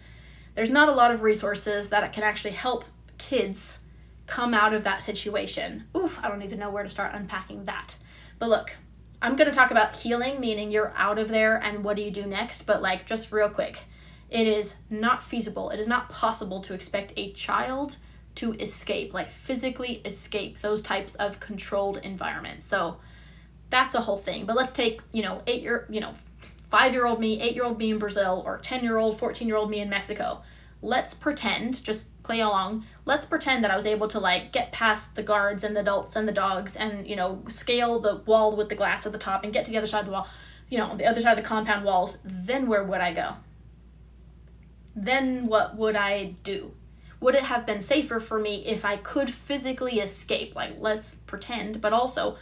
there's not a lot of resources that can actually help kids come out of that situation. Oof, I don't even know where to start unpacking that. But look, I'm going to talk about healing, meaning you're out of there and what do you do next? But like, just real quick, it is not feasible. It is not possible to expect a child to escape, like physically escape those types of controlled environments. So that's a whole thing. But let's take, 5-year-old me, 8-year-old me in Brazil, or 10-year-old, 14-year-old me in Mexico. Let's pretend, just play along, let's pretend that I was able to like get past the guards and the adults and the dogs and, scale the wall with the glass at the top and get to the other side of the wall, the other side of the compound walls. Then where would I go? Then what would I do? Would it have been safer for me if I could physically escape? Like, let's pretend, but also,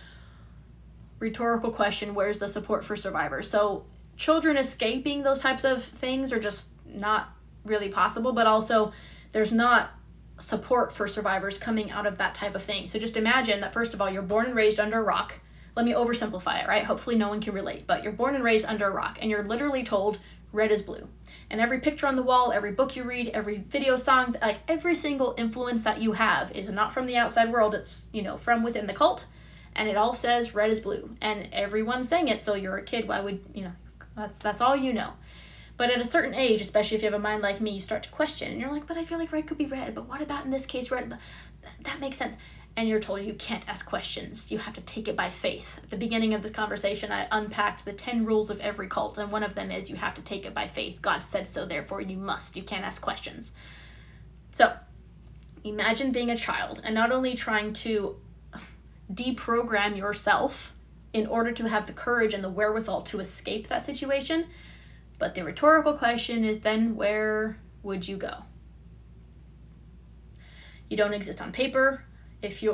rhetorical question, where's the support for survivors? So children escaping those types of things are just not really possible, but also there's not support for survivors coming out of that type of thing. So just imagine that, first of all, you're born and raised under a rock. Let me oversimplify it, right? Hopefully no one can relate, but you're born and raised under a rock and you're literally told red is blue. And every picture on the wall, every book you read, every video song, like every single influence that you have is not from the outside world. It's, from within the cult, and it all says red is blue, and everyone's saying it. So you're a kid. Why would, that's all you know. But at a certain age, especially if you have a mind like me, you start to question, and you're like, but I feel like red could be red, but what about in this case red? That makes sense. And you're told you can't ask questions. You have to take it by faith. At the beginning of this conversation, I unpacked the 10 rules of every cult, and one of them is you have to take it by faith. God said so, therefore you must. You can't ask questions. So imagine being a child and not only trying to deprogram yourself in order to have the courage and the wherewithal to escape that situation, but the rhetorical question is then where would you go? You don't exist on paper. If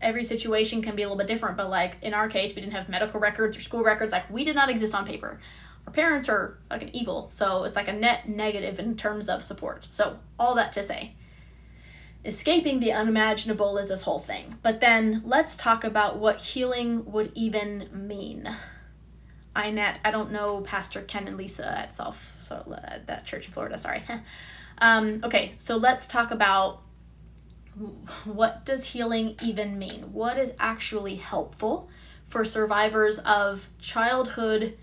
every situation can be a little bit different, but like in our case, we didn't have medical records or school records. Like, we did not exist on paper. Our parents are like an evil, so it's like a net negative in terms of support. So all that to say, escaping the unimaginable is this whole thing. But then let's talk about what healing would even mean. I don't know Pastor Ken and Lisa at that church in Florida, sorry. Okay, so let's talk about what does healing even mean? What is actually helpful for survivors of childhood,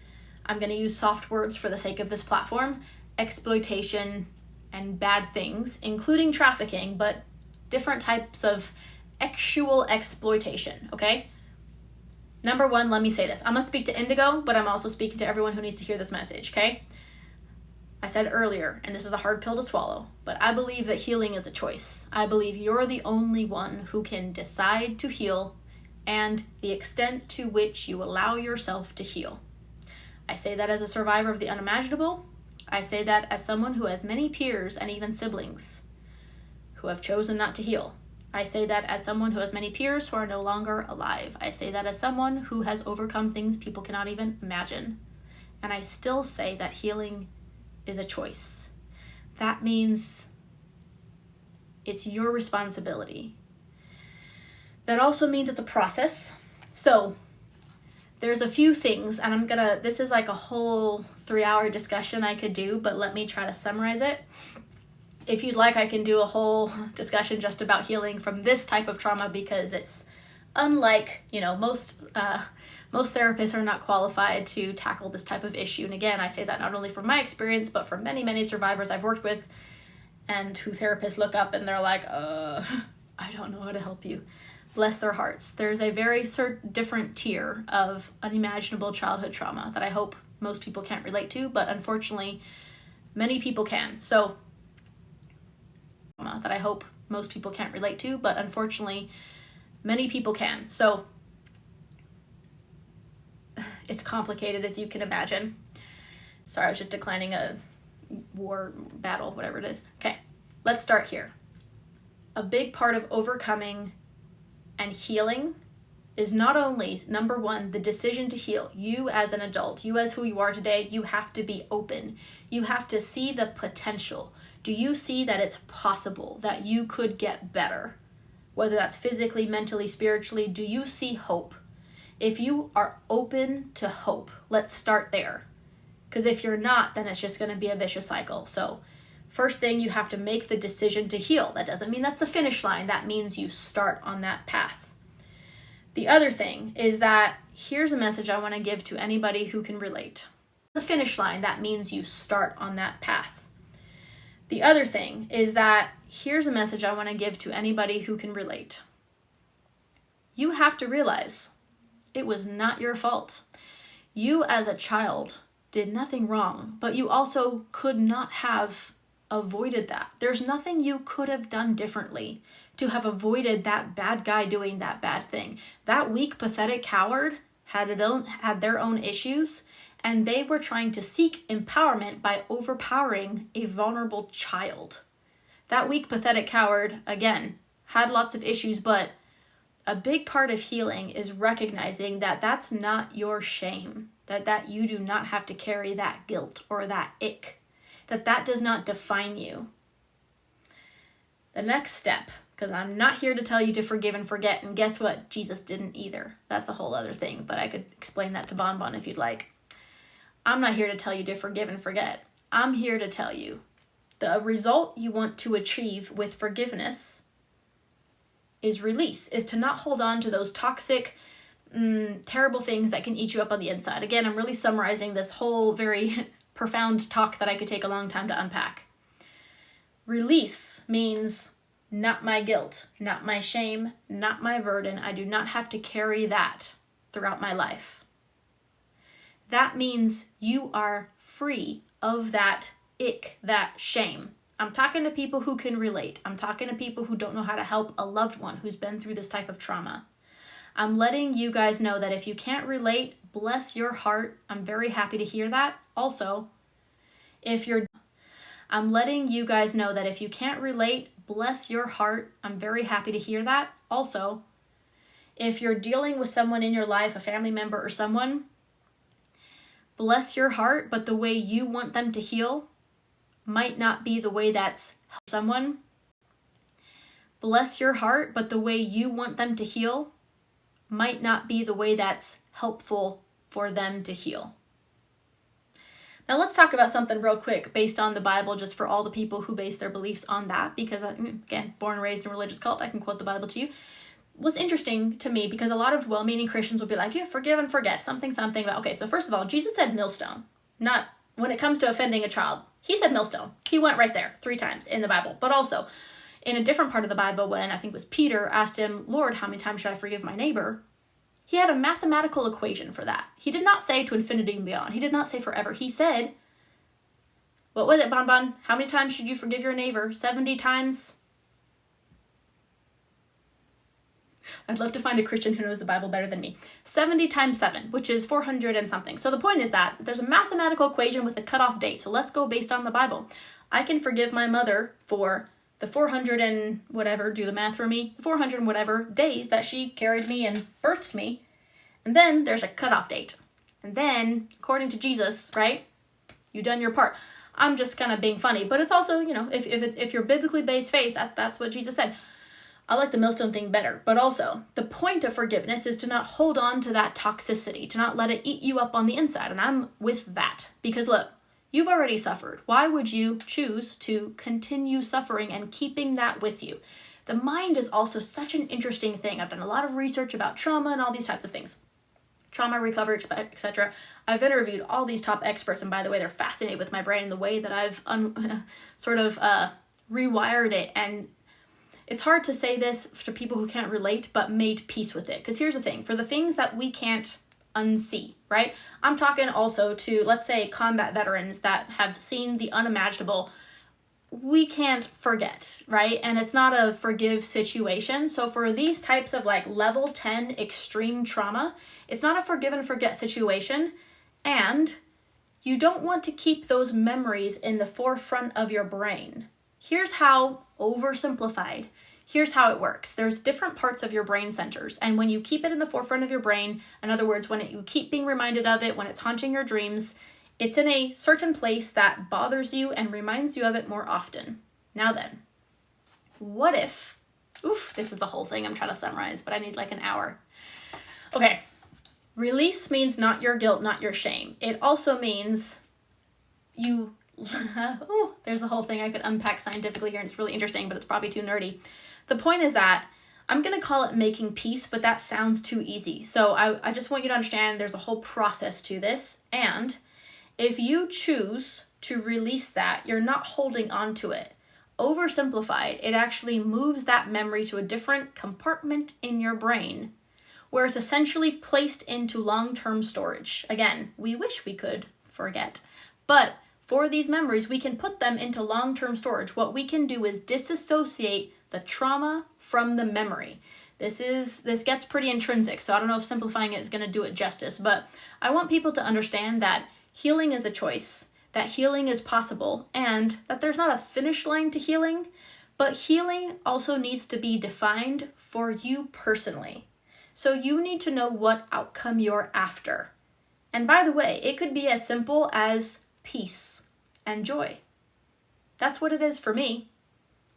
I'm going to use soft words for the sake of this platform, exploitation and bad things, including trafficking, but different types of actual exploitation, okay? Number one, let me say this. I'm going to speak to Indigo, but I'm also speaking to everyone who needs to hear this message, okay? I said earlier, and this is a hard pill to swallow, but I believe that healing is a choice. I believe you're the only one who can decide to heal and the extent to which you allow yourself to heal. I say that as a survivor of the unimaginable. I say that as someone who has many peers and even siblings who have chosen not to heal. I say that as someone who has many peers who are no longer alive. I say that as someone who has overcome things people cannot even imagine. And I still say that healing is a choice. That means it's your responsibility. That also means it's a process. So there's a few things, and this is like a whole 3-hour discussion I could do, but let me try to summarize it. If you'd like, I can do a whole discussion just about healing from this type of trauma, because it's unlike, most therapists are not qualified to tackle this type of issue. And again, I say that not only from my experience, but from many, many survivors I've worked with and who therapists look up and they're like, I don't know how to help you. Bless their hearts. There's a very different tier of unimaginable childhood trauma that I hope most people can't relate to, but unfortunately, many people can. So, that I hope most people can't relate to, but unfortunately, many people can. So it's complicated, as you can imagine. Sorry, I was just declining a war battle, whatever it is. Okay, let's start here. A big part of overcoming and healing is not only, number one, the decision to heal. You as an adult, you as who you are today, you have to be open. You have to see the potential. Do you see that it's possible, that you could get better? Whether that's physically, mentally, spiritually, do you see hope? If you are open to hope, let's start there. Because if you're not, then it's just going to be a vicious cycle. So First thing, you have to make the decision to heal. That doesn't mean that's the finish line. That means you start on that path. The other thing is that here's a message I want to give to anybody who can relate. The finish line, that means you start on that path. The other thing is that here's a message I want to give to anybody who can relate. You have to realize it was not your fault. You as a child did nothing wrong, but you also could not have avoided that. There's nothing you could have done differently to have avoided that bad guy doing that bad thing. That weak, pathetic coward had their own issues, and they were trying to seek empowerment by overpowering a vulnerable child. That weak, pathetic coward, again, had lots of issues, but a big part of healing is recognizing that that's not your shame, that you do not have to carry that guilt or that ick, that does not define you. The next step, because I'm not here to tell you to forgive and forget, and guess what? Jesus didn't either. That's a whole other thing, but I could explain that to Bonbon if you'd like. I'm not here to tell you to forgive and forget. I'm here to tell you the result you want to achieve with forgiveness is release, is to not hold on to those toxic, terrible things that can eat you up on the inside. Again, I'm really summarizing this whole very profound talk that I could take a long time to unpack. Release means not my guilt, not my shame, not my burden. I do not have to carry that throughout my life. That means you are free of that ick, that shame. I'm talking to people who can relate. I'm talking to people who don't know how to help a loved one who's been through this type of trauma. I'm letting you guys know that if you can't relate, bless your heart. I'm very happy to hear that. Also, I'm letting you guys know that if you can't relate, bless your heart. I'm very happy to hear that. Also, if you're dealing with someone in your life, a family member or someone, bless your heart, but the way you want them to heal might not be the way that's someone. Bless your heart, but the way you want them to heal might not be the way that's helpful for them to heal. Now let's talk about something real quick based on the Bible, just for all the people who base their beliefs on that, because again, born and raised in a religious cult, I can quote the Bible to you. What's interesting to me, because a lot of well-meaning Christians will be like, yeah, forgive and forget, something, but okay, so first of all, Jesus said millstone, not when it comes to offending a child. He said millstone. He went right there 3 times in the Bible. But also, in a different part of the Bible, when I think it was Peter asked him, Lord, how many times should I forgive my neighbor? He had a mathematical equation for that. He did not say to infinity and beyond. He did not say forever. He said, what was it, Bonbon? How many times should you forgive your neighbor? 70 times? I'd love to find a Christian who knows the Bible better than me. 70 times 7, which is 400 and something. So the point is that there's a mathematical equation with a cutoff date. So let's go based on the Bible. I can forgive my mother for the 400 and whatever, do the math for me, 400 and whatever days that she carried me and birthed me. And then there's a cutoff date. And then, according to Jesus, right, you've done your part. I'm just kind of being funny, but it's also, if you're biblically based faith, that's what Jesus said. I like the millstone thing better, but also the point of forgiveness is to not hold on to that toxicity, to not let it eat you up on the inside. And I'm with that because look, you've already suffered. Why would you choose to continue suffering and keeping that with you? The mind is also such an interesting thing. I've done a lot of research about trauma and all these types of things. Trauma, recovery, etc. I've interviewed all these top experts, and by the way, they're fascinated with my brain and the way that I've rewired it. And it's hard to say this to people who can't relate, but made peace with it. Because here's the thing, for the things that we can't unsee, right? I'm talking also to, let's say, combat veterans that have seen the unimaginable. We can't forget, right? And it's not a forgive situation. So for these types of like level 10 extreme trauma, it's not a forgive and forget situation. And you don't want to keep those memories in the forefront of your brain. Here's how, oversimplified, here's how it works. There's different parts of your brain centers. And when you keep it in the forefront of your brain, in other words, when you keep being reminded of it, when it's haunting your dreams, it's in a certain place that bothers you and reminds you of it more often. Now then, what if, this is the whole thing I'm trying to summarize, but I need like an hour. Okay, release means not your guilt, not your shame. It also means you Ooh, there's a whole thing I could unpack scientifically here, and it's really interesting, but it's probably too nerdy. The point is that I'm going to call it making peace, but that sounds too easy. So I just want you to understand there's a whole process to this. And if you choose to release that, you're not holding on to it. Oversimplified, it actually moves that memory to a different compartment in your brain where it's essentially placed into long-term storage. Again, we wish we could forget, but for these memories, we can put them into long-term storage. What we can do is disassociate the trauma from the memory. This gets pretty intrinsic, so I don't know if simplifying it is going to do it justice, but I want people to understand that healing is a choice, that healing is possible, and that there's not a finish line to healing, but healing also needs to be defined for you personally. So you need to know what outcome you're after. And by the way, it could be as simple as peace and joy. That's what it is for me.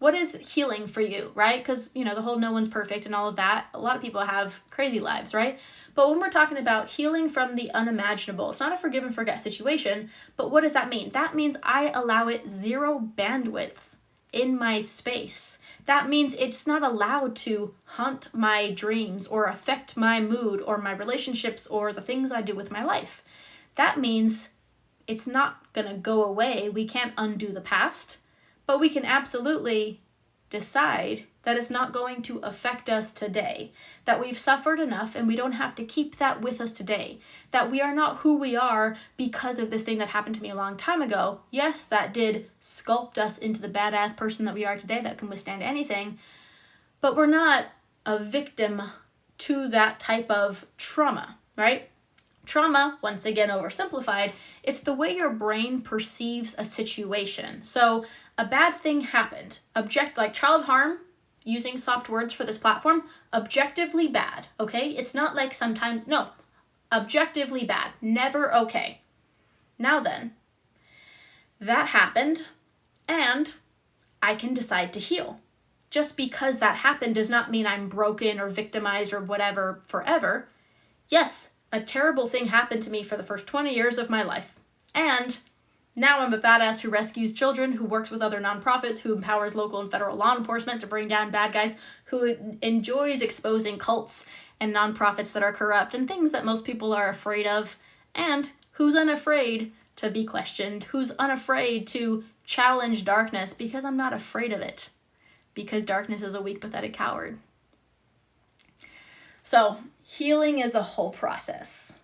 What is healing for you, right? Because, the whole no one's perfect and all of that, a lot of people have crazy lives, right? But when we're talking about healing from the unimaginable, it's not a forgive and forget situation, but what does that mean? That means I allow it zero bandwidth in my space. That means it's not allowed to haunt my dreams or affect my mood or my relationships or the things I do with my life. That means it's not going to go away. We can't undo the past. But we can absolutely decide that it's not going to affect us today, that we've suffered enough and we don't have to keep that with us today, that we are not who we are because of this thing that happened to me a long time ago. Yes, that did sculpt us into the badass person that we are today that can withstand anything, but we're not a victim to that type of trauma, right? Trauma, once again oversimplified, it's the way your brain perceives a situation. So a bad thing happened. Like child harm, using soft words for this platform, objectively bad, okay? It's not like sometimes, no, objectively bad, never okay. Now then, that happened, and I can decide to heal. Just because that happened does not mean I'm broken or victimized or whatever forever. Yes, a terrible thing happened to me for the first 20 years of my life. And now I'm a badass who rescues children, who works with other nonprofits, who empowers local and federal law enforcement to bring down bad guys, who enjoys exposing cults and nonprofits that are corrupt and things that most people are afraid of, and who's unafraid to be questioned, who's unafraid to challenge darkness because I'm not afraid of it, because darkness is a weak, pathetic coward. So healing is a whole process.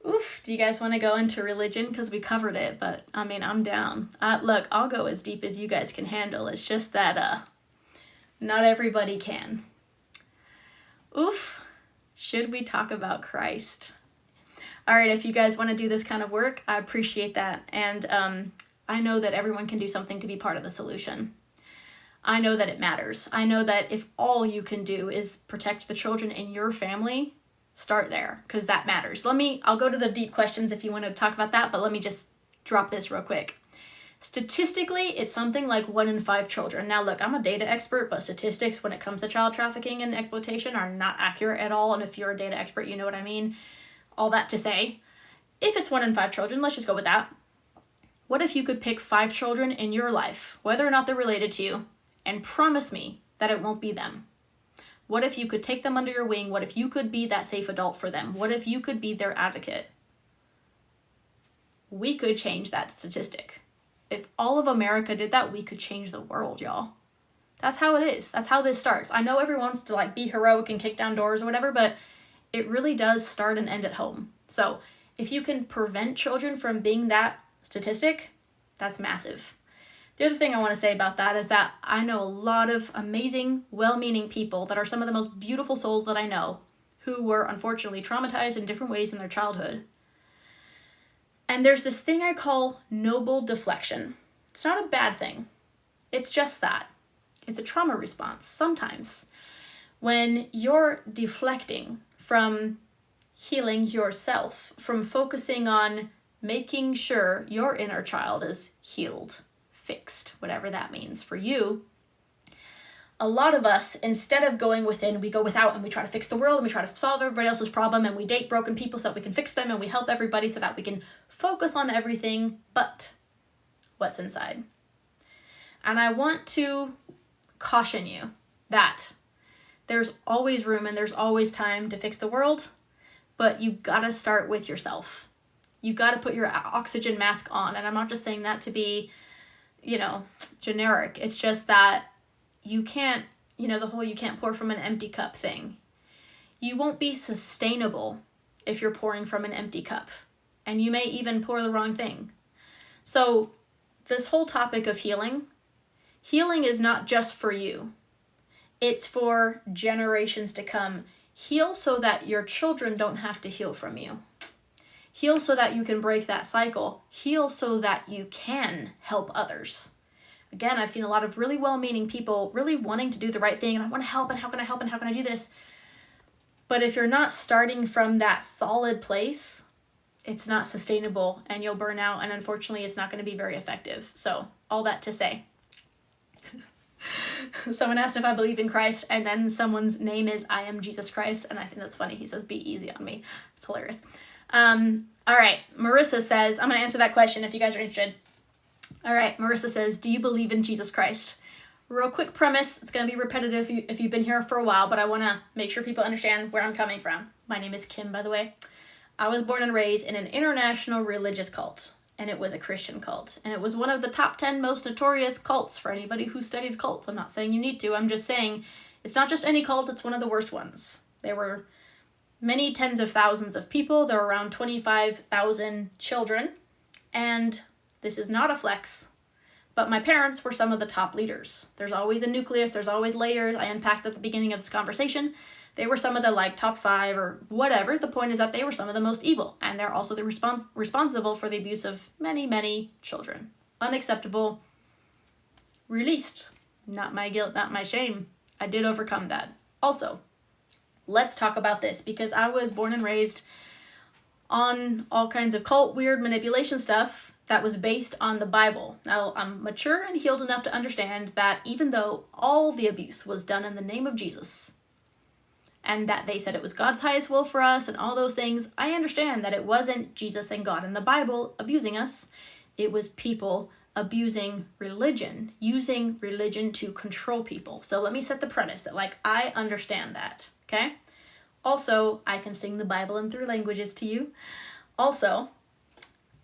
Oof, do you guys want to go into religion? Because we covered it, but I'm down. Look, I'll go as deep as you guys can handle. It's just that not everybody can. Oof, should we talk about Christ? All right, if you guys want to do this kind of work, I appreciate that. And I know that everyone can do something to be part of the solution. I know that it matters. I know that if all you can do is protect the children in your family, start there, because that matters. I'll go to the deep questions if you want to talk about that, but let me just drop this real quick. Statistically, it's something like 1 in 5 children. Now look, I'm a data expert, but statistics when it comes to child trafficking and exploitation are not accurate at all. And if you're a data expert, you know what I mean. All that to say, if it's 1 in 5 children, let's just go with that. What if you could pick 5 children in your life, whether or not they're related to you, and promise me that it won't be them? What if you could take them under your wing? What if you could be that safe adult for them? What if you could be their advocate? We could change that statistic. If all of America did that, we could change the world, y'all. That's how it is. That's how this starts. I know everyone wants to be heroic and kick down doors or whatever, but it really does start and end at home. So if you can prevent children from being that statistic, that's massive. The other thing I want to say about that is that I know a lot of amazing, well-meaning people that are some of the most beautiful souls that I know who were unfortunately traumatized in different ways in their childhood. And there's this thing I call noble deflection. It's not a bad thing. It's just that. It's a trauma response sometimes. When you're deflecting from healing yourself, from focusing on making sure your inner child is healed, fixed, whatever that means for you. A lot of us, instead of going within, we go without and we try to fix the world and we try to solve everybody else's problem and we date broken people so that we can fix them and we help everybody so that we can focus on everything but what's inside. And I want to caution you that there's always room and there's always time to fix the world, but you gotta start with yourself. You gotta put your oxygen mask on. And I'm not just saying that to be, generic. It's just that you can't, the whole you can't pour from an empty cup thing. You won't be sustainable if you're pouring from an empty cup. And you may even pour the wrong thing. So this whole topic of healing is not just for you. It's for generations to come. Heal so that your children don't have to heal from you. Heal so that you can break that cycle. Heal so that you can help others. Again, I've seen a lot of really well-meaning people really wanting to do the right thing, and I want to help, and how can I help, and how can I do this? But if you're not starting from that solid place, it's not sustainable, and you'll burn out, and unfortunately, it's not going to be very effective. So, all that to say. Someone asked if I believe in Christ, and then someone's name is I am Jesus Christ, and I think that's funny. He says, be easy on me. It's hilarious. All right, Marissa says, I'm going to answer that question if you guys are interested. All right, Marissa says, do you believe in Jesus Christ? Real quick premise, it's going to be repetitive if you've been here for a while, but I want to make sure people understand where I'm coming from. My name is Kim, by the way. I was born and raised in an international religious cult, and it was a Christian cult, and it was one of the top 10 most notorious cults for anybody who studied cults. I'm not saying you need to, I'm just saying it's not just any cult, it's one of the worst ones. There were many tens of thousands of people, there were around 25,000 children, and this is not a flex, but my parents were some of the top leaders. There's always a nucleus, there's always layers. I unpacked at the beginning of this conversation. They were some of the top 5 or whatever. The point is that they were some of the most evil, and they're also the responsible for the abuse of many, many children. Unacceptable. Released. Not my guilt, not my shame. I did overcome that. Also, let's talk about this, because I was born and raised on all kinds of cult, weird manipulation stuff that was based on the Bible. Now, I'm mature and healed enough to understand that even though all the abuse was done in the name of Jesus, and that they said it was God's highest will for us and all those things, I understand that it wasn't Jesus and God in the Bible abusing us. It was people abusing religion, using religion to control people. So let me set the premise that I understand that, okay? Also, I can sing the Bible in 3 languages to you. Also,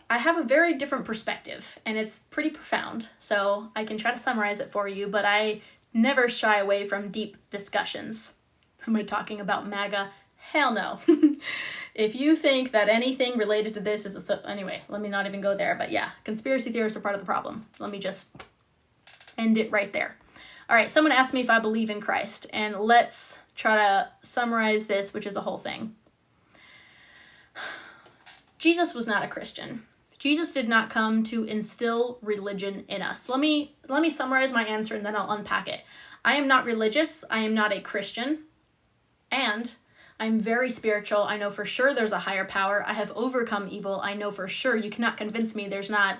I have a very different perspective, and it's pretty profound, so I can try to summarize it for you, but I never shy away from deep discussions. Am I talking about MAGA? Hell no. If you think that anything related to this is anyway, let me not even go there, but yeah, conspiracy theorists are part of the problem. Let me just end it right there. All right, someone asked me if I believe in Christ, and let's try to summarize this, which is a whole thing. Jesus was not a Christian. Jesus did not come to instill religion in us. Let me summarize my answer, and then I'll unpack it. I am not religious. I am not a Christian. And I'm very spiritual. I know for sure there's a higher power. I have overcome evil. I know for sure you cannot convince me there's not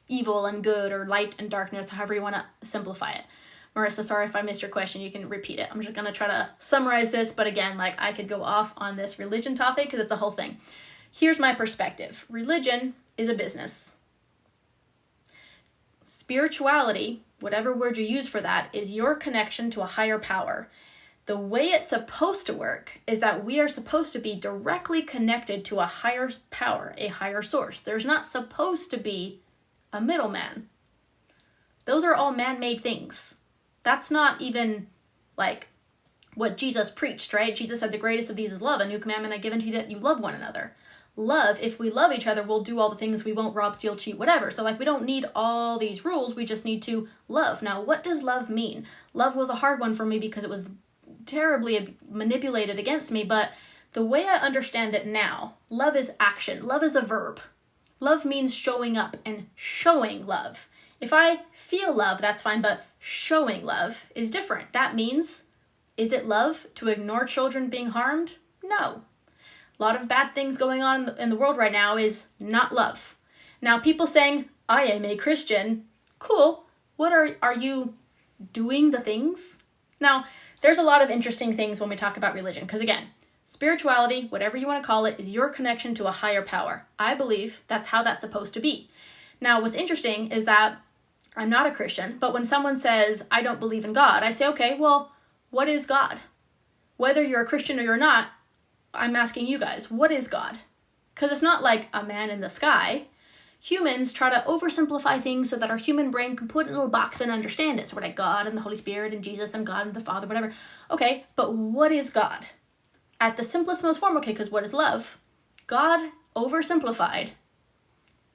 evil and good or light and darkness, however you want to simplify it. Marissa, sorry if I missed your question. You can repeat it. I'm just going to try to summarize this. But again, I could go off on this religion topic because it's a whole thing. Here's my perspective. Religion is a business. Spirituality, whatever word you use for that, is your connection to a higher power. The way it's supposed to work is that we are supposed to be directly connected to a higher power, a higher source. There's not supposed to be a middleman. Those are all man-made things. That's not even what Jesus preached, right? Jesus said the greatest of these is love. A new commandment I've given to you, that you love one another. Love, if we love each other, we'll do all the things. We won't rob, steal, cheat, whatever. So we don't need all these rules. We just need to love. Now, what does love mean? Love was a hard one for me because it was terribly manipulated against me, but the way I understand it now, love is action. Love is a verb. Love means showing up and showing love. If I feel love, that's fine, but showing love is different. That means, is it love to ignore children being harmed? No. A lot of bad things going on in the world right now is not love. Now, people saying, I am a Christian, cool. What are you doing the things? Now, there's a lot of interesting things when we talk about religion, because again, spirituality, whatever you want to call it, is your connection to a higher power. I believe that's how that's supposed to be. Now, what's interesting is that I'm not a Christian, but when someone says, I don't believe in God, I say, okay, well, what is God? Whether you're a Christian or you're not, I'm asking you guys, what is God? Because it's not like a man in the sky. Humans try to oversimplify things so that our human brain can put it in a little box and understand it. So we're like God and the Holy Spirit and Jesus and God and the Father, whatever. Okay, but what is God? At the simplest, most form, okay, because what is love? God, oversimplified,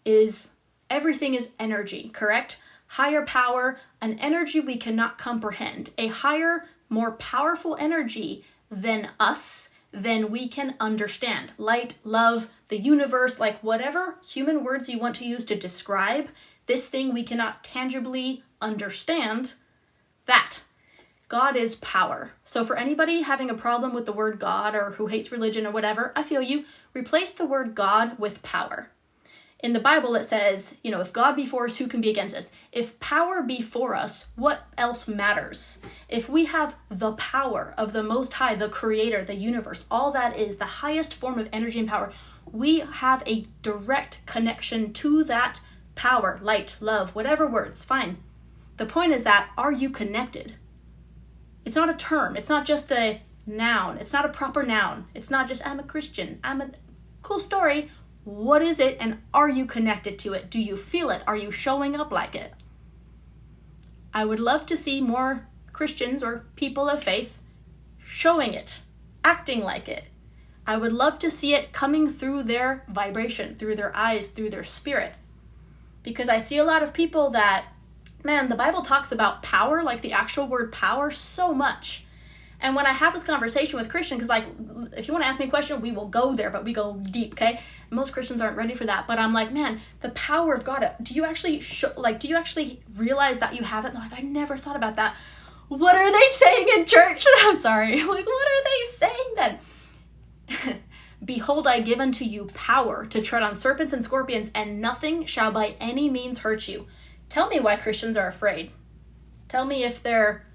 is everything is energy, correct? Higher power, an energy we cannot comprehend. A higher, more powerful energy than us, than we can understand. Light, love, the universe, like whatever human words you want to use to describe this thing we cannot tangibly understand, that. God is power. So for anybody having a problem with the word God or who hates religion or whatever, I feel you, replace the word God with power. In the Bible, it says, if God be for us, who can be against us? If power be for us, what else matters? If we have the power of the Most High, the Creator, the universe, all that is the highest form of energy and power, we have a direct connection to that power, light, love, whatever words, fine. The point is that, are you connected? It's not a term. It's not just a noun. It's not a proper noun. It's not just, I'm a Christian. I'm a cool story. What is it, and are you connected to it? Do you feel it? Are you showing up like it? I would love to see more Christians or people of faith showing it, acting like it. I would love to see it coming through their vibration, through their eyes, through their spirit. Because I see a lot of people that, man, the Bible talks about power, like the actual word power, so much. And when I have this conversation with Christians, because like, if you want to ask me a question, we will go there, but we go deep, okay? Most Christians aren't ready for that, but I'm like, man, the power of God, do you actually realize that you have it? And they're like, I never thought about that. What are they saying in church? I'm sorry. Like, what are they saying then? Behold, I give unto you power to tread on serpents and scorpions, and nothing shall by any means hurt you. Tell me why Christians are afraid. Tell me if they're,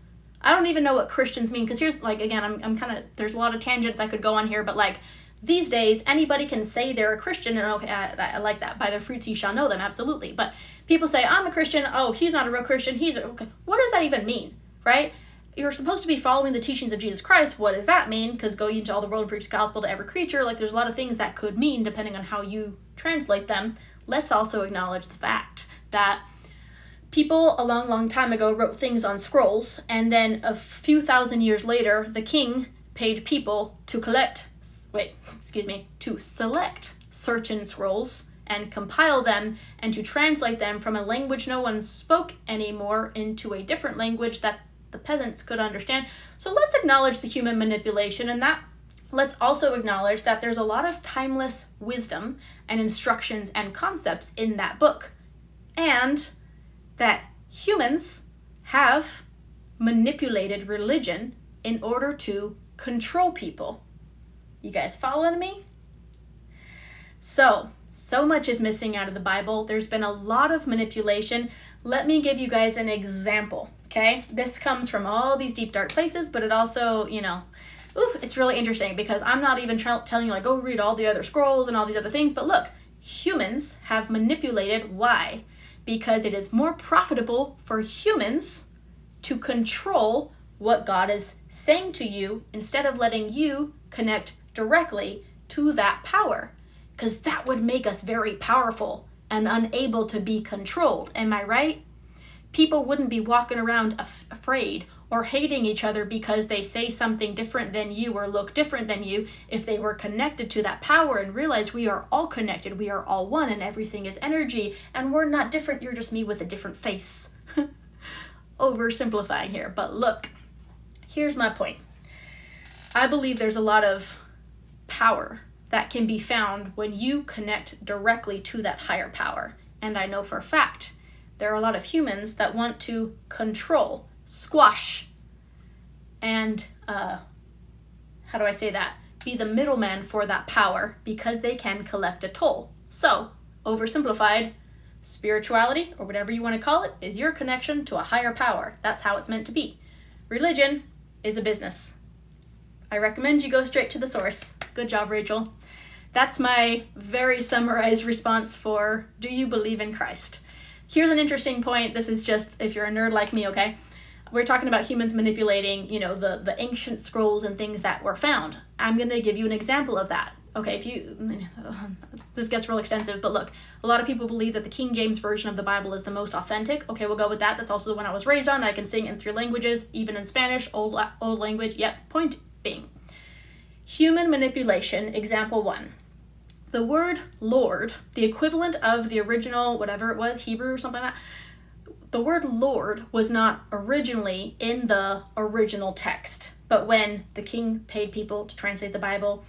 I don't even know what Christians mean, because here's, like, again, I'm kind of, there's a lot of tangents I could go on here, but like, these days, anybody can say they're a Christian, and okay, I like that. By their fruits you shall know them, absolutely. But people say, I'm a Christian, oh, he's not a real Christian, okay. What does that even mean, right? You're supposed to be following the teachings of Jesus Christ. What does that mean? Because go ye into all the world and preach the gospel to every creature. Like, there's a lot of things that could mean depending on how you translate them. Let's also acknowledge the fact that people a long time ago wrote things on scrolls, and then a few thousand years later, the king paid people to select certain scrolls and compile them and to translate them from a language no one spoke anymore into a different language that the peasants could understand. So let's acknowledge the human manipulation, and that let's also acknowledge that there's a lot of timeless wisdom and instructions and concepts in that book, and that humans have manipulated religion in order to control people. You guys following me? So much is missing out of the Bible. There's been a lot of manipulation. Let me give you guys an example, okay? This comes from all these deep, dark places, but it also, it's really interesting because I'm not even telling you, like, go read all the other scrolls and all these other things, but look, humans have manipulated. Why? Because it is more profitable for humans to control what God is saying to you instead of letting you connect directly to that power, because that would make us very powerful and unable to be controlled. Am I right? People wouldn't be walking around afraid or hating each other because they say something different than you or look different than you if they were connected to that power and realized we are all connected, we are all one, and everything is energy, and we're not different, you're just me with a different face. Oversimplifying here, but look, here's my point. I believe there's a lot of power that can be found when you connect directly to that higher power. And I know for a fact there are a lot of humans that want to control, squash, and be the middleman for that power because they can collect a toll. So, oversimplified, spirituality, or whatever you want to call it, is your connection to a higher power. That's how it's meant to be. Religion is a business. I recommend you go straight to the source. Good job, Rachel. That's my very summarized response for, do you believe in Christ? Here's an interesting point. This is just if you're a nerd like me, okay? We're talking about humans manipulating, the ancient scrolls and things that were found. I'm going to give you an example of that. Okay, this gets real extensive, but look, a lot of people believe that the King James Version of the Bible is the most authentic. Okay, we'll go with that. That's also the one I was raised on. I can sing in 3 languages, even in Spanish, old language. Yep, point being. Human manipulation, example 1. The word Lord, the equivalent of the original, whatever it was, Hebrew or something like that, the word Lord was not originally in the original text, but when the king paid people to translate the Bible,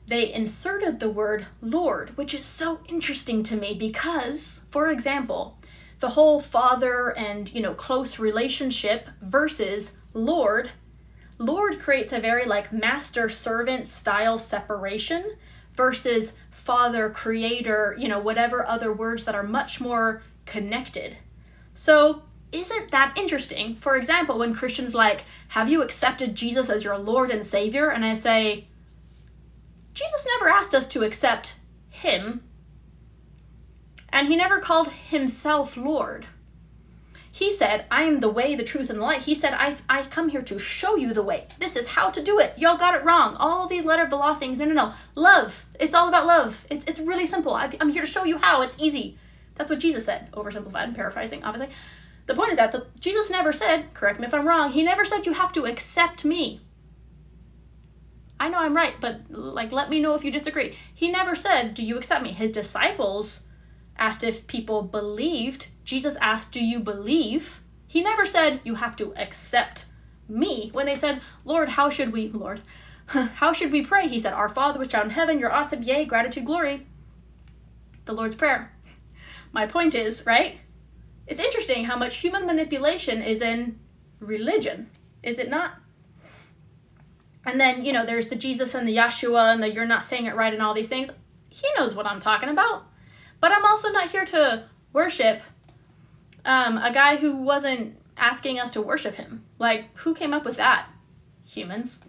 they inserted the word Lord, which is so interesting to me because, for example, the whole father and, close relationship versus Lord creates a very master-servant style separation versus father, creator, whatever other words that are much more connected. So isn't that interesting? For example, when Christians have you accepted Jesus as your Lord and Savior? And I say, Jesus never asked us to accept him. And he never called himself Lord. He said, I am the way, the truth, and the light. He said, I come here to show you the way. This is how to do it. Y'all got it wrong. All these letter of the law things. No. Love. It's all about love. It's really simple. I'm here to show you how. It's easy. That's what Jesus said. Oversimplified and paraphrasing, obviously. The point is that Jesus never said, correct me if I'm wrong, he never said you have to accept me. I know I'm right, but let me know if you disagree. He never said, do you accept me? His disciples asked if people believed. Jesus asked, do you believe? He never said, you have to accept me. When they said, Lord, how should we pray? He said, Our Father which art in heaven, your awesome, yea, gratitude, glory. The Lord's Prayer. My point is, right? It's interesting how much human manipulation is in religion. Is it not? And then, there's the Jesus and the Yeshua and the you're not saying it right and all these things. He knows what I'm talking about. But I'm also not here to worship a guy who wasn't asking us to worship him. Who came up with that? Humans.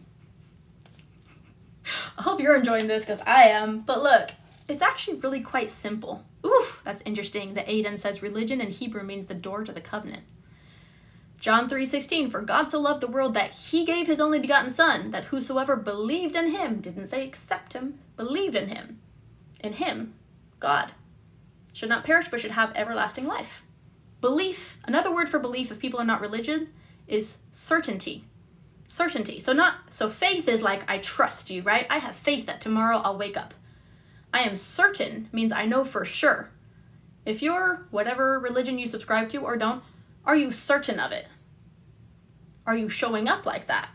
I hope you're enjoying this because I am. But look, it's actually really quite simple. Oof, that's interesting. The Aiden says religion in Hebrew means the door to the covenant. John 3:16, for God so loved the world that he gave his only begotten son, that whosoever believed in him, didn't say accept him, believed in him, God, should not perish but should have everlasting life. Belief, another word for belief if people are not religious, is certainty. Certainty. So faith is I trust you, right? I have faith that tomorrow I'll wake up. I am certain means I know for sure. If you're whatever religion you subscribe to or don't, are you certain of it? Are you showing up like that?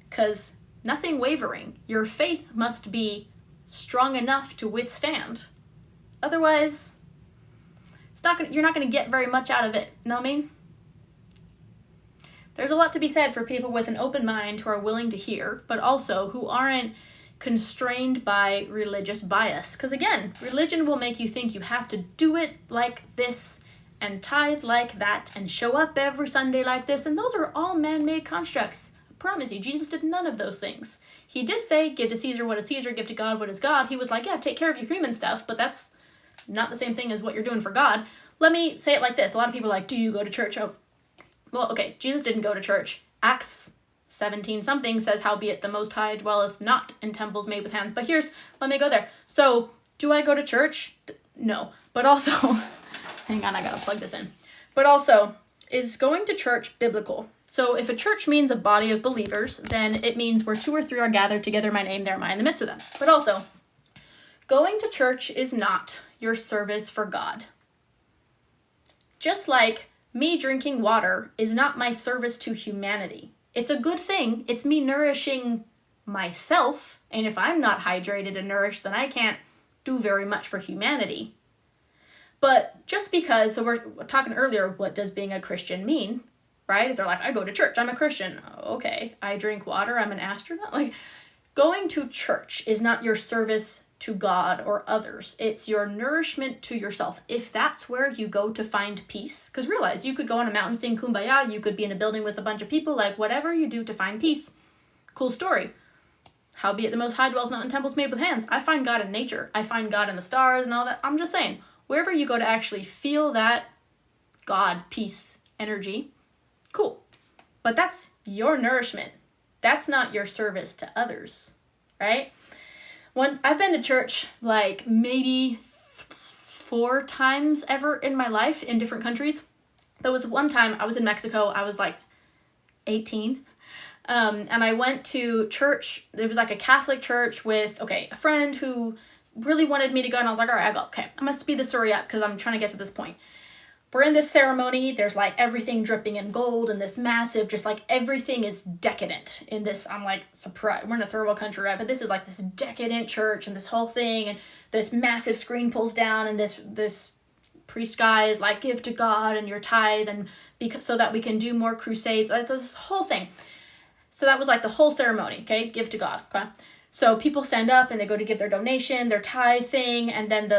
Because nothing wavering. Your faith must be strong enough to withstand. Otherwise, you're not going to get very much out of it. Know what I mean? There's a lot to be said for people with an open mind who are willing to hear, but also who aren't constrained by religious bias. Because again, religion will make you think you have to do it like this and tithe like that and show up every Sunday like this. And those are all man-made constructs. I promise you, Jesus did none of those things. He did say, give to Caesar what is Caesar, give to God what is God. He was like, yeah, take care of your human stuff, but that's not the same thing as what you're doing for God. Let me say it like this. A lot of people are like, do you go to church? Oh, well, okay, Jesus didn't go to church. Acts 17 something says, howbeit the Most High dwelleth not in temples made with hands. But let me go there. So, do I go to church? No. But also, hang on, I gotta plug this in. But also, is going to church biblical? So, if a church means a body of believers, then it means where 2 or 3 are gathered together, my name, there am I in the midst of them. But also, going to church is not your service for God. Just like me drinking water is not my service to humanity. It's a good thing. It's me nourishing myself. And if I'm not hydrated and nourished, then I can't do very much for humanity. But just because, so we're talking earlier, what does being a Christian mean, right? If they're like, I go to church, I'm a Christian. Okay, I drink water, I'm an astronaut. Going to church is not your service to God or others. It's your nourishment to yourself. If that's where you go to find peace, because realize you could go on a mountain, sing Kumbaya, you could be in a building with a bunch of people, whatever you do to find peace. Cool story. Howbeit the Most High dwelleth not in temples made with hands. I find God in nature. I find God in the stars and all that. I'm just saying, wherever you go to actually feel that God, peace, energy. Cool. But that's your nourishment. That's not your service to others, right? I've been to church like maybe 4 times ever in my life in different countries. There was one time I was in Mexico. I was like 18. And I went to church. It was like a Catholic church with, a friend who really wanted me to go. And I was like, all right, I go, okay, I'm going to speed the story up because I'm trying to get to this point. We're in this ceremony. There's like everything dripping in gold and this massive, just like everything is decadent in this. I'm like, surprised. We're in a third world country, right? But this is like this decadent church and this whole thing. And this massive screen pulls down and this priest guy is like, give to God and your tithe and so that we can do more crusades. Like this whole thing. So that was like the whole ceremony, okay? Give to God, okay? So people stand up and they go to give their donation, their tithe thing, and then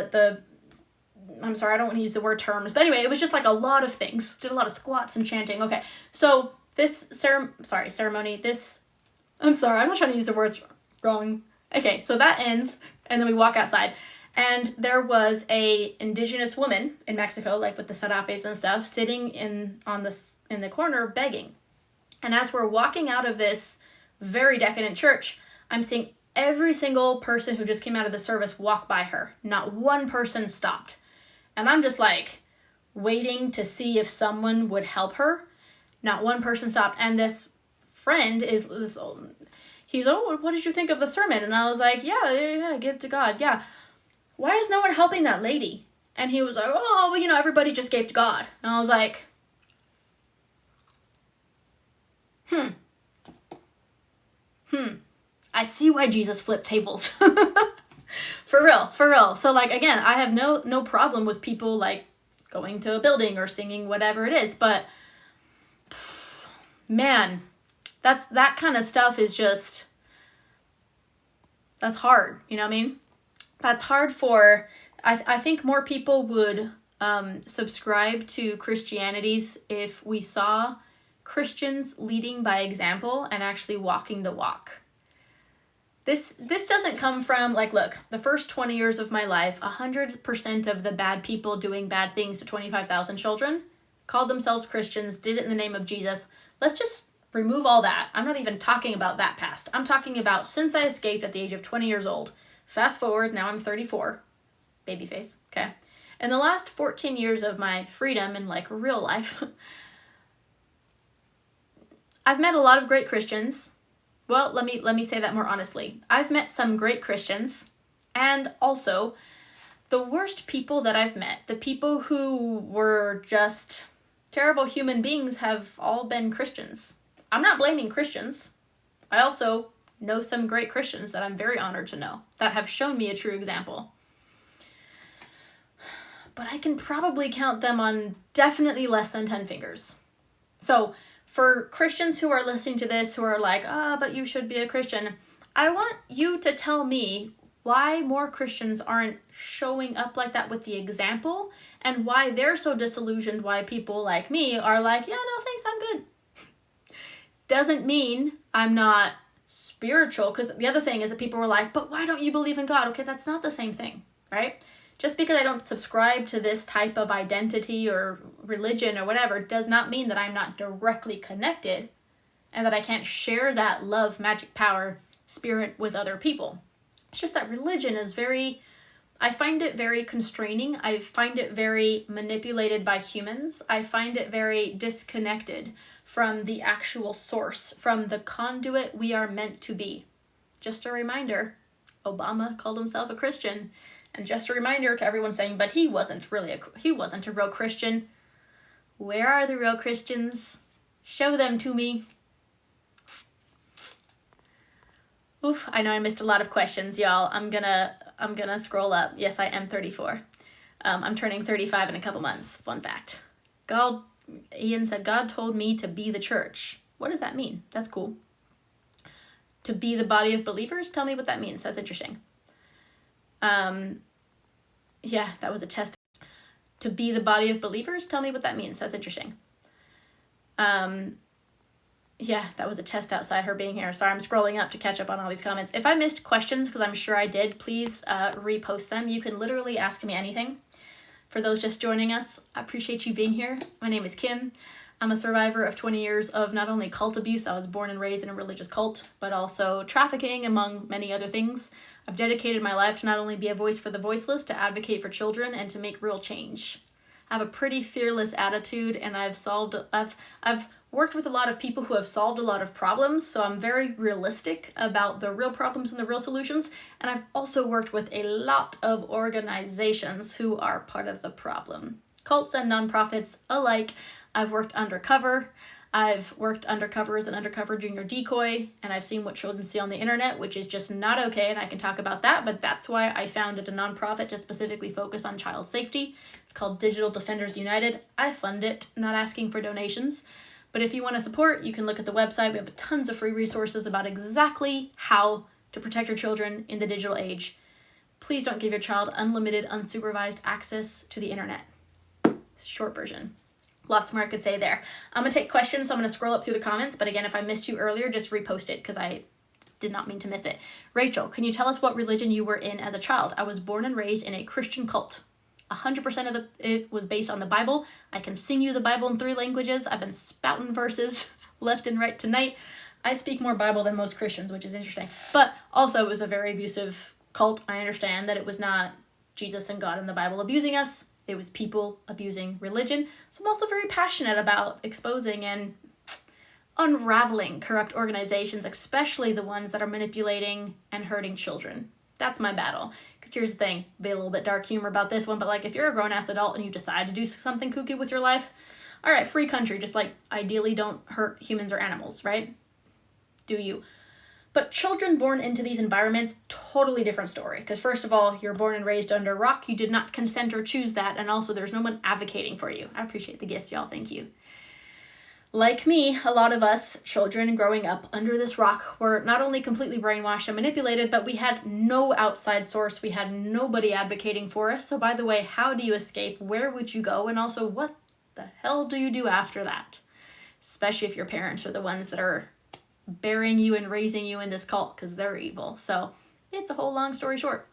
I'm sorry, I don't want to use the word terms, but anyway, it was just like a lot of things. Did a lot of squats and chanting. Okay, so this ceremony, I'm sorry, I'm not trying to use the words wrong. Okay, so that ends, and then we walk outside. And there was a indigenous woman in Mexico, like with the serapes and stuff, sitting in the corner begging. And as we're walking out of this very decadent church, I'm seeing every single person who just came out of the service walk by her. Not one person stopped. And I'm just like waiting to see if someone would help her. Not one person stopped. And this friend he's, oh, what did you think of the sermon? And I was like, yeah, give to God. Yeah. Why is no one helping that lady? And he was like, oh, well, everybody just gave to God. And I was like, I see why Jesus flipped tables. For real. So like, again, I have no problem with people like going to a building or singing whatever it is, but man, that kind of stuff is just, that's hard. You know what I mean? That's hard for, I think more people would subscribe to Christianities if we saw Christians leading by example and actually walking the walk. This doesn't come from, like, look, the first 20 years of my life, 100% of the bad people doing bad things to 25,000 children called themselves Christians, did it in the name of Jesus. Let's just remove all that. I'm not even talking about that past. I'm talking about since I escaped at the age of 20 years old. Fast forward, now I'm 34. Baby face, okay? In the last 14 years of my freedom in, like, real life, I've met a lot of great Christians. Well, let me say that more honestly. I've met some great Christians, and also the worst people that I've met, the people who were just terrible human beings, have all been Christians. I'm not blaming Christians. I also know some great Christians that I'm very honored to know that have shown me a true example. But I can probably count them on definitely less than 10 fingers. So for Christians who are listening to this, who are like, but you should be a Christian, I want you to tell me why more Christians aren't showing up like that with the example, and why they're so disillusioned, why people like me are like, yeah, no, thanks, I'm good. Doesn't mean I'm not spiritual, because the other thing is that people were like, but why don't you believe in God? Okay, that's not the same thing, right? Just because I don't subscribe to this type of identity or religion or whatever does not mean that I'm not directly connected and that I can't share that love, magic, power, spirit with other people. It's just that religion is I find it very constraining. I find it very manipulated by humans. I find it very disconnected from the actual source, from the conduit we are meant to be. Just a reminder, Obama called himself a Christian. And just a reminder to everyone saying, but he wasn't a real Christian. Where are the real Christians? Show them to me. Oof, I know I missed a lot of questions, y'all. I'm gonna scroll up. Yes, I am 34. I'm turning 35 in a couple months. Fun fact. Ian said, God told me to be the church. What does that mean? That's cool. To be the body of believers? Tell me what that means. That's interesting. Yeah, that was a test. To be the body of believers? Tell me what that means. That's interesting. Yeah, that was a test outside her being here. Sorry, I'm scrolling up to catch up on all these comments. If I missed questions, because I'm sure I did, please repost them. You can literally ask me anything. For those just joining us, I appreciate you being here. My name is Kim. I'm a survivor of 20 years of not only cult abuse, I was born and raised in a religious cult, but also trafficking, among many other things. I've dedicated my life to not only be a voice for the voiceless, to advocate for children, and to make real change. I have a pretty fearless attitude, and I've worked with a lot of people who have solved a lot of problems, so I'm very realistic about the real problems and the real solutions, and I've also worked with a lot of organizations who are part of the problem. Cults and nonprofits alike. I've worked undercover. I've worked undercover as an undercover junior decoy, and I've seen what children see on the internet, which is just not okay, and I can talk about that, but that's why I founded a nonprofit to specifically focus on child safety. It's called Digital Defenders United. I fund it, not asking for donations. But if you want to support, you can look at the website. We have tons of free resources about exactly how to protect your children in the digital age. Please don't give your child unlimited, unsupervised access to the internet. Short version. Lots more I could say there. I'm going to take questions, so I'm going to scroll up through the comments. But again, if I missed you earlier, just repost it because I did not mean to miss it. Rachel, can you tell us what religion you were in as a child? I was born and raised in a Christian cult. 100% of it was based on the Bible. I can sing you the Bible in 3 languages. I've been spouting verses left and right tonight. I speak more Bible than most Christians, which is interesting. But also it was a very abusive cult. I understand that it was not Jesus and God and the Bible abusing us. It was people abusing religion. So I'm also very passionate about exposing and unraveling corrupt organizations, especially the ones that are manipulating and hurting children. That's my battle. Because here's the thing, be a little bit dark humor about this one, but like if you're a grown-ass adult and you decide to do something kooky with your life, all right, free country, just like ideally don't hurt humans or animals, right? Do you. But children born into these environments, totally different story. Because first of all, you're born and raised under a rock. You did not consent or choose that. And also there's no one advocating for you. I appreciate the gifts, y'all. Thank you. Like me, a lot of us children growing up under this rock were not only completely brainwashed and manipulated, but we had no outside source. We had nobody advocating for us. So by the way, how do you escape? Where would you go? And also, what the hell do you do after that? Especially if your parents are the ones that are burying you and raising you in this cult because they're evil. So it's a whole long story short.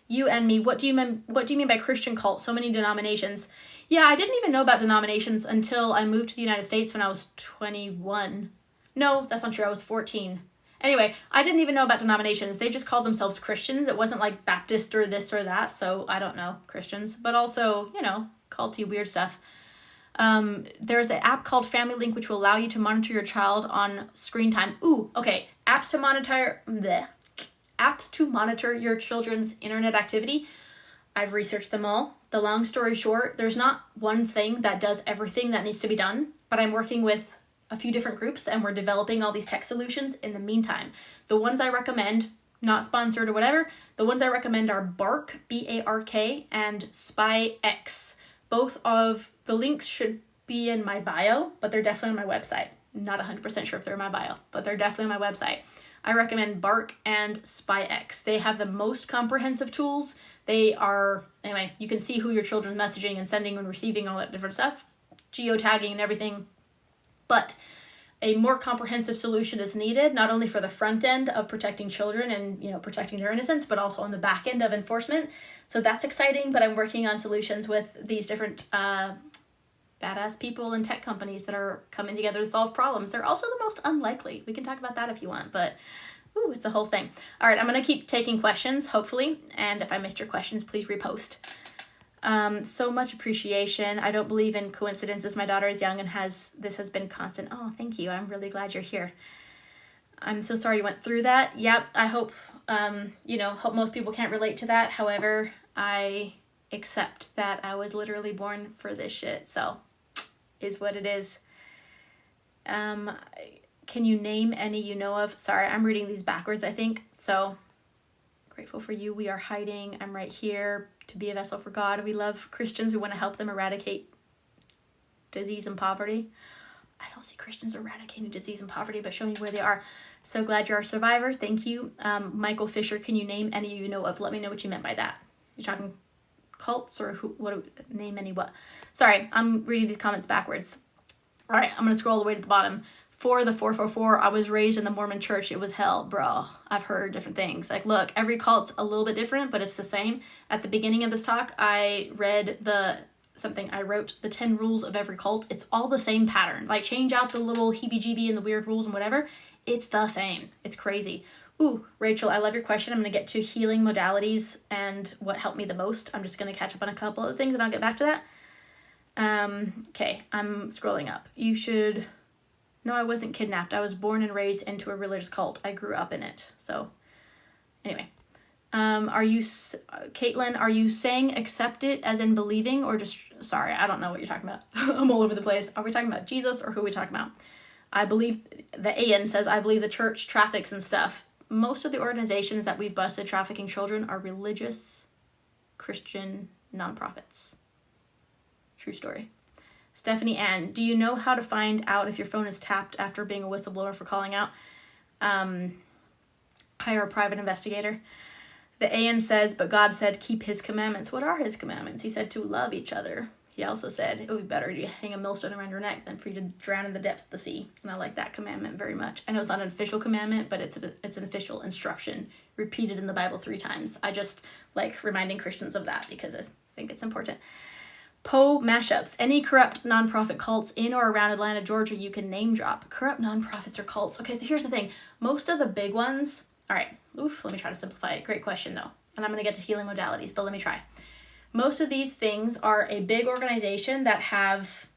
You and me, what do you mean by Christian cult? So many denominations. Yeah, I didn't even know about denominations until I moved to the United States when I was 21. No, that's not true. I was 14. Anyway, I didn't even know about denominations. They just called themselves Christians. It wasn't like Baptist or this or that. So I don't know, Christians, but also, culty weird stuff. There's an app called Family Link, which will allow you to monitor your child on screen time. Ooh, okay. Apps to monitor your children's internet activity. I've researched them all. The long story short, there's not one thing that does everything that needs to be done, but I'm working with a few different groups and we're developing all these tech solutions in the meantime. The ones I recommend, not sponsored or whatever, the ones I recommend are Bark, B-A-R-K, and SpyX. Both of the links should be in my bio, but they're definitely on my website. Not 100% sure if they're in my bio, but they're definitely on my website. I recommend Bark and SpyX. They have the most comprehensive tools. Anyway, you can see who your children's messaging and sending and receiving, all that different stuff, geotagging and everything. But a more comprehensive solution is needed, not only for the front end of protecting children and, protecting their innocence, but also on the back end of enforcement. So that's exciting, but I'm working on solutions with these different badass people and tech companies that are coming together to solve problems. They're also the most unlikely. We can talk about that if you want, but it's a whole thing. All right, I'm going to keep taking questions, hopefully, and if I missed your questions, please repost. So much appreciation. I don't believe in coincidences. My daughter is young and this has been constant. Oh, thank you. I'm really glad you're here. I'm so sorry you went through that. Yep, I hope most people can't relate to that. However, I accept that I was literally born for this shit. So is what it is. Can you name any you know of? Sorry, I'm reading these backwards, I think. So grateful for you. We are hiding. I'm right here to be a vessel for God. We love Christians. We want to help them eradicate disease and poverty. I don't see Christians eradicating disease and poverty, but show me where they are. So glad you're a survivor. Thank you. Michael Fisher, can you name any you know of? Let me know what you meant by that. You're talking cults or name any what? Sorry, I'm reading these comments backwards. All right, I'm going to scroll all the way to the bottom. For the 444, I was raised in the Mormon church. It was hell, bro. I've heard different things. Like, look, every cult's a little bit different, but it's the same. At the beginning of this talk, I read I wrote the 10 rules of every cult. It's all the same pattern. Like, change out the little heebie-jeebie and the weird rules and whatever. It's the same. It's crazy. Ooh, Rachel, I love your question. I'm going to get to healing modalities and what helped me the most. I'm just going to catch up on a couple of things and I'll get back to that. Okay, I'm scrolling up. No, I wasn't kidnapped. I was born and raised into a religious cult. I grew up in it. So, anyway. Caitlin, are you saying accept it as in believing or just, sorry, I don't know what you're talking about. I'm all over the place. Are we talking about Jesus or who are we talking about? I believe, the AN says, I believe the church traffics and stuff. Most of the organizations that we've busted trafficking children are religious Christian nonprofits. True story. Stephanie Ann, do you know how to find out if your phone is tapped after being a whistleblower for calling out? Hire a private investigator. The AN says, but God said, keep his commandments. What are his commandments? He said to love each other. He also said, it would be better to hang a millstone around your neck than for you to drown in the depths of the sea. And I like that commandment very much. I know it's not an official commandment, but it's an official instruction repeated in the Bible 3 times. I just like reminding Christians of that because I think it's important. Poe mashups. Any corrupt nonprofit cults in or around Atlanta, Georgia, you can name drop. Corrupt nonprofits or cults. Okay, so here's the thing. Most of the big ones, all right, let me try to simplify it. Great question though. And I'm going to get to healing modalities, but let me try. Most of these things are a big organization that have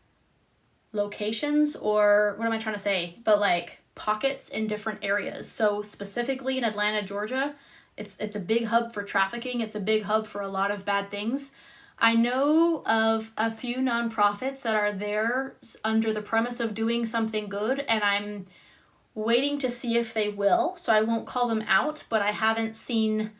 locations or what am I trying to say? But like pockets in different areas. So specifically in Atlanta, Georgia, it's a big hub for trafficking. It's a big hub for a lot of bad things. I know of a few nonprofits that are there under the premise of doing something good, and I'm waiting to see if they will. So I won't call them out, but I haven't seen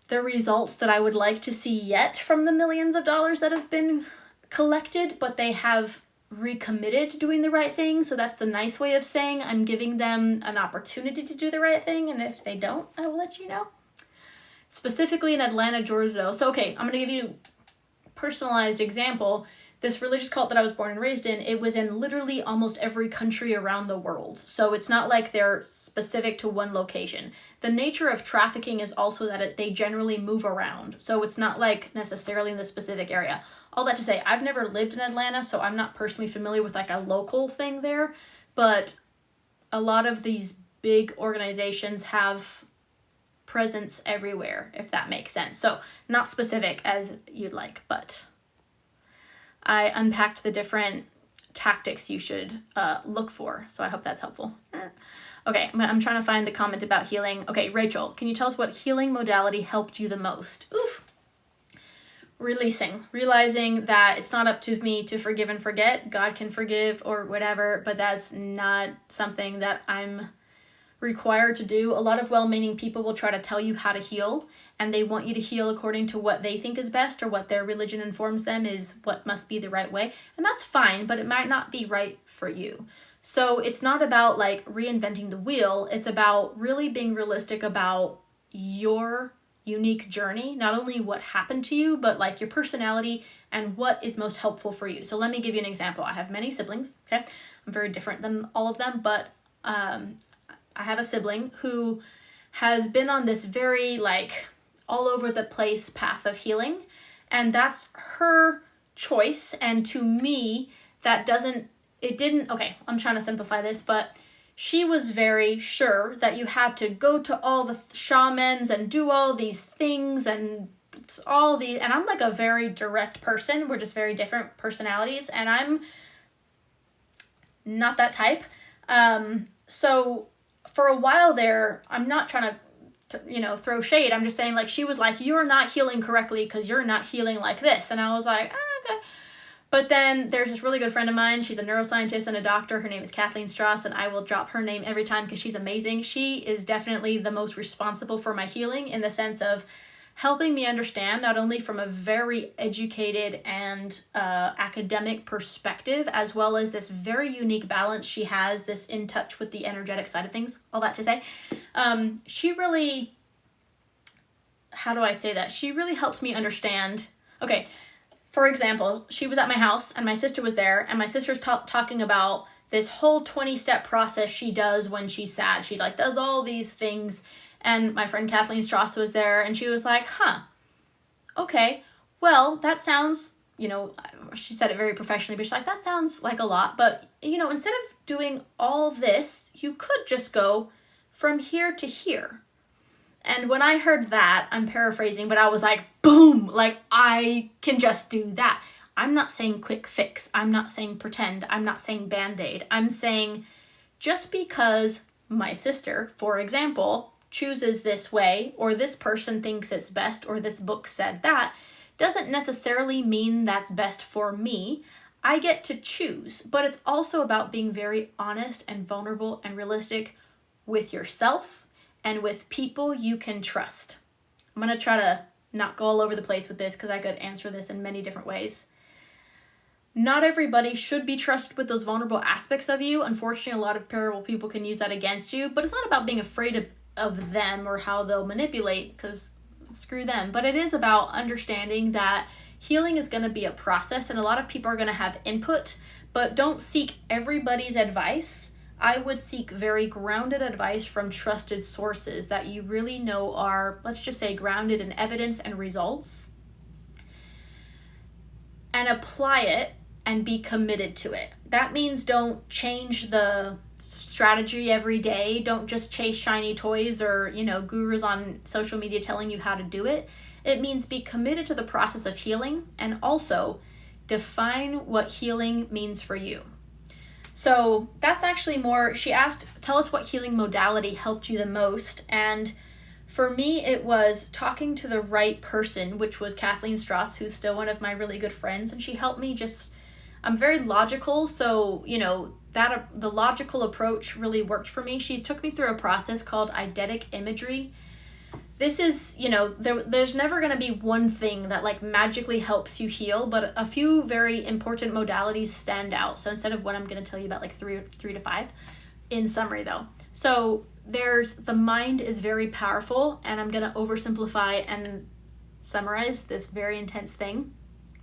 the results that I would like to see yet from the millions of dollars that have been collected, but they have recommitted to doing the right thing. So that's the nice way of saying I'm giving them an opportunity to do the right thing. And if they don't, I will let you know. Specifically in Atlanta, Georgia, though. So, okay, I'm going to give you a personalized example. This religious cult that I was born and raised in, it was in literally almost every country around the world. So it's not like they're specific to one location. The nature of trafficking is also that they generally move around. So it's not like necessarily in the specific area. All that to say, I've never lived in Atlanta, so I'm not personally familiar with like a local thing there. But a lot of these big organizations have presence everywhere, if that makes sense. So not specific as you'd like, but I unpacked the different tactics you should look for. So I hope that's helpful. Okay, I'm trying to find the comment about healing. Okay, Rachel, can you tell us what healing modality helped you the most? Oof. Realizing that it's not up to me to forgive and forget. God can forgive or whatever, but that's not something that I'm required to do. A lot of well-meaning people will try to tell you how to heal, and they want you to heal according to what they think is best or what their religion informs them is what must be the right way. And that's fine, but it might not be right for you. So it's not about like reinventing the wheel. It's about really being realistic about your unique journey, not only what happened to you, but like your personality and what is most helpful for you. So let me give you an example. I have many siblings, okay? I'm very different than all of them, but I have a sibling who has been on this very like all over the place path of healing, and that's her choice. And to me, okay, I'm trying to simplify this, but she was very sure that you had to go to all the shamans and do all these things and and I'm like a very direct person. We're just very different personalities, and I'm not that type. So for a while there, I'm not trying to throw shade. I'm just saying, like, she was like, you're not healing correctly because you're not healing like this. And I was like, okay. But then there's this really good friend of mine. She's a neuroscientist and a doctor. Her name is Kathleen Strauss, and I will drop her name every time because she's amazing. She is definitely the most responsible for my healing in the sense of helping me understand, not only from a very educated and academic perspective, as well as this very unique balance she has, this in touch with the energetic side of things, all that to say. She really, how do I say that? She really helps me understand. Okay, for example, she was at my house and my sister was there, and my sister's talking about this whole 20-step process she does when she's sad. She like does all these things. And my friend Kathleen Strauss was there, and she was like, okay, well, that sounds, she said it very professionally, but she's like, that sounds like a lot. But, instead of doing all this, you could just go from here to here. And when I heard that, I'm paraphrasing, but I was like, boom, like I can just do that. I'm not saying quick fix. I'm not saying pretend. I'm not saying Band-Aid. I'm saying just because my sister, for example, chooses this way, or this person thinks it's best, or this book said that, doesn't necessarily mean that's best for me. I get to choose, but it's also about being very honest and vulnerable and realistic with yourself and with people you can trust. I'm going to try to not go all over the place with this because I could answer this in many different ways. Not everybody should be trusted with those vulnerable aspects of you. Unfortunately, a lot of terrible people can use that against you, but it's not about being afraid of them or how they'll manipulate, because screw them. But it is about understanding that healing is going to be a process, and a lot of people are going to have input, but don't seek everybody's advice. I would seek very grounded advice from trusted sources that you really know are, let's just say, grounded in evidence and results, and apply it and be committed to it. That means don't change the strategy every day. Don't just chase shiny toys or, gurus on social media telling you how to do it. It means be committed to the process of healing, and also define what healing means for you. So that's actually more, she asked, tell us what healing modality helped you the most. And for me, it was talking to the right person, which was Kathleen Strauss, who's still one of my really good friends. And she helped me I'm very logical. So, the logical approach really worked for me. She took me through a process called eidetic imagery. This is, there's never going to be one thing that like magically helps you heal, but a few very important modalities stand out. So instead of what I'm going to tell you about, like three to five in summary though. So the mind is very powerful, and I'm going to oversimplify and summarize this very intense thing,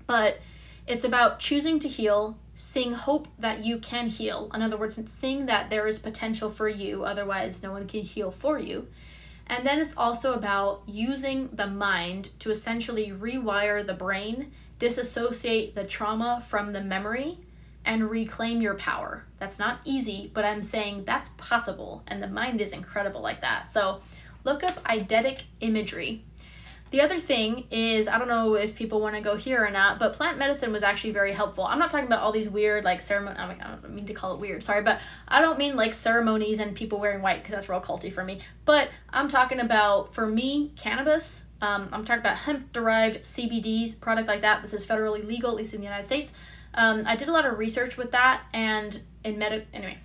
but it's about choosing to heal, seeing hope that you can heal. In other words, seeing that there is potential for you, otherwise no one can heal for you. And then it's also about using the mind to essentially rewire the brain, disassociate the trauma from the memory, and reclaim your power. That's not easy, but I'm saying that's possible, and the mind is incredible like that. So look up eidetic imagery. The other thing is, I don't know if people want to go here or not, but plant medicine was actually very helpful. I'm not talking about all these weird like ceremony. I don't mean to call it weird, sorry, but I don't mean like ceremonies and people wearing white, because that's real culty for me. But I'm talking about, for me, cannabis. I'm talking about hemp-derived CBDs, product like that. This is federally legal, at least in the United States. I did a lot of research with that, and anyway,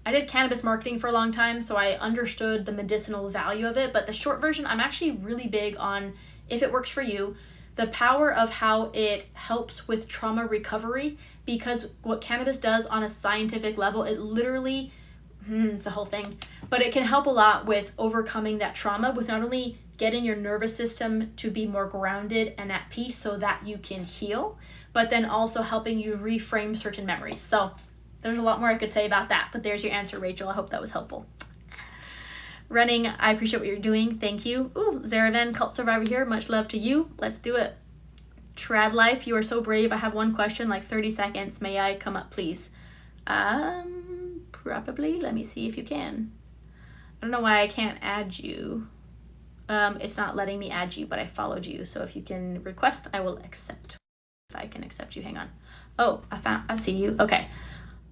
I did cannabis marketing for a long time, so I understood the medicinal value of it. But the short version, I'm actually really big on, if it works for you, the power of how it helps with trauma recovery, because what cannabis does on a scientific level, it literally, it's a whole thing, but it can help a lot with overcoming that trauma, with not only getting your nervous system to be more grounded and at peace so that you can heal, but then also helping you reframe certain memories. So there's a lot more I could say about that, but there's your answer, Rachel. I hope that was helpful. Running, I appreciate what you're doing. Thank you. Ooh, Zaravan, cult survivor here. Much love to you. Let's do it. Trad Life, you are so brave. I have one question, like 30 seconds. May I come up, please? Probably. Let me see if you can. I don't know why I can't add you. It's not letting me add you, but I followed you. So if you can request, I will accept. If I can accept you, hang on. Oh, I see you. Okay.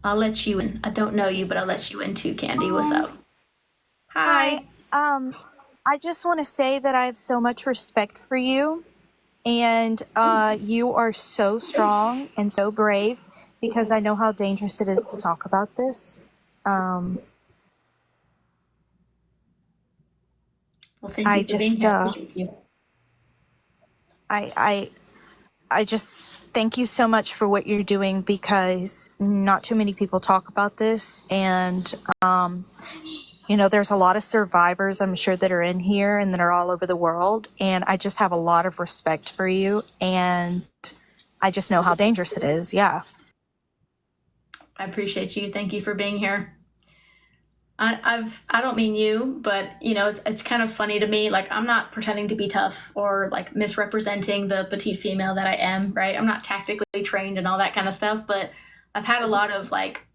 I'll let you in. I don't know you, but I'll let you in too, Candy. What's up? Hi. I just want to say that I have so much respect for you, and you are so strong and so brave, because I know how dangerous it is to talk about this. Well, thank I you for being just, here. I appreciate you. I just thank you so much for what you're doing, because not too many people talk about this, and there's a lot of survivors, I'm sure, that are in here and that are all over the world, and I just have a lot of respect for you, and I just know how dangerous it is. Yeah. I appreciate you. Thank you for being here. I don't mean you, but you know, it's kind of funny to me. Like, I'm not pretending to be tough or like misrepresenting the petite female that I am, right? I'm not tactically trained and all that kind of stuff, but I've had a lot of like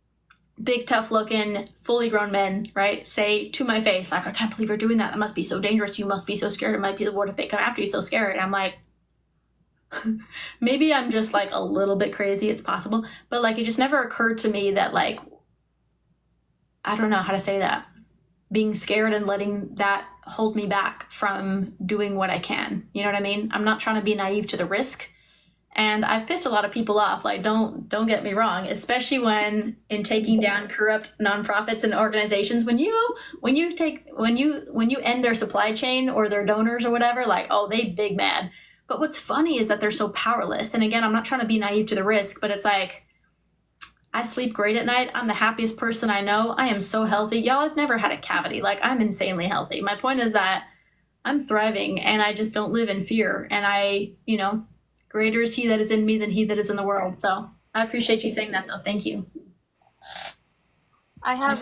big, tough looking, fully grown men, right, say to my face, like, I can't believe you're doing that. That must be so dangerous. You must be so scared. It might be the word if they come after you, so scared. And I'm like, maybe I'm just like a little bit crazy. It's possible. But like, it just never occurred to me that like, I don't know how to say that. Being scared and letting that hold me back from doing what I can. You know what I mean? I'm not trying to be naive to the risk. And I've pissed a lot of people off. Like, don't get me wrong, especially when in taking down corrupt nonprofits and organizations, when you end their supply chain or their donors or whatever, like, oh, they big mad. But what's funny is that they're so powerless. And again, I'm not trying to be naive to the risk, but it's like, I sleep great at night. I'm the happiest person I know. I am so healthy. Y'all, I've never had a cavity. Like, I'm insanely healthy. My point is that I'm thriving and I just don't live in fear. And I, you know, greater is he that is in me than he that is in the world. So I appreciate you saying that, though. Thank you. I have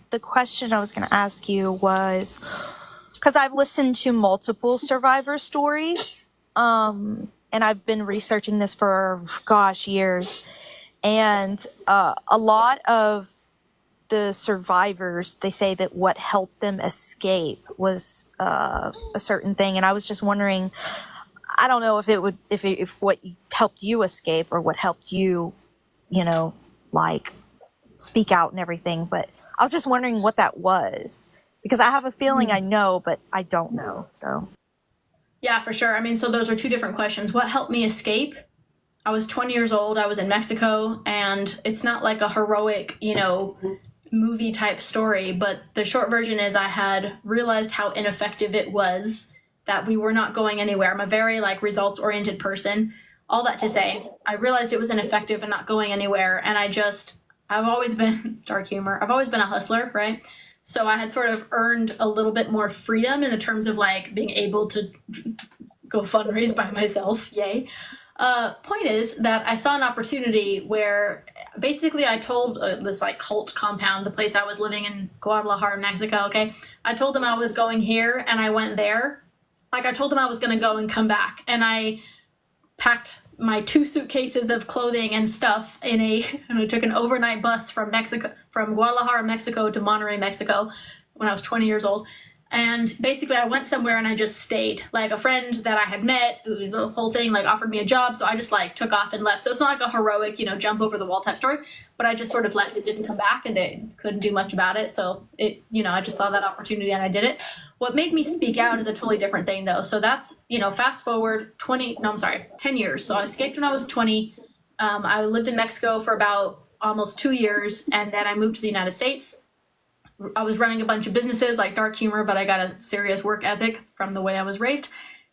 the question I was going to ask you was, because I've listened to multiple survivor stories, and I've been researching this for, gosh, years. And a lot of the survivors, they say that what helped them escape was a certain thing. And I was just wondering, I don't know if what helped you escape or what helped you, you know, like speak out and everything. But I was just wondering what that was, because I have a feeling I know, but I don't know. So. Yeah, for sure. I mean, so those are two different questions. What helped me escape? I was 20 years old. I was in Mexico, and it's not like a heroic, you know, movie type story, but the short version is I had realized how ineffective it was, that we were not going anywhere. I'm a very like results oriented person. All that to say, I realized it was ineffective and not going anywhere. And I've always been dark humor. I've always been a hustler, right? So I had sort of earned a little bit more freedom in the terms of like being able to go fundraise by myself. Yay. Point is that I saw an opportunity where basically I told this like cult compound, the place I was living in, Guadalajara, Mexico, okay? I told them I was going here and I went there. Like, I told them I was going to go and come back, and I packed my 2 suitcases of clothing and stuff and I took an overnight bus from Guadalajara, Mexico to Monterrey, Mexico when I was 20 years old. And basically I went somewhere and I just stayed. Like, a friend that I had met, the whole thing, like, offered me a job, so I just like took off and left. So it's not like a heroic, you know, jump over the wall type story, but I just sort of left. It didn't come back and they couldn't do much about it. So it, you know, I just saw that opportunity and I did it. What made me speak out is a totally different thing, though. So that's, you know, fast forward 10 years. So I escaped when I was 20. I lived in Mexico for about almost 2 years, and then I moved to the United States. I was running a bunch of businesses like dark humor, but I got a serious work ethic from the way I was raised.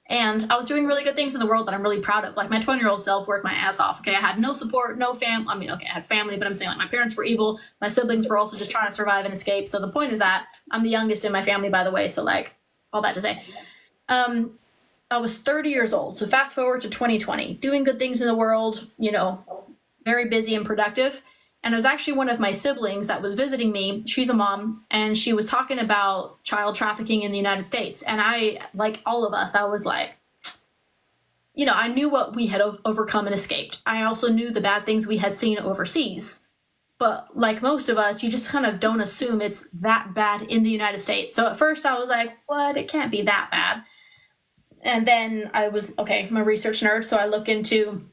And I was doing really good things in the world that I'm really proud of. Like, my 20-year-old self worked my ass off. Okay, I had no support, no fam. I mean, okay, I had family, but I'm saying like my parents were evil. My siblings were also just trying to survive and escape. So the point is that I'm the youngest in my family, by the way. So like, all that to say, I was 30 years old. So fast forward to 2020, doing good things in the world, you know, very busy and productive. And it was actually one of my siblings that was visiting me. She's a mom, and she was talking about child trafficking in the United States. And I, like all of us, I was like, you know, I knew what we had overcome and escaped. I also knew the bad things we had seen overseas. But like most of us, you just kind of don't assume it's that bad in the United States. So at first I was like, what? It can't be that bad. And then I was, okay, I'm a research nerd, so I look into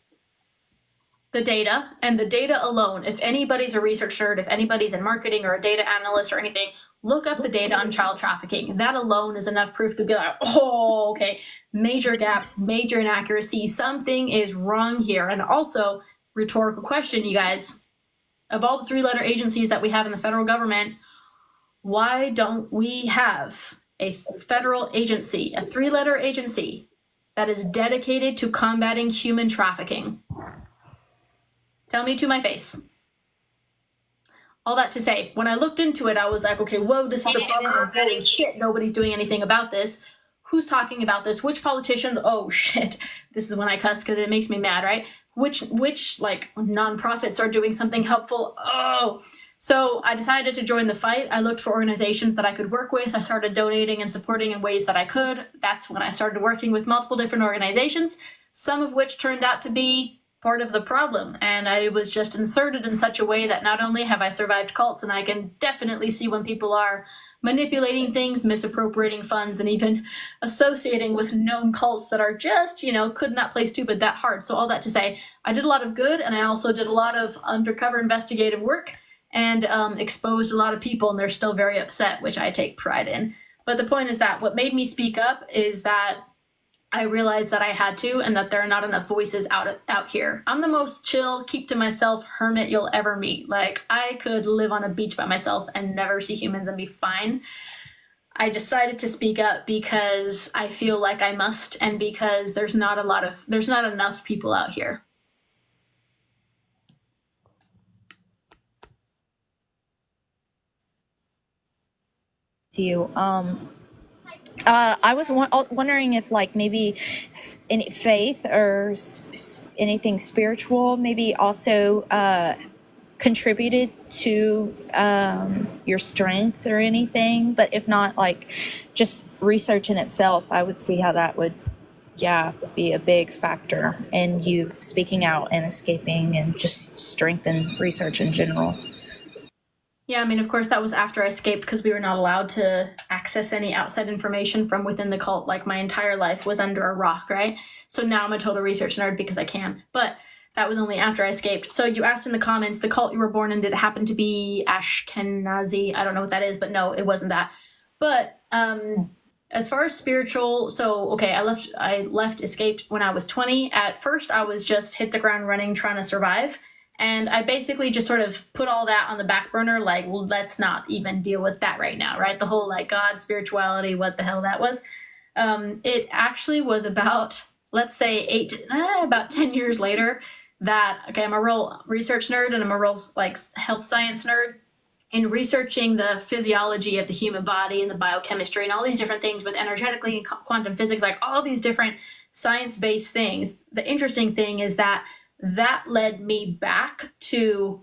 the data, and the data alone, if anybody's a research nerd, if anybody's in marketing or a data analyst or anything, look up the data on child trafficking. That alone is enough proof to be like, oh, okay, major gaps, major inaccuracies, something is wrong here. And also, rhetorical question, you guys, of all the 3-letter agencies that we have in the federal government, why don't we have a federal agency, a 3-letter agency that is dedicated to combating human trafficking? Tell me to my face. All that to say, when I looked into it, I was like, okay, whoa, this is a problem. Holy shit, nobody's doing anything about this. who's talking about this, which politicians, oh shit, this is when I cuss because it makes me mad, right? Which like nonprofits are doing something helpful. Oh, so I decided to join the fight. I looked for organizations that I could work with. I started donating and supporting in ways that I could. That's when I started working with multiple different organizations, some of which turned out to be part of the problem. And I was just inserted in such a way that not only have I survived cults, and I can definitely see when people are manipulating things, misappropriating funds, and even associating with known cults that are just, could not play stupid that hard. So all that to say, I did a lot of good, and I also did a lot of undercover investigative work and exposed a lot of people, and they're still very upset, which I take pride in. But the point is that what made me speak up is that I realized that I had to, and that there are not enough voices out here. I'm the most chill, keep to myself hermit you'll ever meet. Like, I could live on a beach by myself and never see humans and be fine. I decided to speak up because I feel like I must, and because there's not enough people out here. To you. I was wondering if, like, maybe any faith or anything spiritual maybe also contributed to your strength or anything. But if not, like, just research in itself, I would see how that would, be a big factor in you speaking out and escaping, and just strength and research in general. Yeah, I mean, of course, that was after I escaped, because we were not allowed to access any outside information from within the cult. Like, my entire life was under a rock, right? So now I'm a total research nerd because I can. But that was only after I escaped. So you asked in the comments, the cult you were born in, did it happen to be Ashkenazi? I don't know what that is, but no, it wasn't that. But as far as spiritual, so, okay, I left, escaped when I was 20. At first, I was just hit the ground running, trying to survive. And I basically just sort of put all that on the back burner, like, well, let's not even deal with that right now, right? The whole, like, God, spirituality, what the hell that was. It actually was about, let's say, about 10 years later that, okay, I'm a real research nerd, and I'm a real, like, health science nerd. In researching the physiology of the human body and the biochemistry and all these different things with energetically and quantum physics, like all these different science-based things, the interesting thing is that led me back to,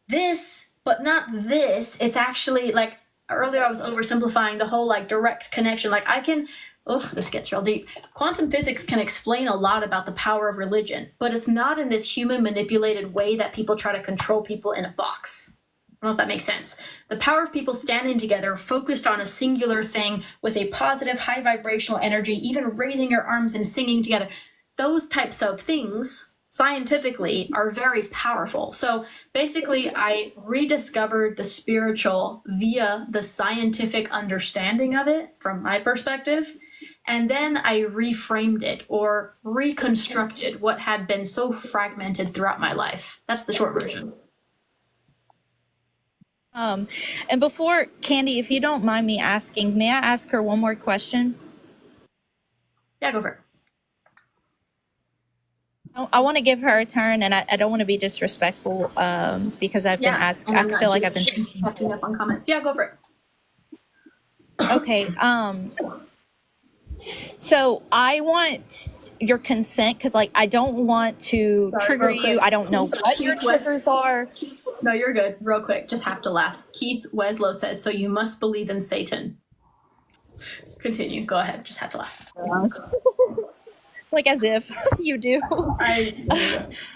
this, but not this. It's actually, like, earlier I was oversimplifying the whole, like, direct connection. Like, this gets real deep. Quantum physics can explain a lot about the power of religion, but it's not in this human manipulated way that people try to control people in a box. I don't know if that makes sense. The power of people standing together, focused on a singular thing with a positive, high vibrational energy, even raising your arms and singing together. Those types of things, scientifically, are very powerful. So basically, I rediscovered the spiritual via the scientific understanding of it from my perspective. And then I reframed it, or reconstructed what had been so fragmented throughout my life. That's the short version. And before, Candy, if you don't mind me asking, may I ask her one more question? Yeah, go for it. I want to give her a turn, and I don't want to be disrespectful because I've been asked. I feel like I've been checking up on comments. Yeah, go for it. Okay. So I want your consent, because, like, I don't want to trigger you. I don't know what your triggers are. No, you're good. Real quick, just have to laugh. Keith Weslow says, "So you must believe in Satan." Continue. Go ahead. Just have to laugh. Like, as if you do. I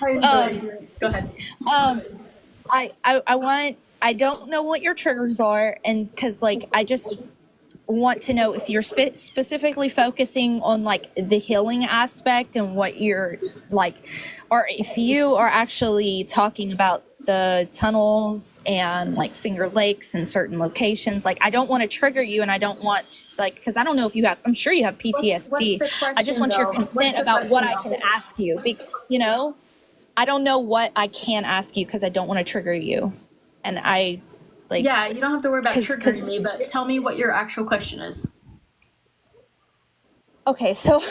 enjoy it. Go ahead. I don't know what your triggers are, and because, like, I just want to know if you're specifically focusing on, like, the healing aspect and what you're, like, or if you are actually talking about the tunnels and, like, Finger Lakes and certain locations. Like, I don't want to trigger you, and I don't want, like, because I don't know if you have, I'm sure you have PTSD. What's I just want your consent about what I can ask you. I don't know what I can ask you because I don't want to trigger you. And I, like... Yeah, you don't have to worry about triggering me, but tell me what your actual question is. Okay, so...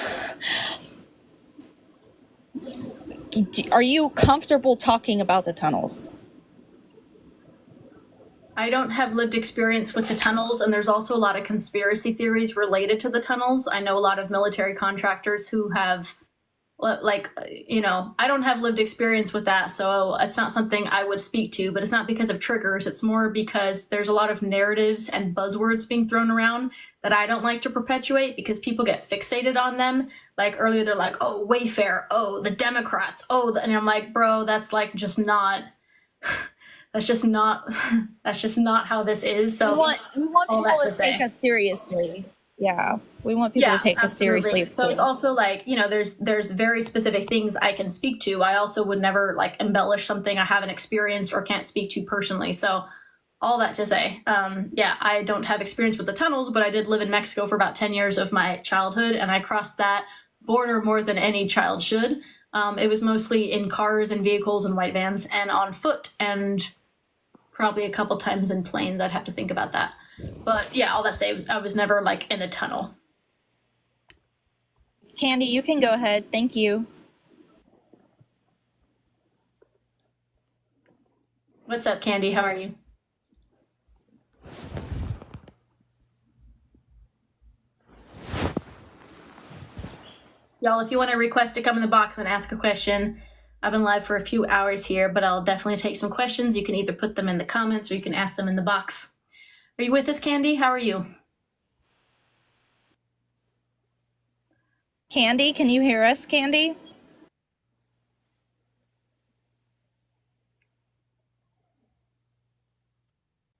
Are you comfortable talking about the tunnels? I don't have lived experience with the tunnels, and there's also a lot of conspiracy theories related to the tunnels. I know a lot of military contractors who have, like, I don't have lived experience with that, so it's not something I would speak to, but it's not because of triggers. It's more because there's a lot of narratives and buzzwords being thrown around that I don't like to perpetuate because people get fixated on them. Like earlier, they're like, oh, Wayfair, oh, the Democrats, oh, and I'm like, bro, that's like just not. That's just not how this is. So we want all people that to take us seriously. Yeah, we want people to take us seriously. So it's also like, there's very specific things I can speak to. I also would never like embellish something I haven't experienced or can't speak to personally. So all that to say, I don't have experience with the tunnels, but I did live in Mexico for about 10 years of my childhood, and I crossed that border more than any child should. It was mostly in cars and vehicles and white vans and on foot, and probably a couple times in planes. I'd have to think about that. But yeah, all that to say, I was never like in a tunnel. Candy, you can go ahead. Thank you. What's up, Candy? How are you? Y'all, if you want to request to come in the box and ask a question, I've been live for a few hours here, but I'll definitely take some questions. You can either put them in the comments or you can ask them in the box. Are you with us, Candy? How are you? Candy, can you hear us, Candy?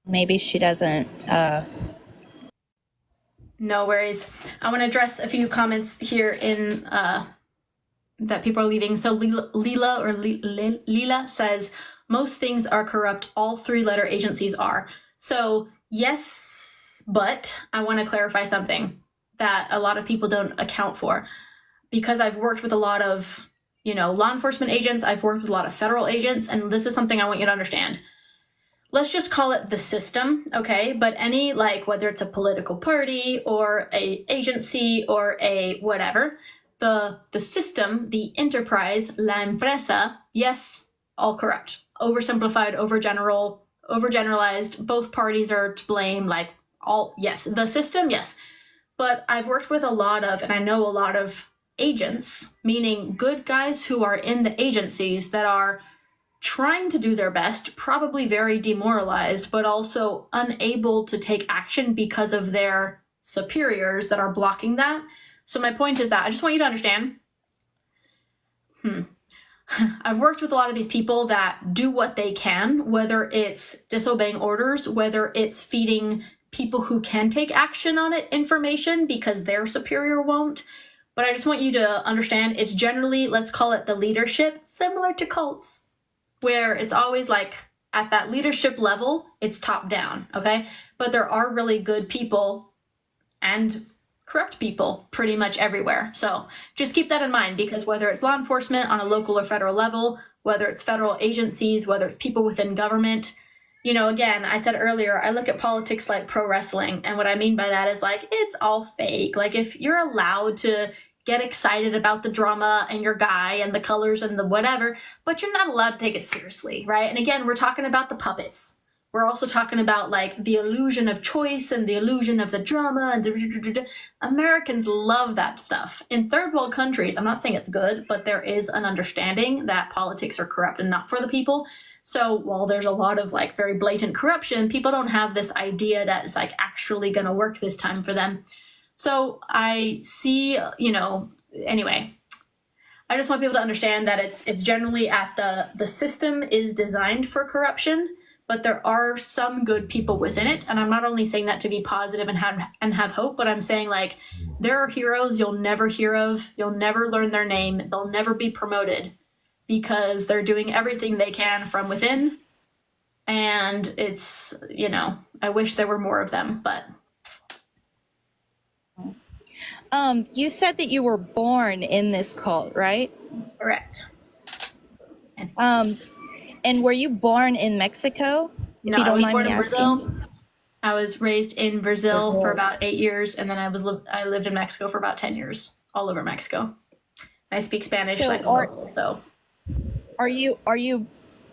Maybe she doesn't. No worries. I want to address a few comments here in that people are leaving. So Lila says, most things are corrupt. All three-letter agencies are. So yes, but I want to clarify something that a lot of people don't account for. Because I've worked with a lot of, law enforcement agents, I've worked with a lot of federal agents, and this is something I want you to understand. Let's just call it the system, okay? But any, whether it's a political party or a agency or a whatever, the system, the enterprise, la empresa, yes, all corrupt. Oversimplified, overgeneralized, both parties are to blame, yes. The system, yes. But I've worked with a lot of, and I know a lot of agents, meaning good guys who are in the agencies that are trying to do their best, probably very demoralized, but also unable to take action because of their superiors that are blocking that. So my point is that I just want you to understand, I've worked with a lot of these people that do what they can, whether it's disobeying orders, whether it's feeding people who can take action on it information because their superior won't. But I just want you to understand it's generally, let's call it the leadership, similar to cults, where it's always like at that leadership level, it's top down, okay? But there are really good people and corrupt people pretty much everywhere. So just keep that in mind, because whether it's law enforcement on a local or federal level, whether it's federal agencies, whether it's people within government, again, I said earlier, I look at politics like pro wrestling. And what I mean by that is it's all fake. If you're allowed to get excited about the drama and your guy and the colors and the whatever, but you're not allowed to take it seriously, right? And again, we're talking about the puppets. We're also talking about the illusion of choice and the illusion of the drama. And Americans love that stuff. In third world countries, I'm not saying it's good, but there is an understanding that politics are corrupt and not for the people. So while there's a lot of very blatant corruption, people don't have this idea that it's actually going to work this time for them. So I see, anyway, I just want people to understand that it's generally at the system is designed for corruption, but there are some good people within it. And I'm not only saying that to be positive and have hope, but I'm saying there are heroes you'll never hear of. You'll never learn their name. They'll never be promoted because they're doing everything they can from within. And it's, I wish there were more of them, but. You said that you were born in this cult, right? Correct. And were you born in Mexico? No, I was born in Brazil. I was raised in Brazil for about 8 years, and then I lived in Mexico for about 10 years, all over Mexico. I speak Spanish like a local, so. Are you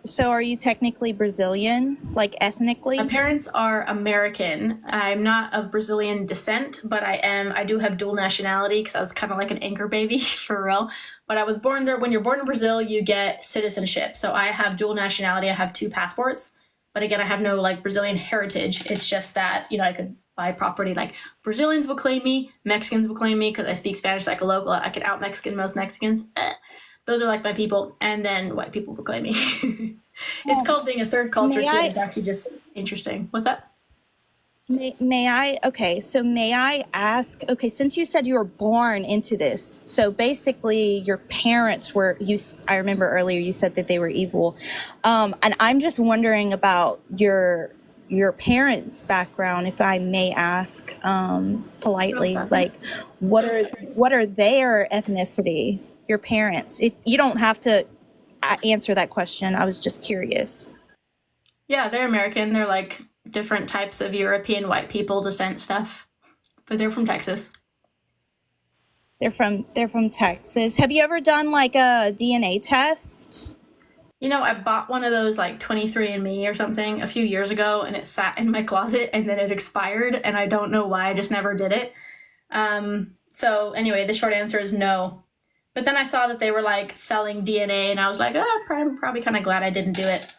So are you technically Brazilian, like My ethnically? parents are American. I'm not of Brazilian descent, but I do have dual nationality because I was kind of like an anchor baby for real. But I was born there. When you're born in Brazil, you get citizenship. So I have dual nationality. I have two passports. But again, I have no like Brazilian heritage. It's just that, I could buy property. Like Brazilians will claim me, Mexicans will claim me because I speak Spanish like a local. I can out Mexican most Mexicans. Those are like my people. And then white people will claim me. It's called being a third culture May too. I It's actually just interesting. What's that? may I okay, so may I ask, okay, since you said you were born into this, so basically your parents were I remember earlier you said that they were evil. And I'm just wondering about your parents' background, if I may ask, politely, like what are their ethnicity, your parents? If you don't have to answer that question, I was just curious. Yeah, they're American. They're like different types of European white people descent stuff, but they're from Texas. They're from Texas. Have you ever done like a DNA test? I bought one of those like 23andMe or something a few years ago, and it sat in my closet, and then it expired, and I don't know why. I just never did it. So anyway, the short answer is no. But then I saw that they were like selling DNA, and I was like, oh, I'm probably kind of glad I didn't do it.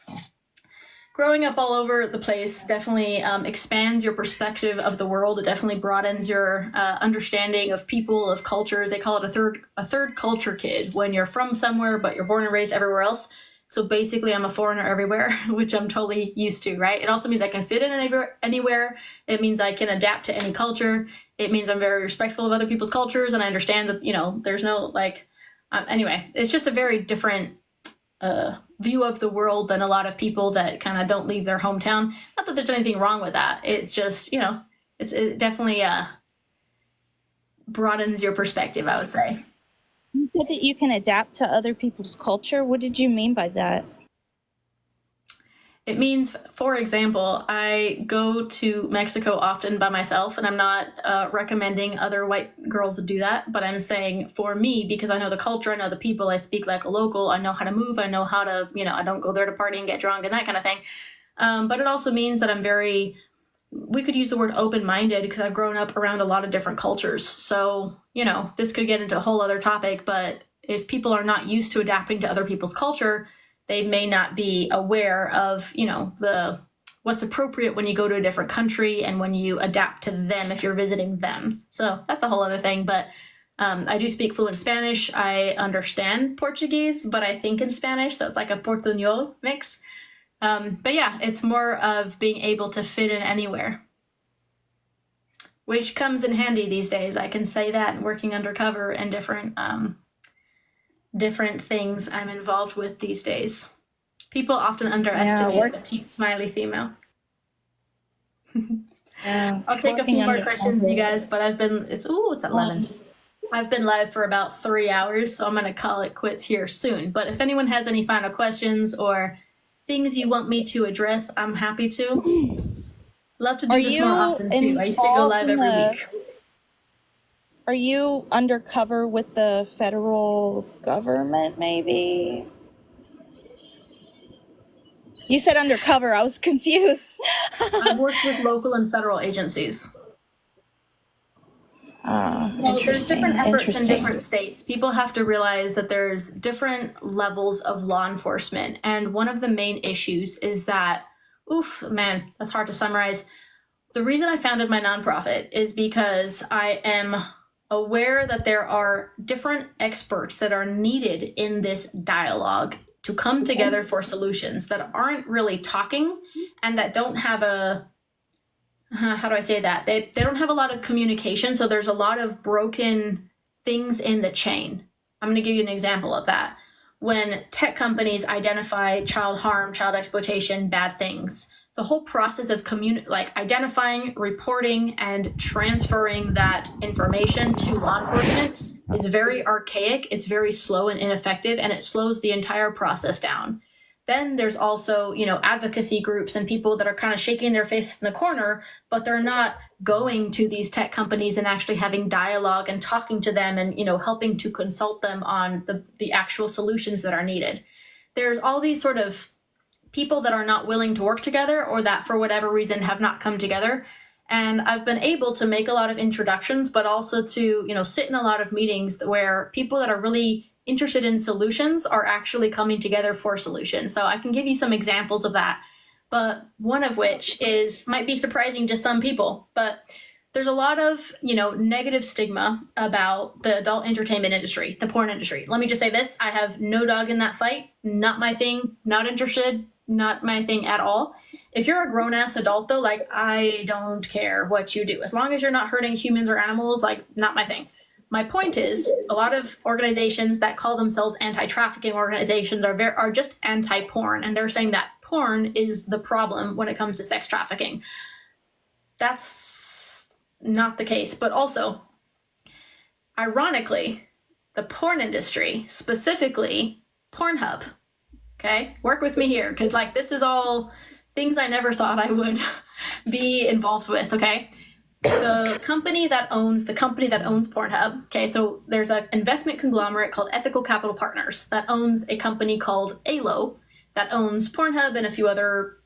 Growing up all over the place definitely expands your perspective of the world. It definitely broadens your understanding of people, of cultures. They call it a third culture kid when you're from somewhere, but you're born and raised everywhere else. So basically, I'm a foreigner everywhere, which I'm totally used to, right? It also means I can fit in anywhere. It means I can adapt to any culture. It means I'm very respectful of other people's cultures, and I understand that, there's no like. Anyway, it's just a very different view of the world than a lot of people that kind of don't leave their hometown. Not that there's anything wrong with that. It's just, it definitely broadens your perspective, I would say. You said that you can adapt to other people's culture. What did you mean by that? It means, for example, I go to Mexico often by myself, and I'm not recommending other white girls to do that, but I'm saying for me, because I know the culture, I know the people, I speak like a local, I know how to move, I know how to, I don't go there to party and get drunk and that kind of thing. But it also means that we could use the word open-minded because I've grown up around a lot of different cultures. So, this could get into a whole other topic, but if people are not used to adapting to other people's culture, they may not be aware of, what's appropriate when you go to a different country and when you adapt to them if you're visiting them. So that's a whole other thing. But I do speak fluent Spanish. I understand Portuguese, but I think in Spanish, so it's like a Portuñol mix. But yeah, it's more of being able to fit in anywhere, which comes in handy these days. I can say that, working undercover and different things I'm involved with these days. People often underestimate a petite, smiley female. Yeah, I'll take a few more questions, you guys, but it's 11. I've been live for about 3 hours, so I'm going to call it quits here soon. But if anyone has any final questions or things you want me to address, I'm happy to. Love to do this more often too. I used to go live every week. Are you undercover with the federal government, maybe? You said undercover. I was confused. I've worked with local and federal agencies. Well, there's different efforts in different states. People have to realize that there's different levels of law enforcement. And one of the main issues is that, man, that's hard to summarize. The reason I founded my nonprofit is because I am aware that there are different experts that are needed in this dialogue to come together for solutions that aren't really talking and that don't have how do I say that? They don't have a lot of communication, so there's a lot of broken things in the chain. I'm going to give you an example of that. When tech companies identify child harm, child exploitation, bad things, the whole process of identifying, reporting, and transferring that information to law enforcement is very archaic, it's very slow and ineffective, and it slows the entire process down. Then there's also, advocacy groups and people that are kind of shaking their face in the corner, but they're not going to these tech companies and actually having dialogue and talking to them and, helping to consult them on the actual solutions that are needed. There's all these sort of people that are not willing to work together or that for whatever reason have not come together. And I've been able to make a lot of introductions, but also to, sit in a lot of meetings where people that are really interested in solutions are actually coming together for solutions. So I can give you some examples of that, but one of which might be surprising to some people, but there's a lot of, negative stigma about the adult entertainment industry, the porn industry. Let me just say this. I have no dog in that fight. Not my thing. Not interested. Not my thing at all. If you're a grown-ass adult, though, I don't care what you do. As long as you're not hurting humans or animals, not my thing. My point is, a lot of organizations that call themselves anti-trafficking organizations are just anti-porn, and they're saying that porn is the problem when it comes to sex trafficking. That's not the case. But also, ironically, the porn industry, specifically Pornhub, okay, work with me here, because this is all things I never thought I would be involved with, okay? The company that owns Pornhub, okay, so there's an investment conglomerate called Ethical Capital Partners that owns a company called ALO that owns Pornhub and a few other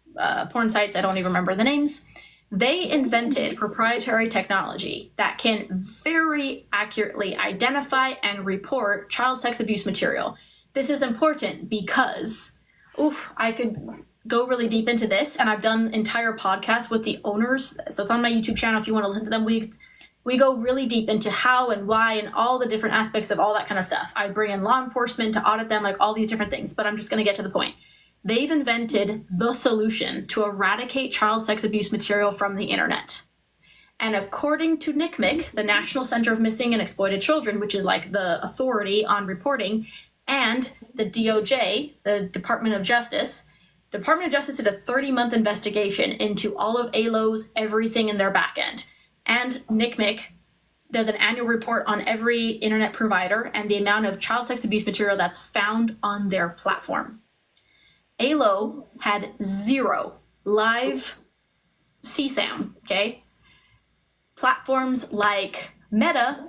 porn sites. I don't even remember the names. They invented proprietary technology that can very accurately identify and report child sex abuse material. This is important because, I could go really deep into this, and I've done entire podcasts with the owners. So it's on my YouTube channel if you want to listen to them. We go really deep into how and why and all the different aspects of all that kind of stuff. I bring in law enforcement to audit them, all these different things, but I'm just going to get to the point. They've invented the solution to eradicate child sex abuse material from the internet. And according to NCMEC, the National Center of Missing and Exploited Children, which is the authority on reporting, and the DOJ, the Department of Justice did a 30-month investigation into all of ALO's everything in their back end. And NCMEC does an annual report on every internet provider and the amount of child sex abuse material that's found on their platform. ALO had 0 live CSAM, okay? Platforms like Meta,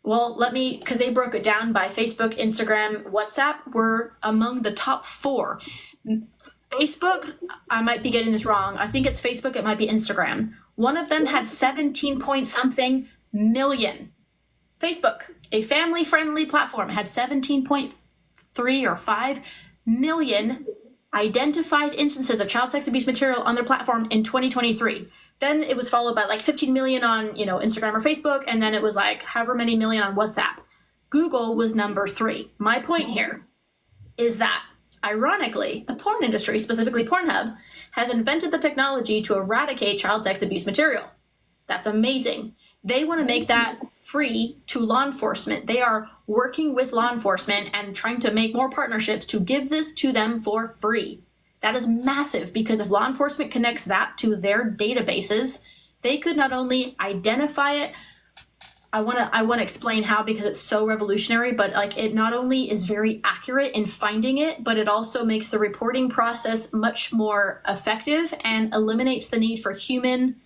because they broke it down by Facebook, Instagram, WhatsApp, were among the top 4. Facebook, I might be getting this wrong. I think it's Facebook, it might be Instagram. One of them had 17 point something million. Facebook, a family-friendly platform, had 17.3 or 5 million identified instances of child sex abuse material on their platform in 2023. Then it was followed by 15 million on, Instagram or Facebook, and then it was however many million on WhatsApp. Google was number 3. My point here is that, ironically, the porn industry, specifically Pornhub, has invented the technology to eradicate child sex abuse material. That's amazing. They want to make that free to law enforcement. They are working with law enforcement and trying to make more partnerships to give this to them for free. That is massive, because if law enforcement connects that to their databases, they could not only identify it, I want to explain how, because it's so revolutionary, but it not only is very accurate in finding it, but it also makes the reporting process much more effective and eliminates the need for human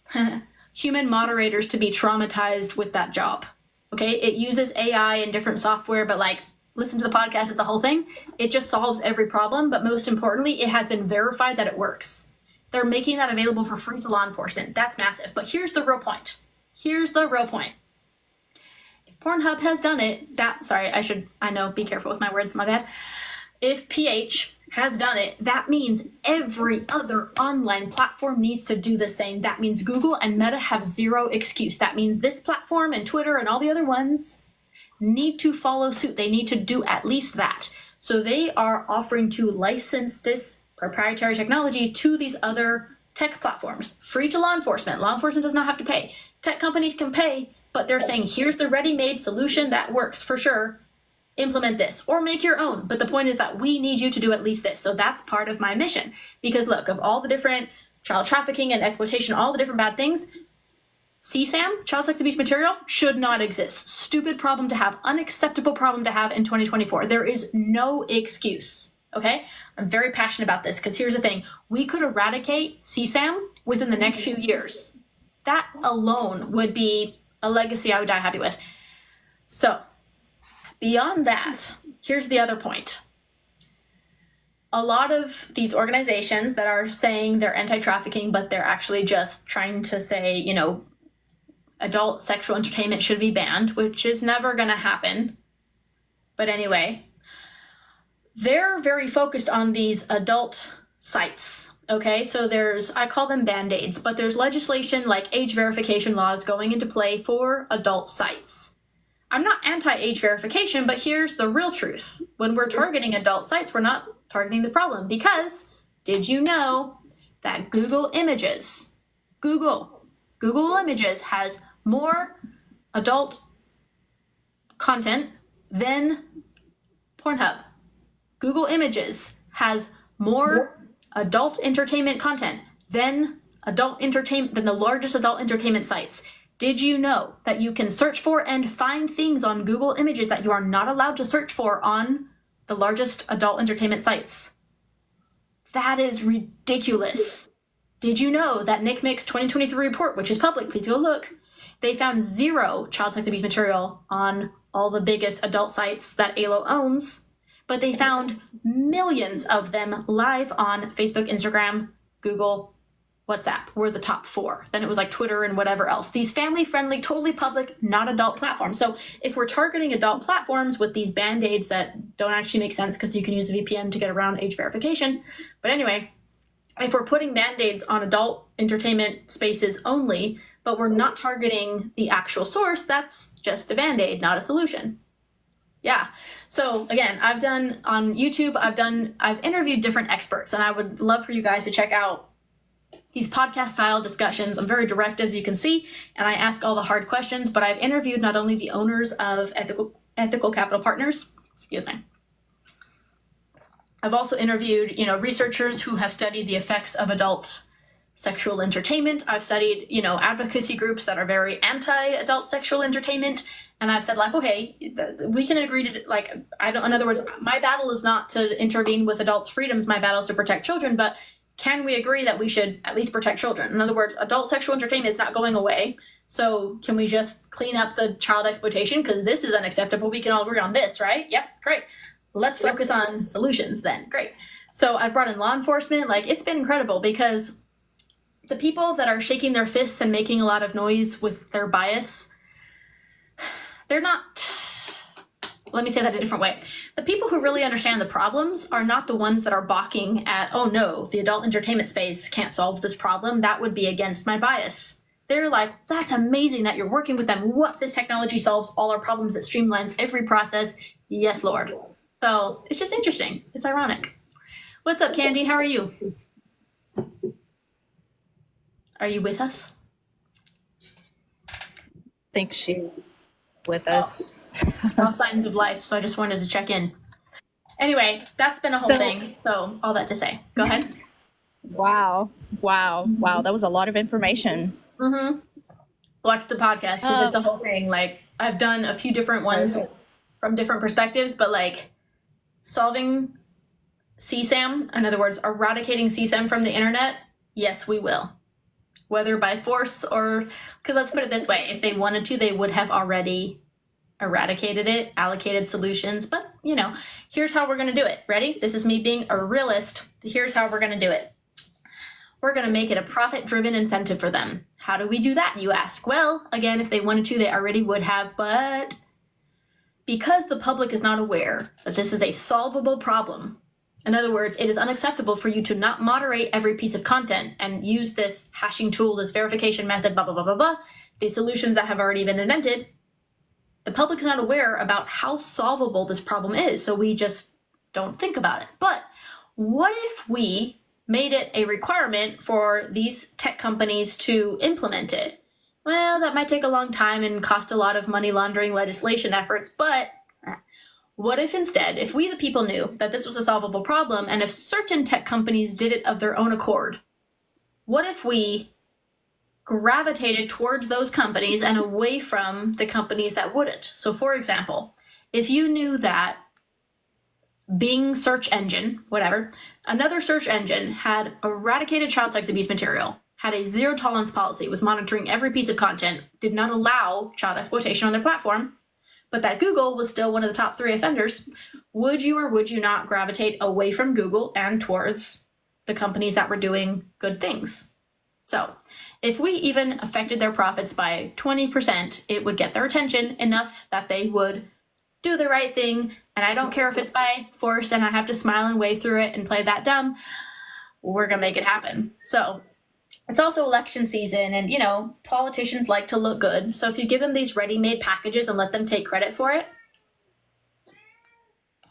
moderators to be traumatized with that job. Okay, it uses AI and different software, but listen to the podcast, it's a whole thing. It just solves every problem, but most importantly, it has been verified that it works. They're making that available for free to law enforcement. That's massive. But here's the real point. If Pornhub has done it, be careful with my words, my bad. If PH has done it, that means every other online platform needs to do the same. That means Google and Meta have 0 excuse. That means this platform and Twitter and all the other ones need to follow suit. They need to do at least that. So they are offering to license this proprietary technology to these other tech platforms, free to law enforcement. Law enforcement does not have to pay. Tech companies can pay, but they're saying, here's the ready-made solution that works for sure. Implement this or make your own. But the point is that we need you to do at least this. So that's part of my mission. Because look, of all the different child trafficking and exploitation, all the different bad things, CSAM, child sex abuse material, should not exist. Stupid problem to have, unacceptable problem to have in 2024. There is no excuse, okay? I'm very passionate about this because here's the thing. We could eradicate CSAM within the next few years. That alone would be a legacy I would die happy with. So, beyond that, here's the other point. a lot of these organizations that are saying they're anti-trafficking, but they're actually just trying to say, you know, adult sexual entertainment should be banned, which is never going to happen. But anyway, they're very focused on these adult sites. Okay, so I call them band-aids, but there's legislation like age verification laws going into play for adult sites. I'm not anti-age verification, but here's the real truth. When we're targeting adult sites, we're not targeting the problem, because did you know that Google Images has more adult content than Pornhub? Google Images has more adult entertainment content than the largest adult entertainment sites. Did you know that you can search for and find things on Google Images that you are not allowed to search for on the largest adult entertainment sites? That is ridiculous. Did you know that NCMEC's 2023 report, which is public, please go look, they found 0 child sex abuse material on all the biggest adult sites that ALO owns, but they found millions of them live on Facebook, Instagram, Google, WhatsApp were the top 4. Then it was like Twitter and whatever else. These family-friendly, totally public, not adult platforms. So if we're targeting adult platforms with these band-aids that don't actually make sense because you can use a VPN to get around age verification. But anyway, if we're putting band-aids on adult entertainment spaces only, but we're not targeting the actual source, that's just a band-aid, not a solution. Yeah. So again, I've done on YouTube, I've interviewed different experts, and I would love for you guys to check out these podcast style discussions. I'm very direct, as you can see, and I ask all the hard questions, but I've interviewed not only the owners of ethical capital partners, excuse me. I've also interviewed, researchers who have studied the effects of adult sexual entertainment. I've studied, advocacy groups that are very anti-adult sexual entertainment. And I've said, like, okay, we can agree to, like, in other words, my battle is not to intervene with adults' freedoms. My battle is to protect children. But can we agree that we should at least protect children? In other words, adult sexual entertainment is not going away. So can we just clean up the child exploitation? Because this is unacceptable. We can all agree on this, right? Yep, great. Let's focus on solutions then. Great. So I've brought in law enforcement. Like, it's been incredible, because the people that are shaking their fists and making a lot of noise with their bias, they're not, let me say that a different way. The people who really understand the problems are not the ones that are balking at, oh no, the adult entertainment space can't solve this problem. That would be against my bias. They're like, that's amazing that you're working with them. What, this technology solves all our problems. It streamlines every process. Yes, Lord. So it's just interesting. It's ironic. What's up, Candy? How are you? Are you with us? I think she's with us. All signs of life, so I just wanted to check in. Anyway, that's been a whole thing, so all that to say. Go ahead. Wow. That was a lot of information. Mm-hmm. Watch the podcast, because it's a whole thing. Like, I've done a few different ones from different perspectives, but like solving CSAM, in other words, eradicating CSAM from the internet, yes, we will. Whether by force or, because let's put it this way, if they wanted to, they would have already eradicated it, allocated solutions. But, here's how we're going to do it. Ready? This is me being a realist. Here's how we're going to do it. We're going to make it a profit-driven incentive for them. How do we do that, you ask? Well, again, if they wanted to, they already would have, but because the public is not aware that this is a solvable problem, in other words, it is unacceptable for you to not moderate every piece of content and use this hashing tool, this verification method, blah, blah, blah, blah, blah, these solutions that have already been invented. The public is not aware about how solvable this problem is, so we just don't think about it. But what if we made it a requirement for these tech companies to implement it? Well, that might take a long time and cost a lot of money laundering legislation efforts, but what if instead, if we the people knew that this was a solvable problem, and if certain tech companies did it of their own accord, what if we gravitated towards those companies and away from the companies that wouldn't? So for example, if you knew that Bing search engine, whatever, another search engine had eradicated child sex abuse material, had a zero tolerance policy, was monitoring every piece of content, did not allow child exploitation on their platform, but that Google was still one of the top 3 offenders, would you or would you not gravitate away from Google and towards the companies that were doing good things? So if we even affected their profits by 20%, it would get their attention enough that they would do the right thing. And I don't care if it's by force and I have to smile and wave through it and play that dumb. We're going to make it happen. So it's also election season, and, you know, politicians like to look good. So if you give them these ready-made packages and let them take credit for it,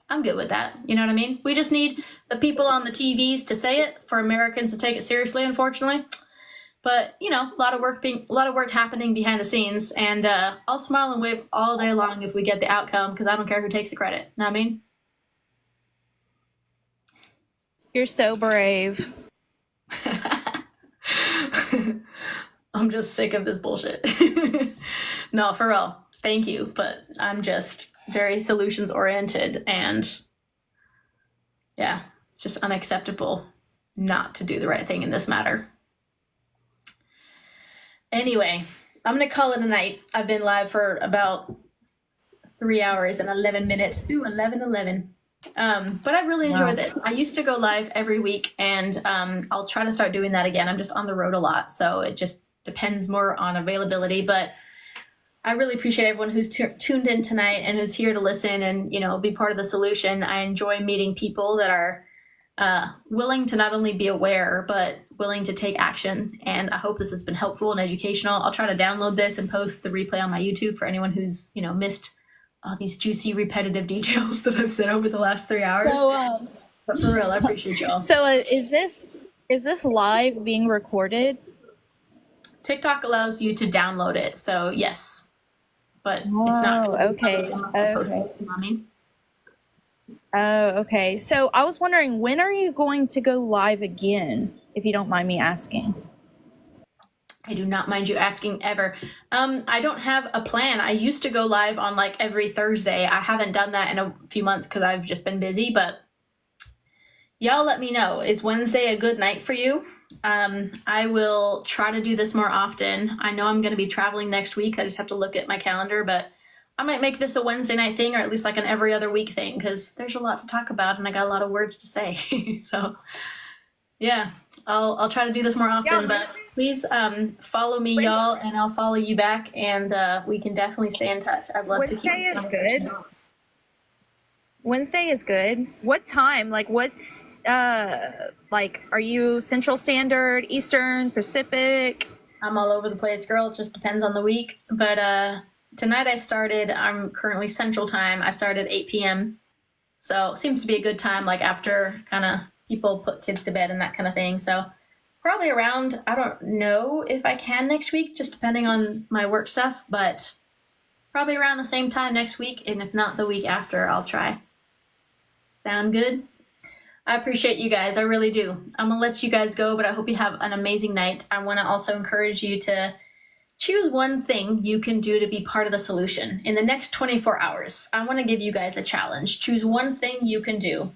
I'm good with that. You know what I mean? We just need the people on the TVs to say it for Americans to take it seriously, unfortunately. But, you know, a lot of work happening behind the scenes, and I'll smile and wave all day long if we get the outcome, because I don't care who takes the credit. Know what I mean? You're so brave. I'm just sick of this bullshit. No, for real. Thank you. But I'm just very solutions oriented, and yeah, it's just unacceptable not to do the right thing in this matter. Anyway, I'm going to call it a night. I've been live for about 3 hours and 11 minutes. Ooh, 11. But I really enjoyed this. I used to go live every week, and I'll try to start doing that again. I'm just on the road a lot, so it just depends more on availability. But I really appreciate everyone who's tuned in tonight and who's here to listen and, you know, be part of the solution. I enjoy meeting people that are willing to not only be aware, but willing to take action. And I hope this has been helpful and educational. I'll try to download this and post the replay on my YouTube for anyone who's, you know, missed all these juicy, repetitive details that I've said over the last 3 hours. So, but for real, I appreciate y'all. So is this live being recorded? TikTok allows you to download it, so yes, but it's not. Okay. Mommy. Oh, okay. So I was wondering, when are you going to go live again, if you don't mind me asking? I do not mind you asking ever. I don't have a plan. I used to go live on like every Thursday. I haven't done that in a few months because I've just been busy, but y'all let me know. Is Wednesday a good night for you? I will try to do this more often. I know I'm going to be traveling next week. I just have to look at my calendar, but I might make this a Wednesday night thing, or at least like an every other week thing, because there's a lot to talk about and I got a lot of words to say. So yeah, I'll try to do this more often, but please follow me, y'all, and I'll follow you back, and we can definitely stay in touch. I'd love to keep Wednesday is good. Wednesday is good. What time? Like, what's like, are you Central Standard, Eastern, Pacific? I'm all over the place, girl. It just depends on the week. But tonight I'm currently Central Time. I started 8 p.m. So it seems to be a good time, like after kind of people put kids to bed and that kind of thing. So probably around, I don't know if I can next week, just depending on my work stuff, but probably around the same time next week. And if not the week after, I'll try. Sound good? I appreciate you guys. I really do. I'm going to let you guys go, but I hope you have an amazing night. I want to also encourage you to choose one thing you can do to be part of the solution. In the next 24 hours, I want to give you guys a challenge. Choose one thing you can do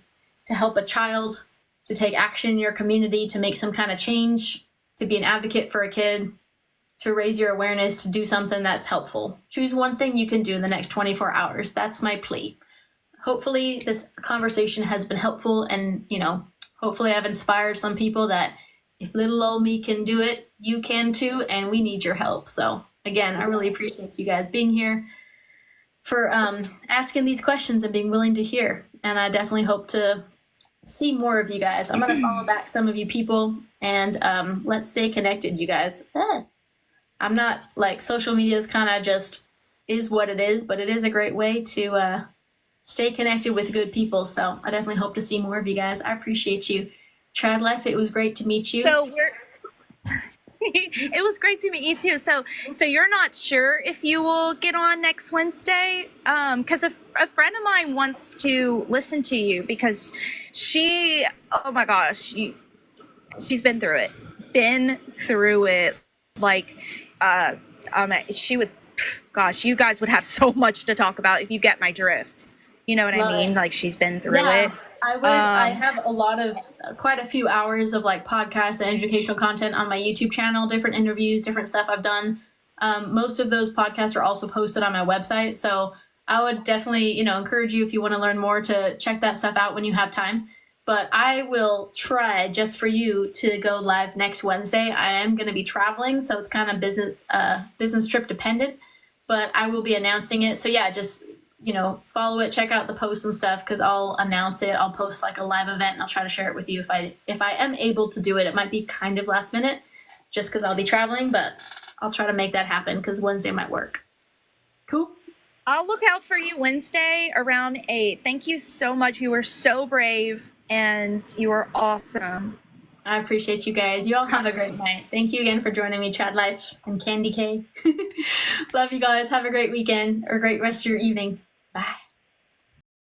to help a child, to take action in your community, to make some kind of change, to be an advocate for a kid, to raise your awareness, to do something that's helpful. Choose one thing you can do in the next 24 hours. That's my plea. Hopefully this conversation has been helpful, and, you know, hopefully I've inspired some people that if little old me can do it, you can too, and we need your help. So again, I really appreciate you guys being here, for asking these questions and being willing to hear. And I definitely hope to see more of you guys. I'm going to follow back some of you people, and let's stay connected, you guys. I'm not, like, social media is kind of just is what it is, but it is a great way to stay connected with good people. So I definitely hope to see more of you guys. I appreciate you. Trad Life, it was great to meet you. So it was great to meet you too. So you're not sure if you will get on next Wednesday? Because a friend of mine wants to listen to you, because oh my gosh, she's been through it. Like, she would, gosh, you guys would have so much to talk about if you get my drift. You know what I mean? Like, she's been through it. I would. I have quite a few hours of like podcasts and educational content on my YouTube channel, different interviews, different stuff I've done. Most of those podcasts are also posted on my website. So I would definitely, encourage you if you want to learn more to check that stuff out when you have time. But I will try just for you to go live next Wednesday. I am going to be traveling, so it's kind of business trip dependent. But I will be announcing it. So yeah, just follow it, check out the posts and stuff because I'll announce it. I'll post like a live event and I'll try to share it with you if I am able to do it. It might be kind of last minute, just because I'll be traveling, but I'll try to make that happen because Wednesday might work. Cool. I'll look out for you Wednesday around 8. Thank you so much. You were so brave and you were awesome. I appreciate you guys. You all have a great night. Thank you again for joining me, Chad Life and Candy K. Love you guys. Have a great weekend or great rest of your evening.